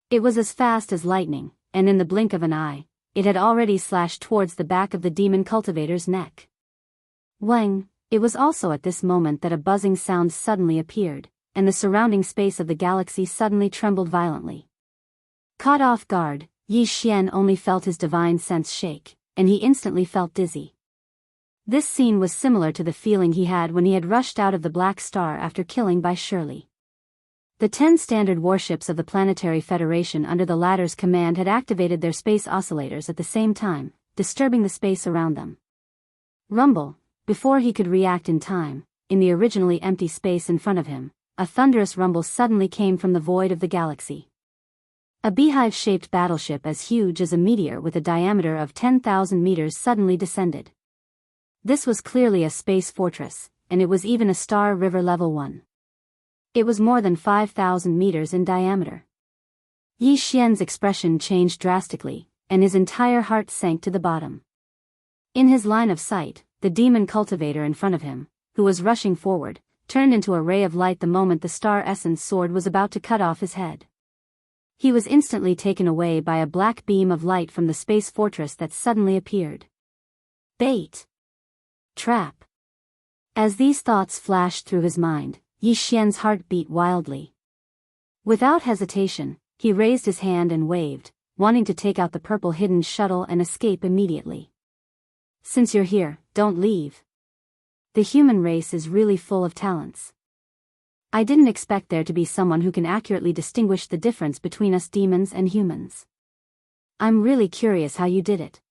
It was as fast as lightning, and in the blink of an eye, it had already slashed towards the back of the demon cultivator's neck. Wang! It was also at this moment that a buzzing sound suddenly appeared, and the surrounding space of the galaxy suddenly trembled violently. Caught off guard, Yi Xian only felt his divine sense shake, and he instantly felt dizzy. This scene was similar to the feeling he had when he had rushed out of the Black Star after killing by Shirley. The 10 standard warships of the Planetary Federation under the latter's command had activated their space oscillators at the same time, disturbing the space around them. Rumble! Before he could react in time, in the originally empty space in front of him, a thunderous rumble suddenly came from the void of the galaxy. A beehive-shaped battleship as huge as a meteor with a diameter of 10,000 meters suddenly descended. This was clearly a space fortress, and it was even a Star River Level 1. It was more than 5,000 meters in diameter. Yi Xian's expression changed drastically, and his entire heart sank to the bottom. In his line of sight, the demon cultivator in front of him, who was rushing forward, turned into a ray of light the moment the star essence sword was about to cut off his head. He was instantly taken away by a black beam of light from the space fortress that suddenly appeared. Bait. Trap. As these thoughts flashed through his mind, Yi Xian's heart beat wildly. Without hesitation, he raised his hand and waved, wanting to take out the purple hidden shuttle and escape immediately. Since you're here, don't leave. The human race is really full of talents. I didn't expect there to be someone who can accurately distinguish the difference between us demons and humans. I'm really curious how you did it.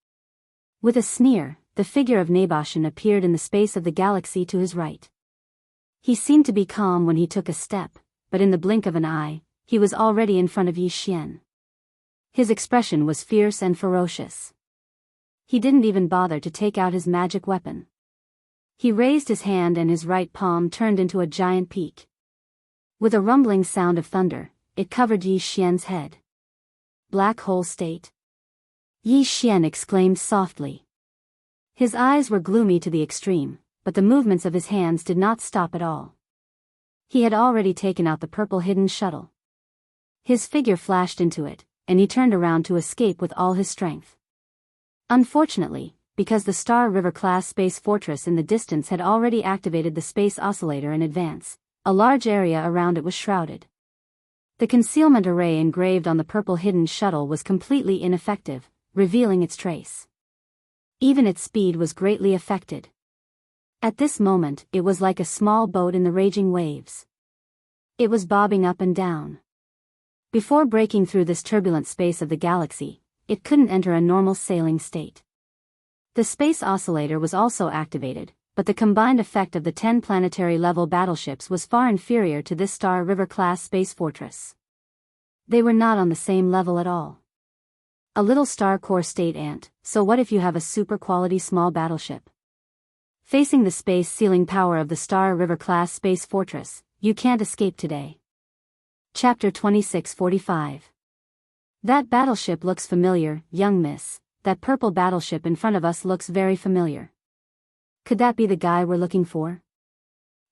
With a sneer, the figure of Naboshan appeared in the space of the galaxy to his right. He seemed to be calm when he took a step, but in the blink of an eye, he was already in front of Yi Xian. His expression was fierce and ferocious. He didn't even bother to take out his magic weapon. He raised his hand and his right palm turned into a giant peak. With a rumbling sound of thunder, it covered Yi Xian's head. Black hole state. Yi Xian exclaimed softly. His eyes were gloomy to the extreme, but the movements of his hands did not stop at all. He had already taken out the purple hidden shuttle. His figure flashed into it, and he turned around to escape with all his strength. Unfortunately, because the Star River-class space fortress in the distance had already activated the space oscillator in advance, a large area around it was shrouded. The concealment array engraved on the purple hidden shuttle was completely ineffective, revealing its trace. Even its speed was greatly affected. At this moment, it was like a small boat in the raging waves. It was bobbing up and down. Before breaking through this turbulent space of the galaxy, it couldn't enter a normal sailing state. The space oscillator was also activated, but the combined effect of the 10 planetary-level battleships was far inferior to this Star River-class space fortress. They were not on the same level at all. A little star core state ant, so what if you have a super-quality small battleship? Facing the space sealing power of the Star River-class space fortress, you can't escape today. Chapter 2645. That battleship looks familiar, young miss. That purple battleship in front of us looks very familiar. Could that be the guy we're looking for?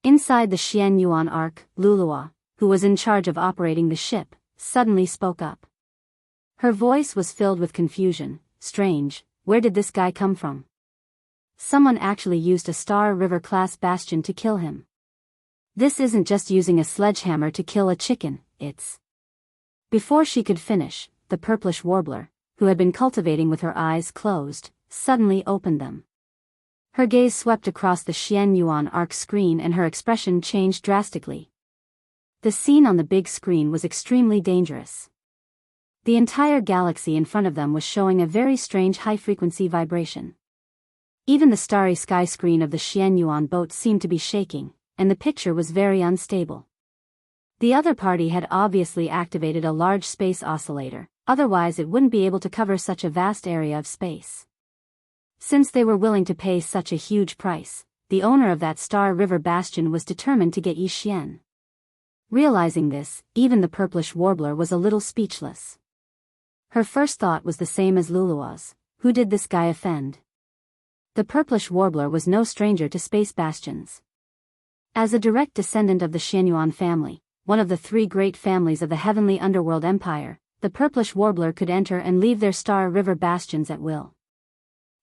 Inside the Xian Yuan Ark, Lulua, who was in charge of operating the ship, suddenly spoke up. Her voice was filled with confusion. Strange, where did this guy come from? Someone actually used a Star River-class bastion to kill him. This isn't just using a sledgehammer to kill a chicken, it's... Before she could finish, the purplish warbler, who had been cultivating with her eyes closed, suddenly opened them. Her gaze swept across the Xian Yuan Ark screen and her expression changed drastically. The scene on the big screen was extremely dangerous. The entire galaxy in front of them was showing a very strange high-frequency vibration. Even the starry sky screen of the Xian Yuan boat seemed to be shaking, and the picture was very unstable. The other party had obviously activated a large space oscillator, otherwise it wouldn't be able to cover such a vast area of space. Since they were willing to pay such a huge price, the owner of that Star River bastion was determined to get Yi Xian. Realizing this, even the purplish warbler was a little speechless. Her first thought was the same as Lulua's. Who did this guy offend? The purplish warbler was no stranger to space bastions. As a direct descendant of the Xianyuan family, one of the 3 great families of the heavenly underworld empire, the purplish warbler could enter and leave their Star River bastions at will.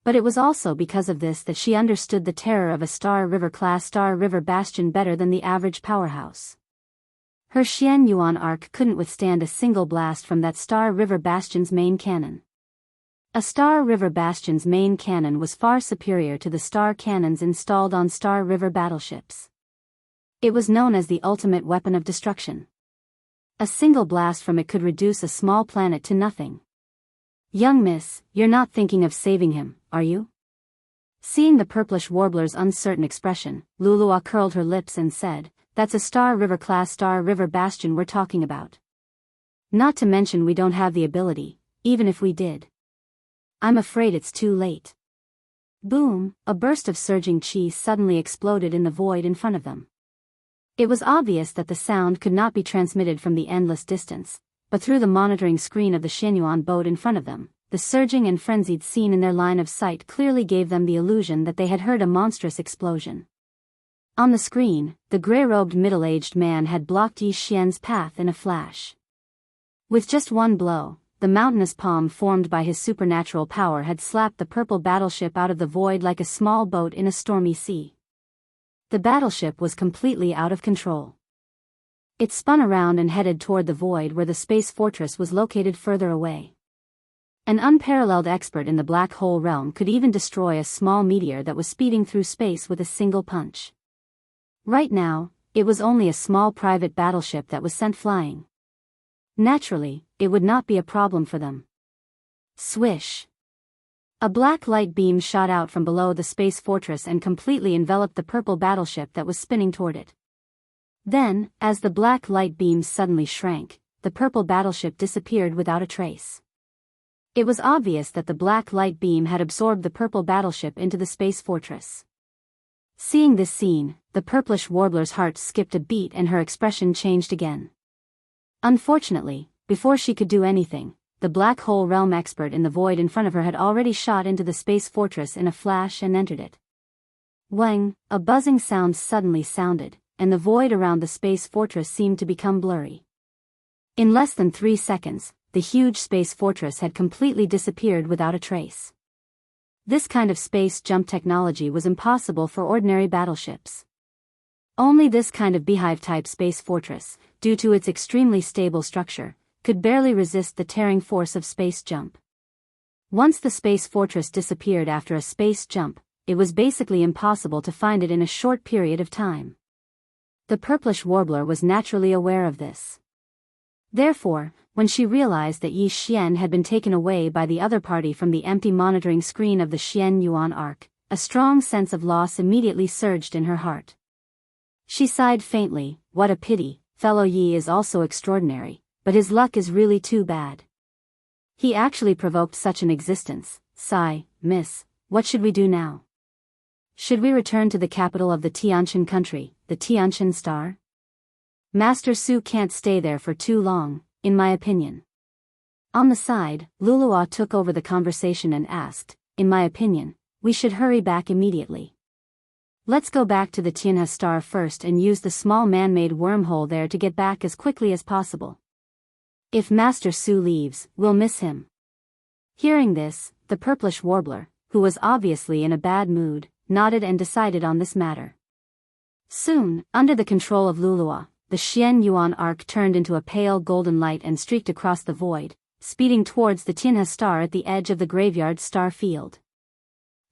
But it was also because of this that she understood the terror of a Star River-class Star River bastion better than the average powerhouse. Her Xian Yuan Ark couldn't withstand a single blast from that Star River bastion's main cannon. A Star River bastion's main cannon was far superior to the star cannons installed on Star River battleships. It was known as the ultimate weapon of destruction. A single blast from it could reduce a small planet to nothing. Young miss, you're not thinking of saving him, are you? Seeing the purplish warbler's uncertain expression, Lulua curled her lips and said, that's a Star River-class Star River bastion we're talking about. Not to mention we don't have the ability, even if we did. I'm afraid it's too late. Boom, a burst of surging chi suddenly exploded in the void in front of them. It was obvious that the sound could not be transmitted from the endless distance, but through the monitoring screen of the Xianyuan boat in front of them, the surging and frenzied scene in their line of sight clearly gave them the illusion that they had heard a monstrous explosion. On the screen, the gray-robed middle-aged man had blocked Yi Xian's path in a flash. With just one blow, the mountainous palm formed by his supernatural power had slapped the purple battleship out of the void like a small boat in a stormy sea. The battleship was completely out of control. It spun around and headed toward the void where the space fortress was located further away. An unparalleled expert in the black hole realm could even destroy a small meteor that was speeding through space with a single punch. Right now, it was only a small private battleship that was sent flying. Naturally, it would not be a problem for them. Swish! A black light beam shot out from below the space fortress and completely enveloped the purple battleship that was spinning toward it. Then, as the black light beam suddenly shrank, the purple battleship disappeared without a trace. It was obvious that the black light beam had absorbed the purple battleship into the space fortress. Seeing this scene, the purplish warbler's heart skipped a beat and her expression changed again. Unfortunately, before she could do anything, the black hole realm expert in the void in front of her had already shot into the space fortress in a flash and entered it. Wang, a buzzing sound suddenly sounded, and the void around the space fortress seemed to become blurry. In less than 3 seconds, the huge space fortress had completely disappeared without a trace. This kind of space jump technology was impossible for ordinary battleships. Only this kind of beehive-type space fortress, due to its extremely stable structure, could barely resist the tearing force of space jump. Once the space fortress disappeared after a space jump, it was basically impossible to find it in a short period of time. The purplish warbler was naturally aware of this. Therefore, when she realized that Yi Xian had been taken away by the other party from the empty monitoring screen of the Xianyuan Ark, a strong sense of loss immediately surged in her heart. She sighed faintly, "What a pity, fellow Yi is also extraordinary, but his luck is really too bad. He actually provoked such an existence." Sigh, "Miss, what should we do now? Should we return to the capital of the Tianqian country, the Tianqian Star? Master Su can't stay there for too long, in my opinion." On the side, Lulua took over the conversation and asked, "In my opinion, we should hurry back immediately. Let's go back to the Tianhe Star first and use the small man-made wormhole there to get back as quickly as possible. If Master Su leaves, we'll miss him." Hearing this, the purplish warbler, who was obviously in a bad mood, nodded and decided on this matter. Soon, under the control of Lulua, the Xianyuan Ark turned into a pale golden light and streaked across the void, speeding towards the Tianhe Star at the edge of the graveyard star field.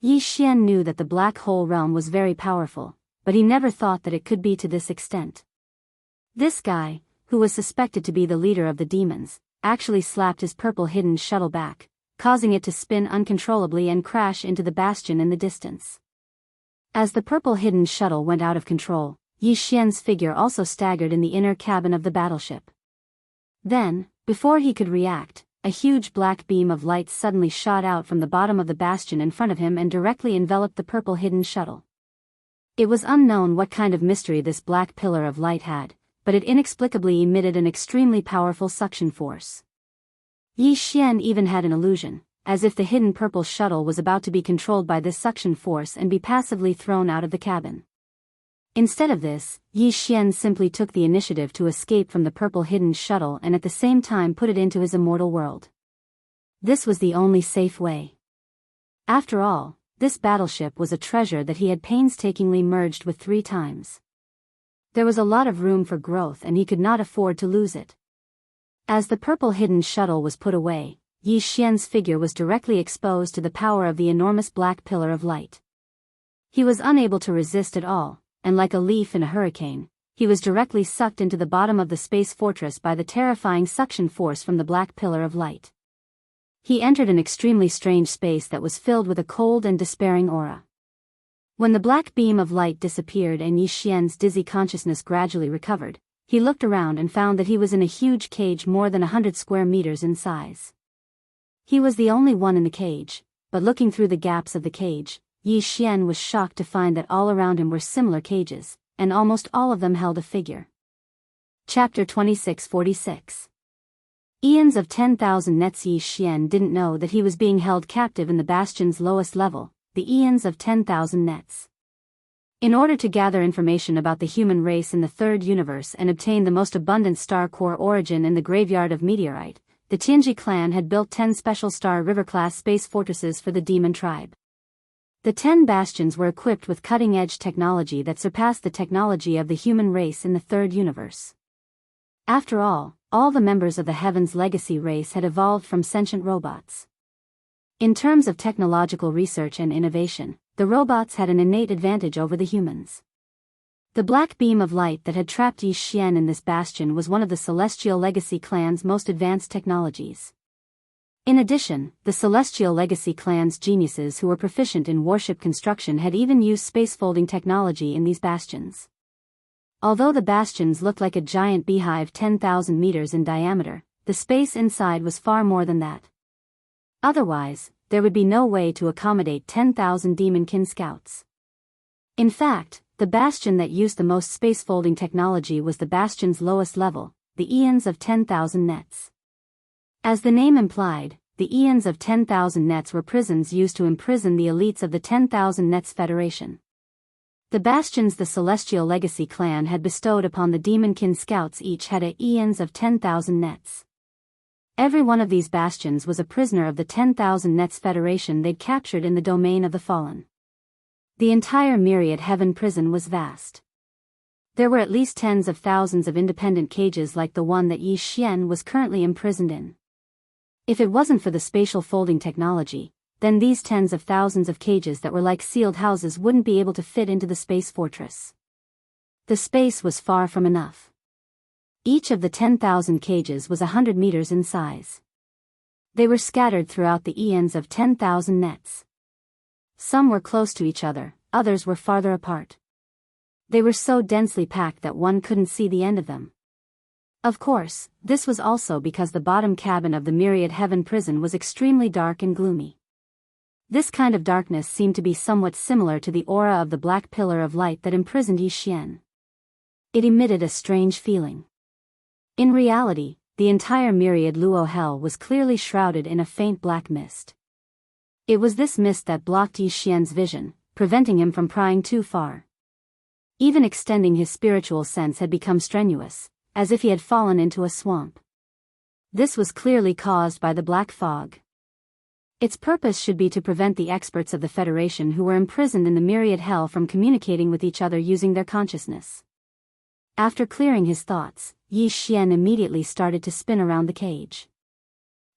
Yi Xian knew that the black hole realm was very powerful, but he never thought that it could be to this extent. This guy, who was suspected to be the leader of the demons, actually slapped his purple hidden shuttle back, causing it to spin uncontrollably and crash into the bastion in the distance. As the purple hidden shuttle went out of control, Yi Xian's figure also staggered in the inner cabin of the battleship. Then, before he could react, a huge black beam of light suddenly shot out from the bottom of the bastion in front of him and directly enveloped the purple hidden shuttle. It was unknown what kind of mystery this black pillar of light had, but it inexplicably emitted an extremely powerful suction force. Yi Xian even had an illusion, as if the hidden purple shuttle was about to be controlled by this suction force and be passively thrown out of the cabin. Instead of this, Yi Xian simply took the initiative to escape from the purple hidden shuttle and at the same time put it into his immortal world. This was the only safe way. After all, this battleship was a treasure that he had painstakingly merged with 3 times. There was a lot of room for growth and he could not afford to lose it. As the purple hidden shuttle was put away, Yi Xian's figure was directly exposed to the power of the enormous black pillar of light. He was unable to resist at all, and like a leaf in a hurricane, he was directly sucked into the bottom of the space fortress by the terrifying suction force from the black pillar of light. He entered an extremely strange space that was filled with a cold and despairing aura. When the black beam of light disappeared and Yi Xian's dizzy consciousness gradually recovered, he looked around and found that he was in a huge cage more than 100 square meters in size. He was the only one in the cage, but looking through the gaps of the cage, Yi Xian was shocked to find that all around him were similar cages, and almost all of them held a figure. Chapter 2646. Eons of 10,000 nets. Yi Xian didn't know that he was being held captive in the bastion's lowest level, the eons of 10,000 nets. In order to gather information about the human race in the third universe and obtain the most abundant star core origin in the graveyard of meteorite, the Tianji clan had built 10 special star river-class space fortresses for the demon tribe. The 10 bastions were equipped with cutting-edge technology that surpassed the technology of the human race in the third universe. After all the members of the Heaven's Legacy race had evolved from sentient robots. In terms of technological research and innovation, the robots had an innate advantage over the humans. The black beam of light that had trapped Yi Xian in this bastion was one of the Celestial Legacy clan's most advanced technologies. In addition, the Celestial Legacy clan's geniuses who were proficient in warship construction had even used space-folding technology in these bastions. Although the bastions looked like a giant beehive 10,000 meters in diameter, the space inside was far more than that. Otherwise, there would be no way to accommodate 10,000 demonkin scouts. In fact, the bastion that used the most space-folding technology was the bastion's lowest level, the eons of 10,000 nets. As the name implied, the eons of 10,000 nets were prisons used to imprison the elites of the 10,000 Nets Federation. The bastions the Celestial Legacy clan had bestowed upon the demonkin scouts each had a eons of 10,000 nets. Every one of these bastions was a prisoner of the 10,000 Nets Federation they'd captured in the domain of the fallen. The entire Myriad Heaven prison was vast. There were at least tens of thousands of independent cages like the one that Yi Xian was currently imprisoned in. If it wasn't for the spatial folding technology, then these tens of thousands of cages that were like sealed houses wouldn't be able to fit into the space fortress. The space was far from enough. Each of the 10,000 cages was 100 meters in size. They were scattered throughout the eons of 10,000 nets. Some were close to each other, others were farther apart. They were so densely packed that one couldn't see the end of them. Of course, this was also because the bottom cabin of the Myriad Heaven prison was extremely dark and gloomy. This kind of darkness seemed to be somewhat similar to the aura of the black pillar of light that imprisoned Yi Xian. It emitted a strange feeling. In reality, the entire Myriad Luo Hell was clearly shrouded in a faint black mist. It was this mist that blocked Yi Xian's vision, preventing him from prying too far. Even extending his spiritual sense had become strenuous, as if he had fallen into a swamp. This was clearly caused by the black fog. Its purpose should be to prevent the experts of the Federation who were imprisoned in the Myriad Hell from communicating with each other using their consciousness. After clearing his thoughts, Yi Xian immediately started to spin around the cage.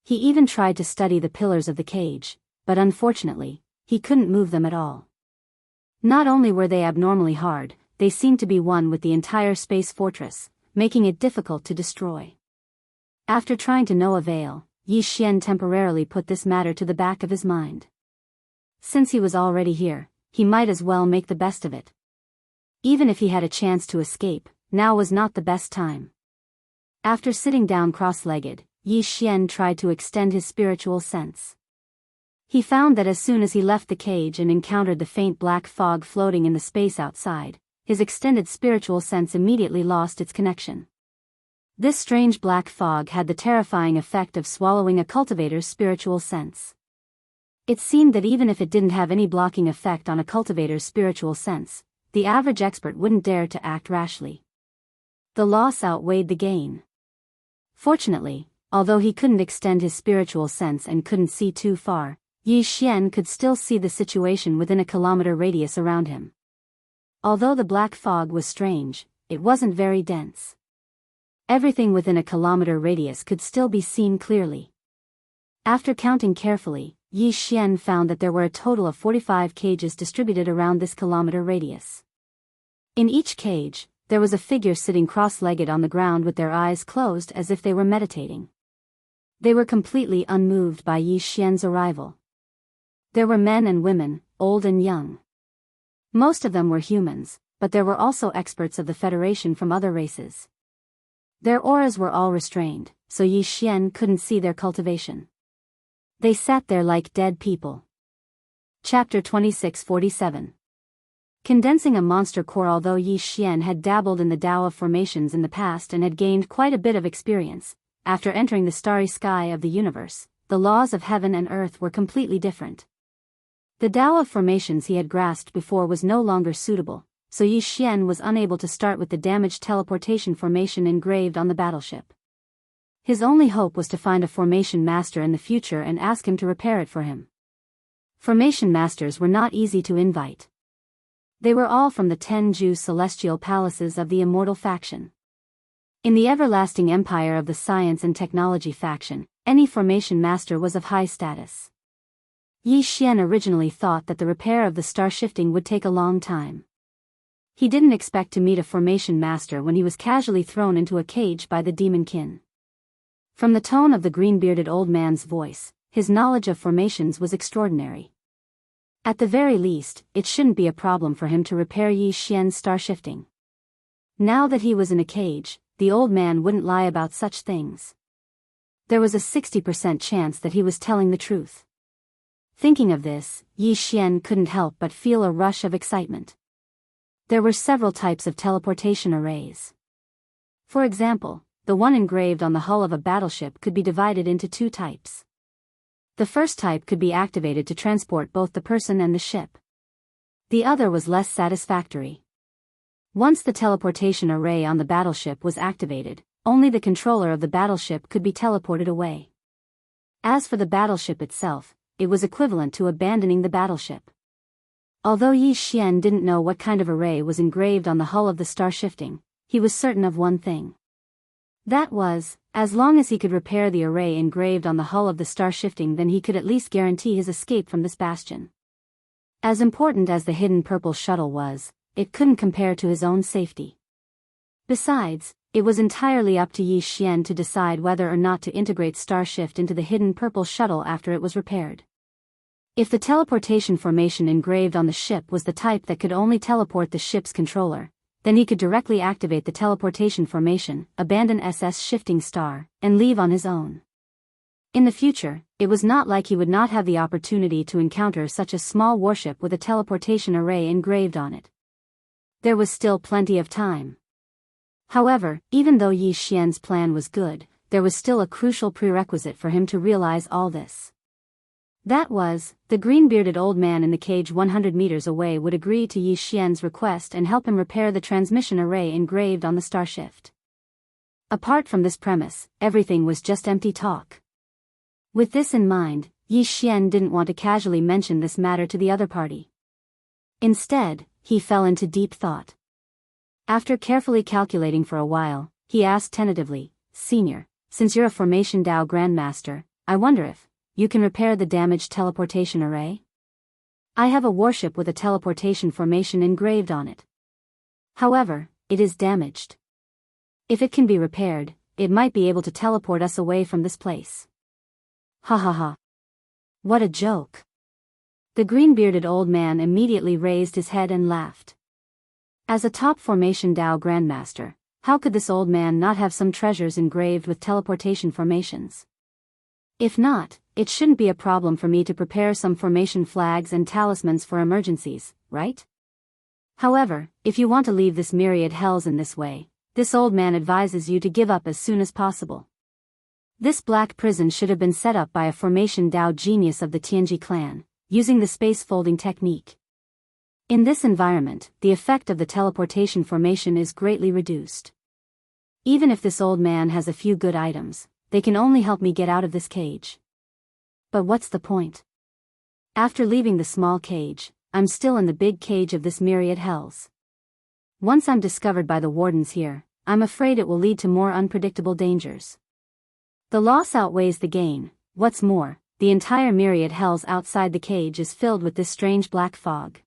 He even tried to study the pillars of the cage, but unfortunately, he couldn't move them at all. Not only were they abnormally hard, they seemed to be one with the entire space fortress, making it difficult to destroy. After trying to no avail, Yi Xian temporarily put this matter to the back of his mind. Since he was already here, he might as well make the best of it. Even if he had a chance to escape, now was not the best time. After sitting down cross-legged, Yi Xian tried to extend his spiritual sense. He found that as soon as he left the cage and encountered the faint black fog floating in the space outside, his extended spiritual sense immediately lost its connection. This strange black fog had the terrifying effect of swallowing a cultivator's spiritual sense. It seemed that even if it didn't have any blocking effect on a cultivator's spiritual sense, the average expert wouldn't dare to act rashly. The loss outweighed the gain. Fortunately, although he couldn't extend his spiritual sense and couldn't see too far, Yi Xian could still see the situation within a kilometer radius around him. Although the black fog was strange, it wasn't very dense. Everything within a kilometer radius could still be seen clearly. After counting carefully, Yi Xian found that there were a total of 45 cages distributed around this kilometer radius. In each cage, there was a figure sitting cross-legged on the ground with their eyes closed as if they were meditating. They were completely unmoved by Yi Xian's arrival. There were men and women, old and young. Most of them were humans, but there were also experts of the Federation from other races. Their auras were all restrained, so Yi Xian couldn't see their cultivation. They sat there like dead people. Chapter 2647. Condensing a monster core. Although Yi Xian had dabbled in the Tao of formations in the past and had gained quite a bit of experience, after entering the starry sky of the universe, the laws of heaven and earth were completely different. The Tao of formations he had grasped before was no longer suitable, so Yi Xian was unable to start with the damaged teleportation formation engraved on the battleship. His only hope was to find a formation master in the future and ask him to repair it for him. Formation masters were not easy to invite. They were all from the 10 Ju celestial palaces of the immortal faction. In the everlasting empire of the science and technology faction, any formation master was of high status. Yi Xian originally thought that the repair of the star shifting would take a long time. He didn't expect to meet a formation master when he was casually thrown into a cage by the demon kin. From the tone of the green-bearded old man's voice, his knowledge of formations was extraordinary. At the very least, it shouldn't be a problem for him to repair Yi Xian's star shifting. Now that he was in a cage, the old man wouldn't lie about such things. There was a 60% chance that he was telling the truth. Thinking of this, Yi Xian couldn't help but feel a rush of excitement. There were several types of teleportation arrays. For example, the one engraved on the hull of a battleship could be divided into 2 types. The first type could be activated to transport both the person and the ship. The other was less satisfactory. Once the teleportation array on the battleship was activated, only the controller of the battleship could be teleported away. As for the battleship itself, it was equivalent to abandoning the battleship. Although Yi Xian didn't know what kind of array was engraved on the hull of the star shifting, he was certain of one thing. That was, as long as he could repair the array engraved on the hull of the star shifting, then he could at least guarantee his escape from this bastion. As important as the hidden purple shuttle was, it couldn't compare to his own safety. Besides, it was entirely up to Yi Xian to decide whether or not to integrate Starshift into the hidden purple shuttle after it was repaired. If the teleportation formation engraved on the ship was the type that could only teleport the ship's controller, then he could directly activate the teleportation formation, abandon SS Shifting Star, and leave on his own. In the future, it was not like he would not have the opportunity to encounter such a small warship with a teleportation array engraved on it. There was still plenty of time. However, even though Yi Xian's plan was good, there was still a crucial prerequisite for him to realize all this. That was, the green-bearded old man in the cage 100 meters away would agree to Yi Xian's request and help him repair the transmission array engraved on the Starshift. Apart from this premise, everything was just empty talk. With this in mind, Yi Xian didn't want to casually mention this matter to the other party. Instead, he fell into deep thought. After carefully calculating for a while, he asked tentatively, "Senior, since you're a Formation Tao Grandmaster, I wonder if you can repair the damaged teleportation array? I have a warship with a teleportation formation engraved on it. However, it is damaged. If it can be repaired, it might be able to teleport us away from this place." Ha ha ha. What a joke. The green-bearded old man immediately raised his head and laughed. As a top Formation Tao Grandmaster, how could this old man not have some treasures engraved with teleportation formations? If not, it shouldn't be a problem for me to prepare some formation flags and talismans for emergencies, right? However, if you want to leave this myriad hells in this way, this old man advises you to give up as soon as possible. This black prison should have been set up by a Formation Tao genius of the Tianji clan, using the space folding technique. In this environment, the effect of the teleportation formation is greatly reduced. Even if this old man has a few good items, they can only help me get out of this cage. But what's the point? After leaving the small cage, I'm still in the big cage of this myriad hells. Once I'm discovered by the wardens here, I'm afraid it will lead to more unpredictable dangers. The loss outweighs the gain. What's more, the entire myriad hells outside the cage is filled with this strange black fog.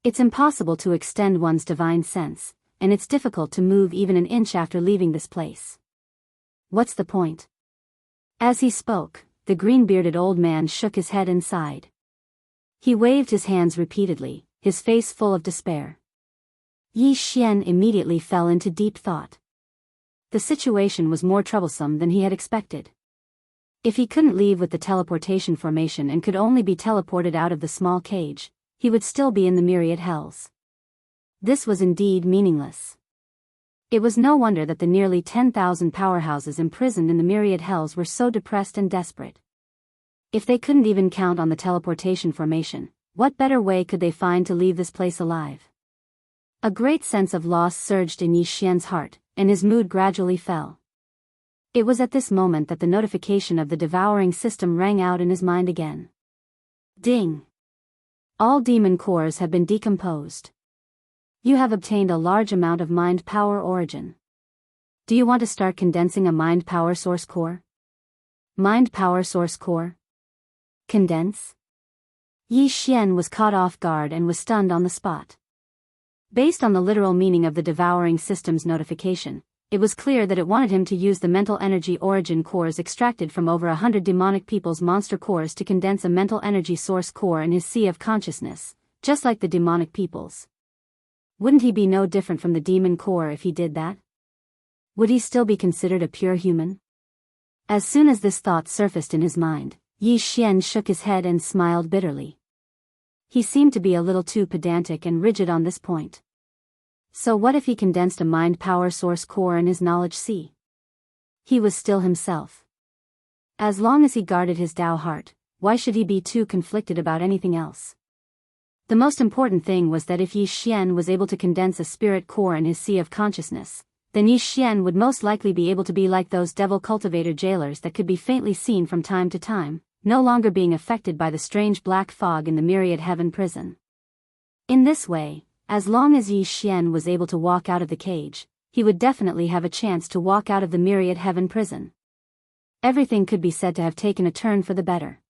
It's impossible to extend one's divine sense, and it's difficult to move even an inch after leaving this place. What's the point? As he spoke, the green-bearded old man shook his head and sighed. He waved his hands repeatedly, his face full of despair. Yi Xian immediately fell into deep thought. The situation was more troublesome than he had expected. If he couldn't leave with the teleportation formation and could only be teleported out of the small cage, he would still be in the myriad hells. This was indeed meaningless. It was no wonder that the nearly 10,000 powerhouses imprisoned in the myriad hells were so depressed and desperate. If they couldn't even count on the teleportation formation, what better way could they find to leave this place alive? A great sense of loss surged in Yi Xian's heart, and his mood gradually fell. It was at this moment that the notification of the devouring system rang out in his mind again. Ding! All demon cores have been decomposed. You have obtained a large amount of mind power origin. Do you want to start condensing a mind power source core? Mind power source core? Condense? Yi Xian was caught off guard and was stunned on the spot. Based on the literal meaning of the devouring system's notification, it was clear that it wanted him to use the mental energy origin cores extracted from over 100 demonic people's monster cores to condense a mental energy source core in his sea of consciousness, just like the demonic peoples. Wouldn't he be no different from the demon core if he did that? Would he still be considered a pure human? As soon as this thought surfaced in his mind, Yi Xian shook his head and smiled bitterly. He seemed to be a little too pedantic and rigid on this point. So what if he condensed a mind power source core in his knowledge sea? He was still himself. As long as he guarded his Tao heart, why should he be too conflicted about anything else? The most important thing was that if Yi Xian was able to condense a spirit core in his sea of consciousness, then Yi Xian would most likely be able to be like those devil cultivator jailers that could be faintly seen from time to time, no longer being affected by the strange black fog in the myriad heaven prison. In this way, as long as Yi Xian was able to walk out of the cage, he would definitely have a chance to walk out of the myriad heaven prison. Everything could be said to have taken a turn for the better.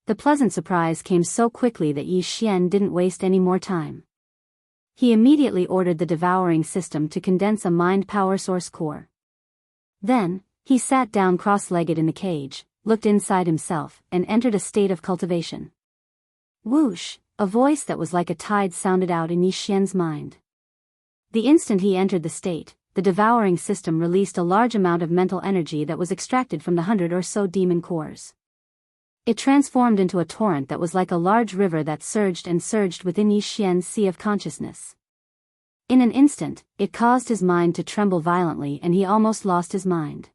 The pleasant surprise came so quickly that Yi Xian didn't waste any more time. He immediately ordered the devouring system to condense a mind power source core. Then, he sat down cross-legged in the cage, looked inside himself, and entered a state of cultivation. Whoosh! A voice that was like a tide sounded out in Yi Xian's mind. The instant he entered the state, the devouring system released a large amount of mental energy that was extracted from the 100 or so demon cores. It transformed into a torrent that was like a large river that surged and surged within Yi Xian's sea of consciousness. In an instant, it caused his mind to tremble violently and he almost lost his mind.